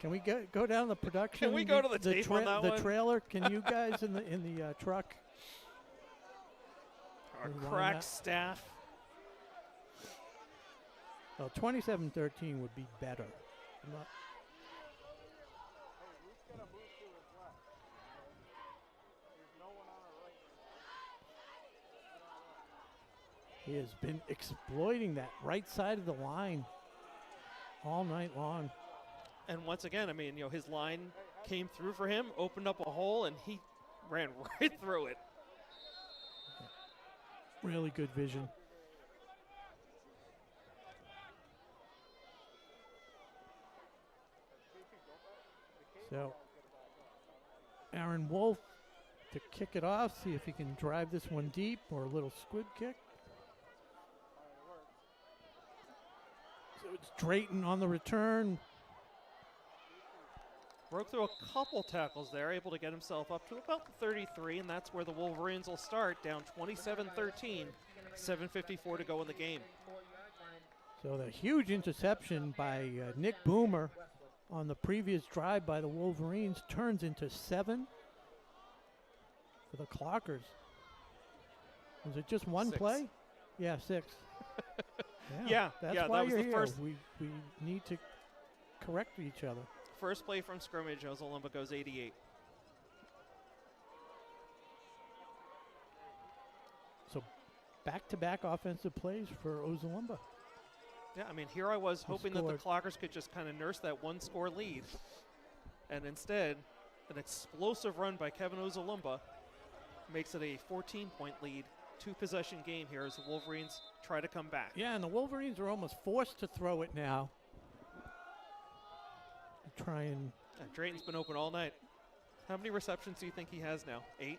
Can we go down the production? Can we go to the tape on that the one? trailer? Can you guys in the truck? Our Rewind crack that. staff. Well, 27-13 would be better. I'm not- He has been exploiting that right side of the line all night long. And once again, I mean, his line came through for him, opened up a hole, and he ran right through it. Really good vision. So, Aaron Wolf to kick it off, see if he can drive this one deep or a little squib kick. So it's Drayton on the return. Broke through a couple tackles there, able to get himself up to about the 33, and that's where the Wolverines will start, down 27-13, 7:54 to go in the game. So the huge interception by Nick Boomer on the previous drive by the Wolverines turns into 7 for the Clockers. Was it just one 6. play? Yeah, 6. Yeah, that's yeah, why that was you're the here. first. We need to correct each other. First play from scrimmage, Ozalumba goes 88. So back-to-back offensive plays for Ozalumba. Yeah, I mean, here I was hoping that the scored. Clockers could just kind of nurse that one-score lead. And instead, an explosive run by Kevin Ozalumba makes it a 14-point lead, 2-possession game here as the Wolverines try to come back. Yeah, and the Wolverines are almost forced to throw it now. Try and Drayton's been open all night. How many receptions do you think he has now? 8?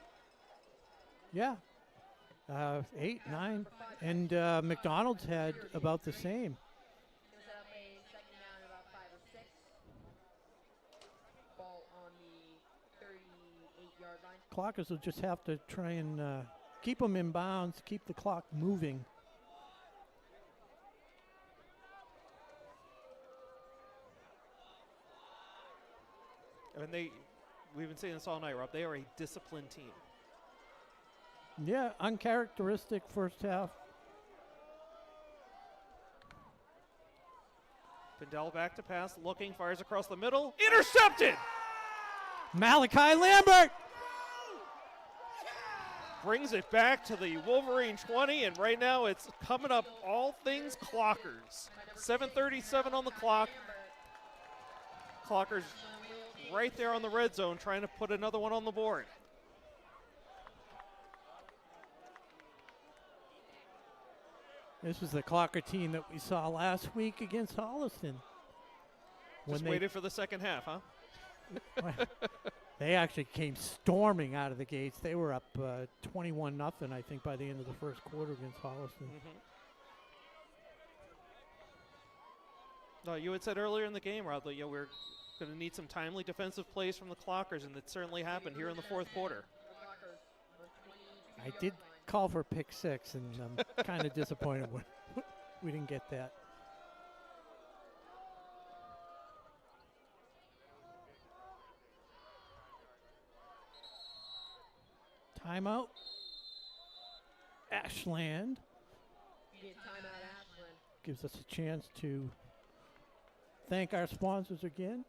yeah, 8, 9, and McDonald's had about the same. Set up a second down about 5 or 6. Ball on the 38-yard line. Clockers will just have to try and keep them in bounds, keep the clock moving. I mean, we've been saying this all night, Rob. They are a disciplined team. Yeah, uncharacteristic first half. Pindell back to pass, looking, fires across the middle. Intercepted! Malachi Lambert! Brings it back to the Wolverine 20, and right now it's coming up all things Clockers. 7:37 on the clock. Clockers right there on the red zone trying to put another one on the board. This was the Clocker team that we saw last week against Holliston. Just waited for the second half, huh? They actually came storming out of the gates. They were up 21-0, I think, by the end of the first quarter against Holliston. No, you had said earlier in the game, Rob, that we're going to need some timely defensive plays from the Clockers, and it certainly happened here in the fourth quarter. I did call for pick 6, and I'm kind of disappointed when we didn't get that. Timeout. Ashland gives us a chance to thank our sponsors again.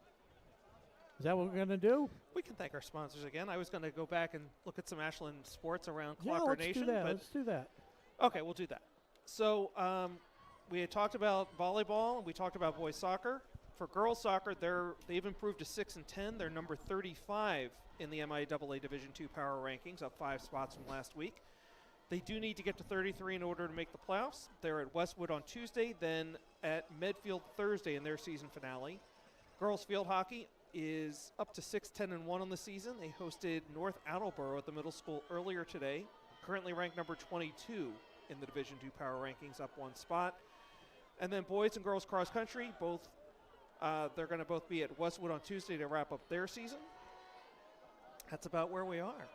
Is that what we're going to do? We can thank our sponsors again. I was going to go back and look at some Ashland sports around Yeah, Clocker let's Nation. do that. But Let's do that. okay, we'll do that. So we had talked about volleyball, and we talked about boys soccer. For girls soccer, they've improved to 6-10. They're number 35 in the MIAA Division 2 power rankings, up 5 spots from last week. They do need to get to 33 in order to make the playoffs. They're at Westwood on Tuesday, then at Medfield Thursday in their season finale. Girls field hockey is up to 6-10-1 on the season. They hosted North Attleboro at the middle school earlier today, currently ranked number 22 in the Division 2 power rankings, up 1 spot. And then boys and girls cross country, they're going to both be at Westwood on Tuesday to wrap up their season. That's about where we are.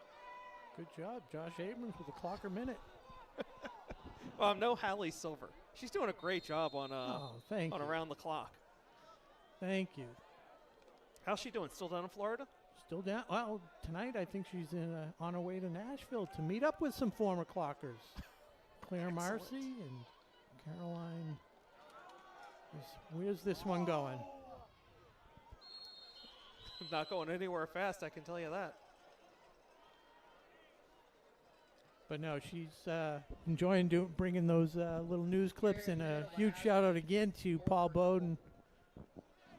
Good job, Josh Abrams with the Clocker Minute. Well, no Hallie Silver. She's doing a great job on thank you. Around the Clock. Thank you. How's she doing? Still down in Florida? Still down. Well, tonight I think she's on her way to Nashville to meet up with some former Clockers. Claire Marcy and Caroline. Where's this one going? Not going anywhere fast, I can tell you that. But no, she's enjoying bringing those little news clips, and a huge shout out again to Paul Bowden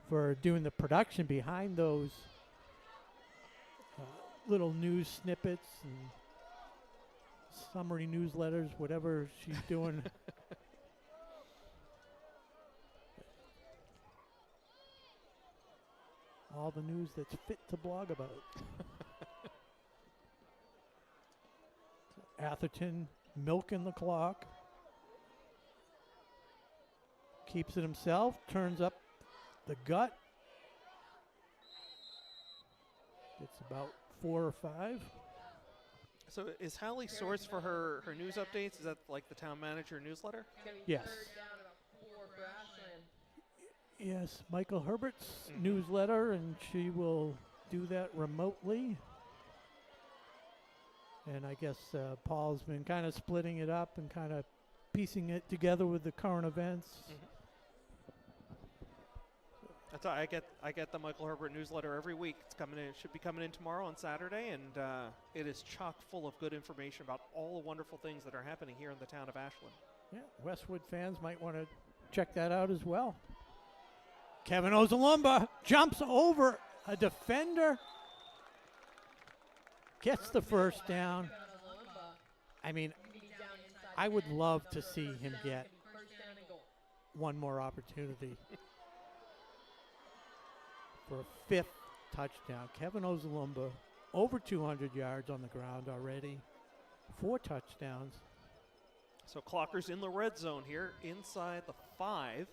for doing the production behind those little news snippets and summary newsletters, whatever she's doing. All the news that's fit to blog about. Atherton milking the clock. Keeps it himself, turns up the gut. Gets about 4 or 5. So is Hallie source for her news updates? Is that like the town manager newsletter? Yes. Yes, Michael Herbert's newsletter, and she will do that remotely. And I guess Paul's been kind of splitting it up and kind of piecing it together with the current events. That's I get the Michael Herbert newsletter every week. It's coming in. It should be coming in tomorrow on Saturday, and it is chock full of good information about all the wonderful things that are happening here in the town of Ashland. Yeah, Westwood fans might want to check that out as well. Kevin Ozalumba jumps over a defender. Gets the first down. I mean, I would love to see him get one more opportunity for a 5th touchdown. Kevin Ozalumba, over 200 yards on the ground already. 4 touchdowns. So Clockers in the red zone here, inside the 5,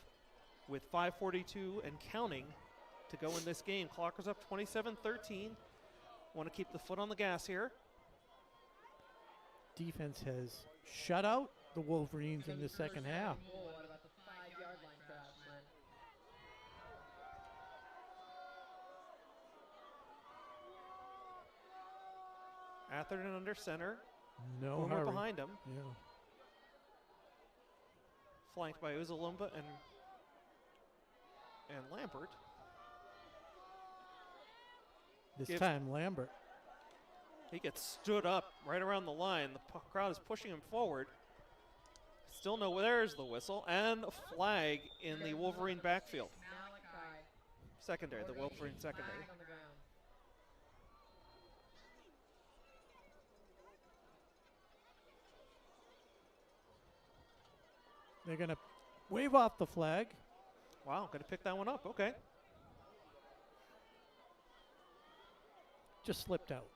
with 5:42 and counting to go in this game. Clockers up 27-13. Want to keep the foot on the gas here. Defense has shut out the Wolverines in the second half. Atherton under center. No Boomer hurry. behind him. Yeah. Flanked by Uzalumba and Lambert. This time Lambert. He gets stood up right around the line. The crowd is pushing him forward. Still no, there's the whistle. And a flag in the Wolverine backfield. Secondary, the Wolverine secondary. They're going to wave off the flag. Wow, going to pick that one up. Okay. Just slipped out.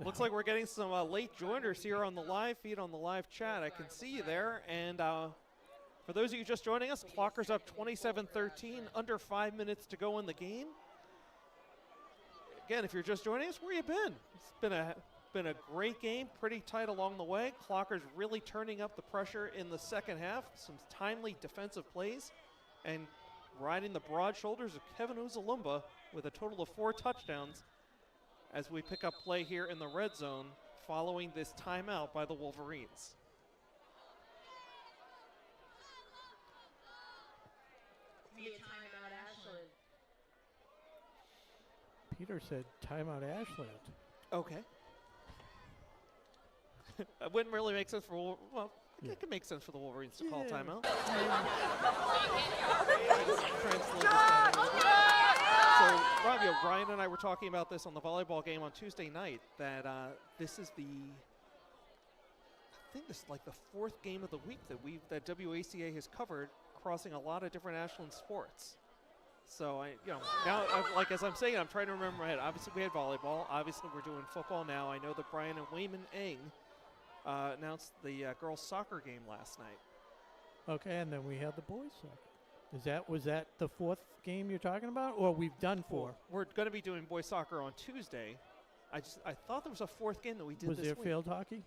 Looks like we're getting some late joiners here on the live feed, on the live chat. I can see you there. And for those of you just joining us, Clockers up 27-13, under 5 minutes to go in the game. Again, if you're just joining us, where you been? It's been a great game, pretty tight along the way. Clockers really turning up the pressure in the second half. Some timely defensive plays, and riding the broad shoulders of Kevin Uzalumba with a total of 4 touchdowns as we pick up play here in the red zone following this timeout by the Wolverines. Peter said timeout Ashland. Okay. It wouldn't really make sense for, well, it could make sense for the Wolverines to call timeout. So, Robbie, Brian and I were talking about this on the volleyball game on Tuesday night, that this is I think this is like the 4th game of the week that WACA has covered, crossing a lot of different Ashland sports. So, now, like as I'm saying, I'm trying to remember my head. Obviously, we had volleyball. Obviously, we're doing football now. I know that Brian and Wayman Eng announced the girls' soccer game last night. Okay, and then we had the boys' soccer. Was that the 4th game you're talking about, or we've done 4? Well, we're going to be doing boys' soccer on Tuesday. I thought there was a 4th game that we did Was this there week. field hockey?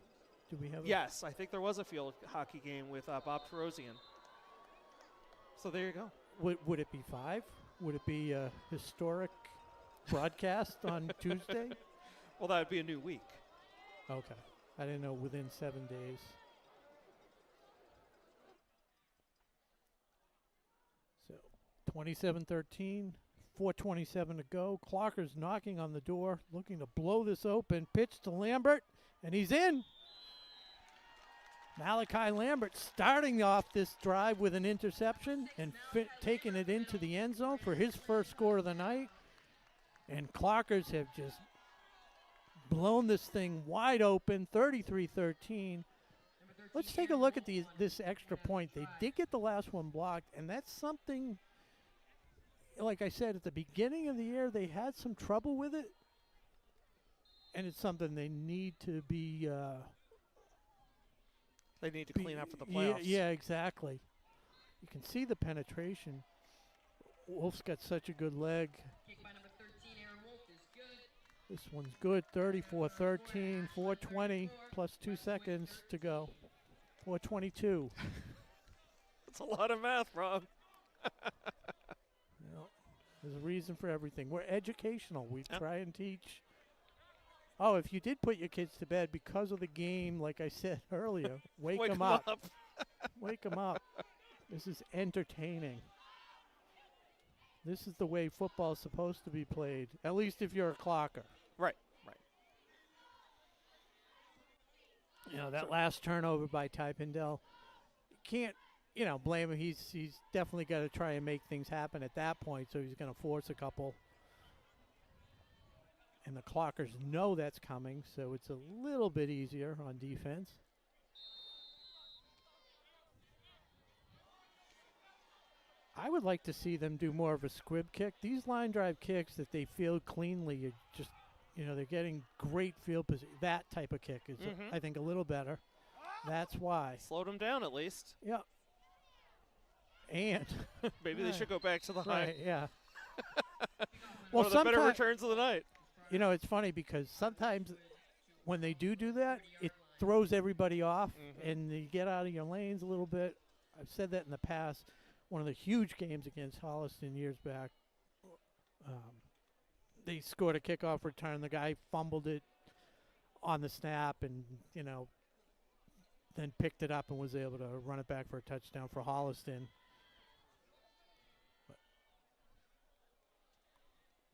Do we have? Yes, I think there was a field hockey game with Bob Tarosian. So there you go. Would it be 5? Would it be a historic broadcast on Tuesday? Well, that would be a new week. Okay. I didn't know within 7 days. So 27-13, 4:27 to go. Clockers knocking on the door, looking to blow this open. Pitch to Lambert, and he's in. Malachi Lambert starting off this drive with an interception and taking it into the end zone for his first score of the night. And Clockers have just blown this thing wide open, 33-13. Let's take a look at this extra point. They did get the last one blocked, and that's something, like I said, at the beginning of the year, they had some trouble with it. And it's something they need to be... They need to clean up for the playoffs. Yeah, exactly. You can see the penetration. Wolf's got such a good leg. Kick by number 13, Aaron Wolf is good. This one's good. 34-13, 4:20 plus 2 seconds to go. 4:22. That's a lot of math, Rob. Well, there's a reason for everything. We're educational. We try and teach. Oh, if you did put your kids to bed because of the game, like I said earlier, wake them up. Wake them up. This is entertaining. This is the way football is supposed to be played, at least if you're a clocker. Right. You know, that last turnover by Ty Pindell, you can't, blame him. He's definitely got to try and make things happen at that point, so he's going to force a couple. And the Clockers know that's coming, so it's a little bit easier on defense. I would like to see them do more of a squib kick. These line drive kicks that they field cleanly, are just, they're getting great field position. That type of kick is, I think, a little better. That's why. Slowed them down at least. Yeah. And maybe they should go back to the high. Right, yeah. One of the better returns of the night. It's funny because sometimes when they do that, it throws everybody off, and you get out of your lanes a little bit. I've said that in the past. One of the huge games against Holliston years back, they scored a kickoff return. The guy fumbled it on the snap and, then picked it up and was able to run it back for a touchdown for Holliston. But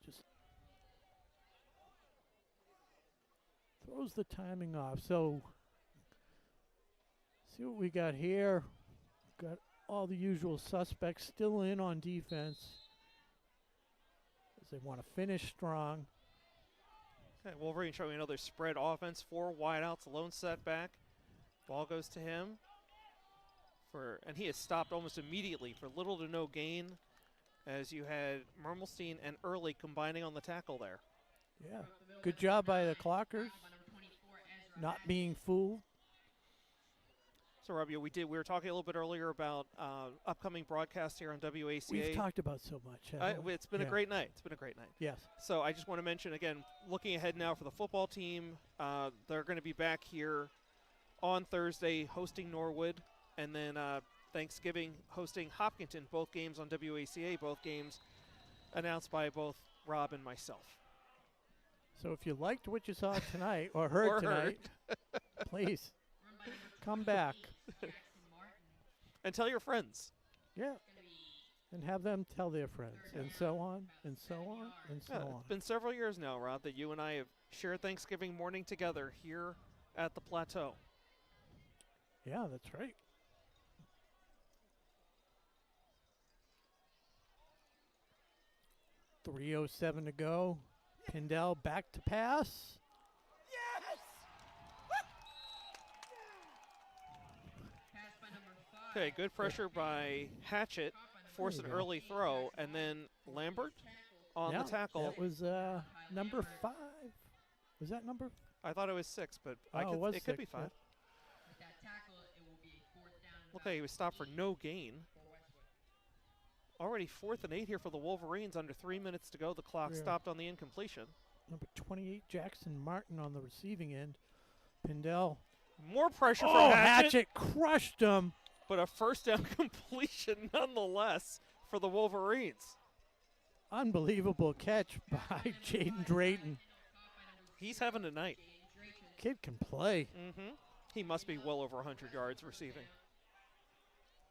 just throws the timing off. So, see what we got here. Got all the usual suspects still in on defense as they want to finish strong. Okay, Wolverine showing another spread offense. 4 wideouts, lone setback. Ball goes to him. And he is stopped almost immediately for little to no gain. as you had Mermelstein and Early combining on the tackle there. Yeah. Good job by the Clockers. Not being fooled. So, Robbie, we were talking a little bit earlier about upcoming broadcasts here on WACA. We've talked about so much. It's been a great night. It's been a great night. Yes. So I just want to mention, again, looking ahead now for the football team, they're going to be back here on Thursday hosting Norwood, and then Thanksgiving hosting Hopkinton, both games on WACA, both games announced by both Rob and myself. So if you liked what you saw tonight or heard tonight, please come back. And tell your friends. Yeah. And have them tell their friends, and so on, and so on, and so on. It's been several years now, Rob, that you and I have shared Thanksgiving morning together here at the Plateau. Yeah, that's right. .307 to go. Pindell back to pass. Yes! Okay, good pressure by Hatchett, force an early throw, and then Lambert on the tackle. That was number 5. Was that number? I thought it was 6, but it could be 5. Okay, he was stopped for no gain. Already 4th and 8 here for the Wolverines. Under 3 minutes to go. The clock stopped on the incompletion. Number 28, Jackson Martin on the receiving end. Pindell. More pressure from Hatchett. Hatchett crushed him. But a first down completion nonetheless for the Wolverines. Unbelievable catch by Jaden Drayton. He's having a night. Kid can play. He must be well over 100 yards receiving.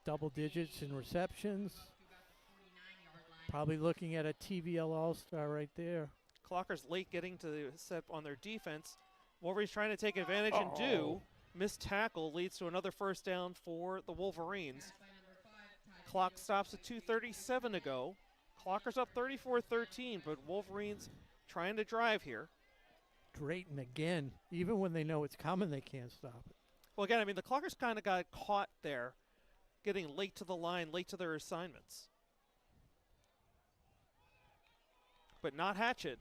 Double digits in receptions. Probably looking at a TVL All-Star right there. Clockers late getting to the set on their defense. Wolverines trying to take advantage and do. Missed tackle leads to another first down for the Wolverines. Clock stops at 2:37 to go. Clockers up 34-13, but Wolverines trying to drive here. Drayton again. Even when they know it's coming, they can't stop it. Well, again, I mean, the Clockers kind of got caught there, getting late to the line, late to their assignments. But not Hatchett.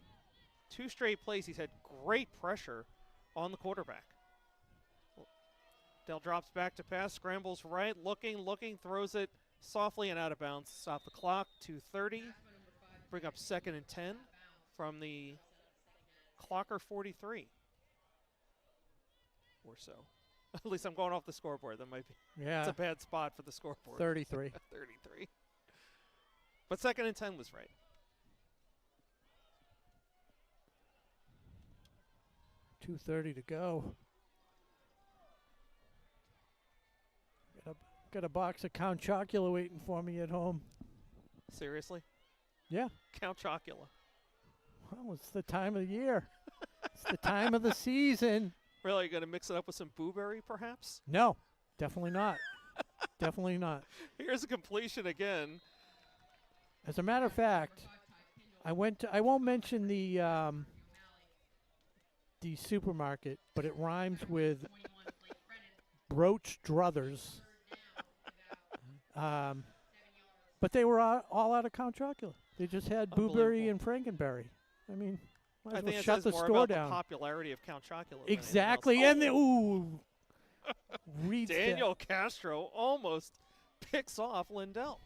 2 straight plays. He's had great pressure on the quarterback. Dell drops back to pass, scrambles right, looking, throws it softly and out of bounds. Stop the clock, 2:30. Bring up 2nd and 10 from the Clocker 43 or so. At least I'm going off the scoreboard. That might be. Yeah. It's a bad spot for the scoreboard. 33. 33. But 2nd and 10 was right. .230 to go. Got a box of Count Chocula waiting for me at home. Seriously? Yeah. Count Chocula. Well, it's the time of the year. It's the time of the season. Really, you going to mix it up with some Blueberry, perhaps? No, definitely not. Definitely not. Here's a completion again. As a matter of fact, I won't mention the supermarket, but it rhymes with Broach Druthers. But they were all out of Count Chocula. They just had Blueberry and Frankenberry. I mean, might as well shut the store down. The popularity of Count Chocula. Exactly, and Daniel Castro almost picks off Lindell.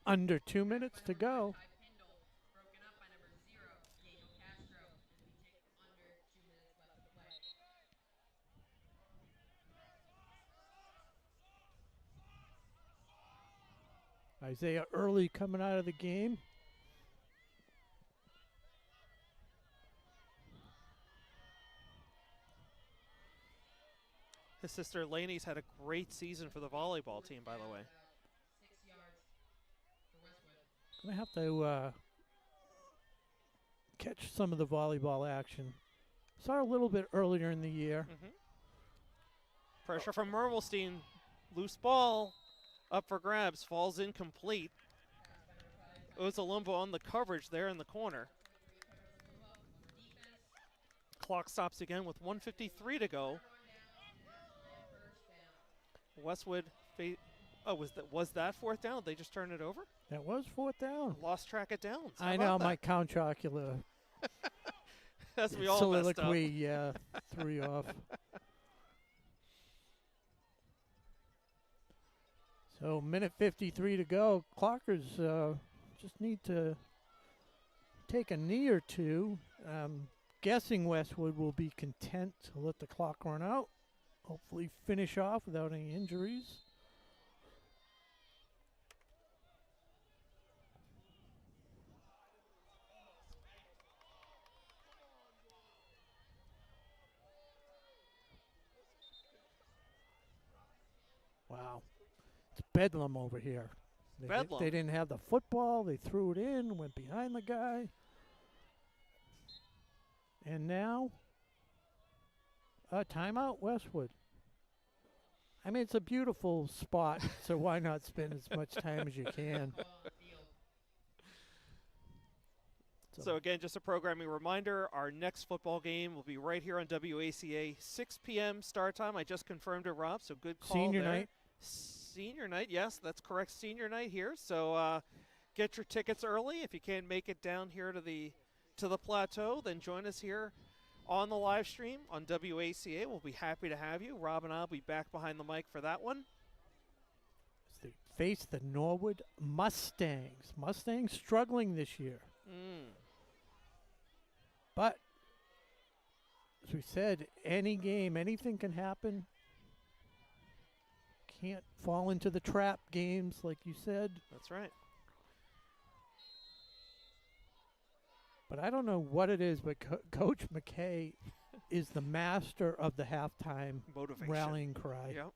Under 2 minutes to go. Isaiah Early coming out of the game. His sister Laney's had a great season for the volleyball team, by the way. I'm going to have to catch some of the volleyball action. Saw a little bit earlier in the year. Pressure from Mermelstein. Loose ball. Up for grabs, falls incomplete. Ozalumbo on the coverage there in the corner. Clock stops again with 1:53 to go. Westwood Oh, was that fourth down? They just turned it over? That was fourth down. Lost track of downs. How I about know, that? my contracular As we all messed up. soliloquy, yeah, threw you off. So, minute 53 to go. Clockers just need to take a knee or two. Guessing Westwood will be content to let the clock run out. Hopefully finish off without any injuries. Wow. It's bedlam over here. Bedlam? They didn't have the football. They threw it in, went behind the guy. And now, timeout, Westwood. I mean, it's a beautiful spot, so why not spend as much time as you can? So again, just a programming reminder, our next football game will be right here on WACA, 6 p.m. start time. I just confirmed it, Rob, so good call Senior there. night. Senior night, yes, that's correct, senior night here. So get your tickets early. If you can't make it down here to the plateau, then join us here on the live stream on WACA. We'll be happy to have you. Rob and I will be back behind the mic for that one. As they face the Norwood Mustangs. Mustangs struggling this year. But, as we said, any game, anything can happen. Can't fall into the trap games, like you said. That's right. But I don't know what it is, but Coach McKay is the master of the halftime Motivation. rallying cry. Yep.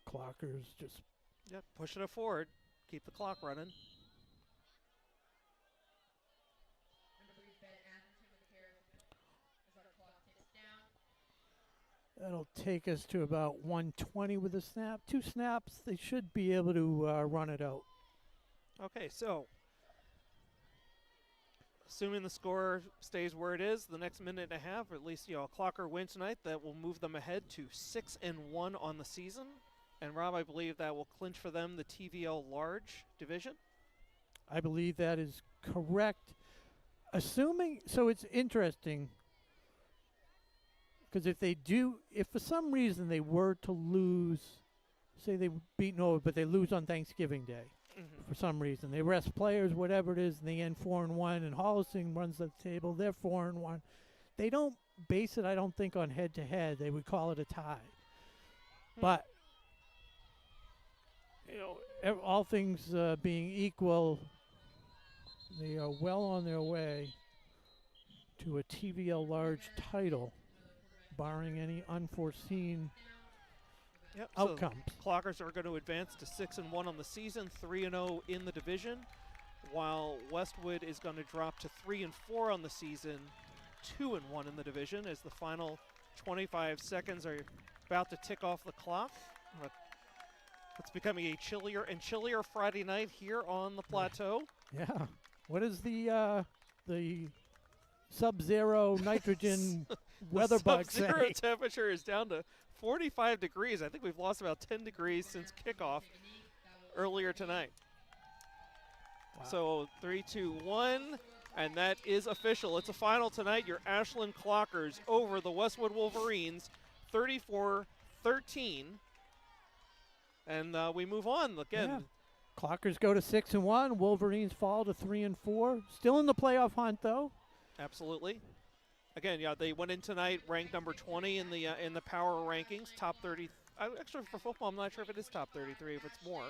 Clockers just Yep, pushing it forward. Keep the clock running. that'll take us to about 120 with a snap. 2 snaps, they should be able to run it out. Okay, so assuming the score stays where it is, the next minute and a half, or at least a Clocker win tonight, that will move them ahead to 6-1 on the season. And Rob, I believe that will clinch for them the TVL large division. I believe that is correct. Assuming, so it's interesting, because if for some reason they were to lose, say they beat Norwood, but they lose on Thanksgiving Day, for some reason, they rest players, whatever it is, and they end 4-1, and Holliston runs the table, they're 4-1. They don't base it, I don't think, on head-to-head. They would call it a tie. But all things being equal, they are well on their way to a TVL large title, barring any unforeseen outcomes. So Clockers are going to advance to 6-1 on the season, 3-0 in the division, while Westwood is going to drop to 3-4 on the season, 2-1 in the division, as the final 25 seconds are about to tick off the clock. It's becoming a chillier and chillier Friday night here on the plateau. Yeah. What is the Subzero nitrogen weather bug say? Subzero temperature is down to 45 degrees. I think we've lost about 10 degrees since kickoff earlier tonight. Wow. So 3, 2, 1, and that is official. It's a final tonight. Your Ashland Clockers over the Westwood Wolverines, 34-13. And we move on again. Yeah. Clockers go to 6-1. Wolverines fall to 3-4. Still in the playoff hunt, though. Absolutely. Again, they went in tonight ranked number 20 in the power rankings, top 30. Actually, for football, I'm not sure if it is top 33, if it's more.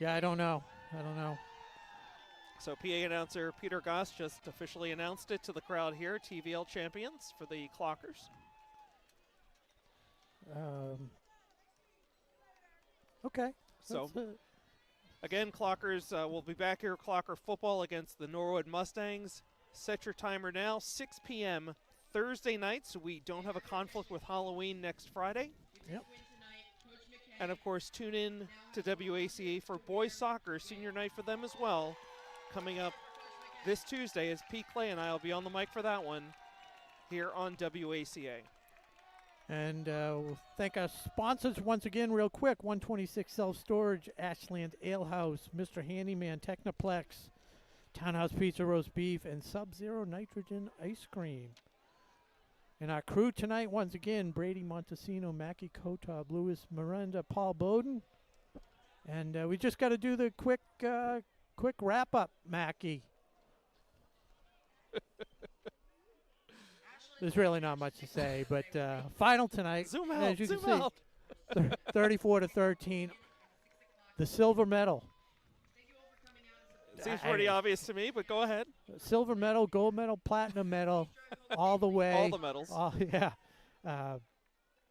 Yeah, I don't know. So PA announcer Peter Goss just officially announced it to the crowd here, TVL champions for the Clockers. Okay. So, again, Clockers will be back here, Clocker football against the Norwood Mustangs. Set your timer now, 6 p.m. Thursday night, so we don't have a conflict with Halloween next Friday. Yep. And, of course, tune in to WACA for boys soccer, senior night for them as well, coming up this Tuesday, as Pete Clay and I will be on the mic for that one here on WACA. And we'll thank our sponsors once again real quick. 126 Self-Storage, Ashland Ale House, Mr. Handyman, TekniPlex, Townhouse Pizza Roast Beef, and Subzero Nitrogen Ice Cream. And our crew tonight, once again, Brady Montesino, Mackie Kotob, Louis Miranda, Paul Bowden. And we just got to do the quick wrap-up, Mackie. There's really not much to say, but final tonight, Zoom out, as you zoom can out. see, 34-13, the silver medal. Seems pretty obvious to me, but go ahead. Silver medal, gold medal, platinum medal, all the way. All the medals. Yeah.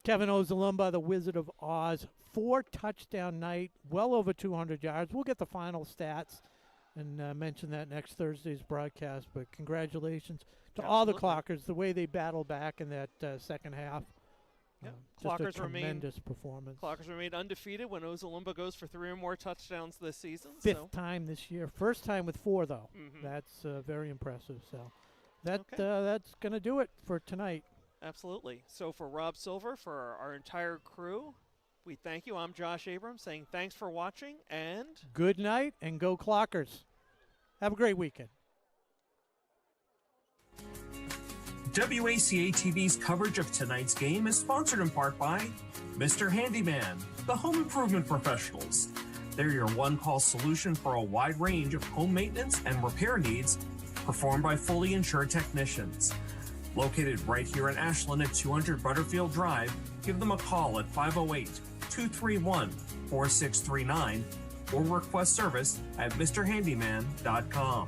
Kevin Ozalumba, the Wizard of Oz, 4-touchdown night, well over 200 yards. We'll get the final stats and mention that next Thursday's broadcast, but congratulations to all the Clockers, the way they battled back in that second half. Yep. Just a tremendous performance. Clockers remain undefeated when Ozalumba goes for 3 or more touchdowns this season. Fifth time this year. First time with 4, though. Mhm. That's very impressive. So that's going to do it for tonight. Absolutely. So for Rob Silver, for our entire crew, we thank you. I'm Josh Abrams saying thanks for watching and good night and go Clockers. Have a great weekend. WACA TV's coverage of tonight's game is sponsored in part by Mr. Handyman, the home improvement professionals. They're your one-call solution for a wide range of home maintenance and repair needs performed by fully insured technicians. Located right here in Ashland at 200 Butterfield Drive, give them a call at 508-231-4639 or request service at mrhandyman.com.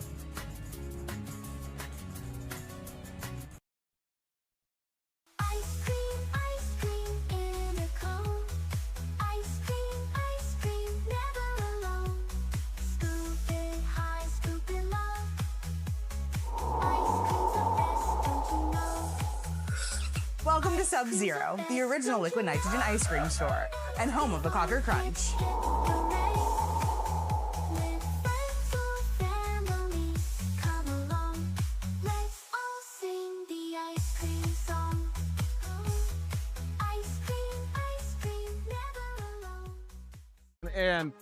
Welcome to Subzero, the original liquid nitrogen ice cream store and home of the Clocker Crunch. And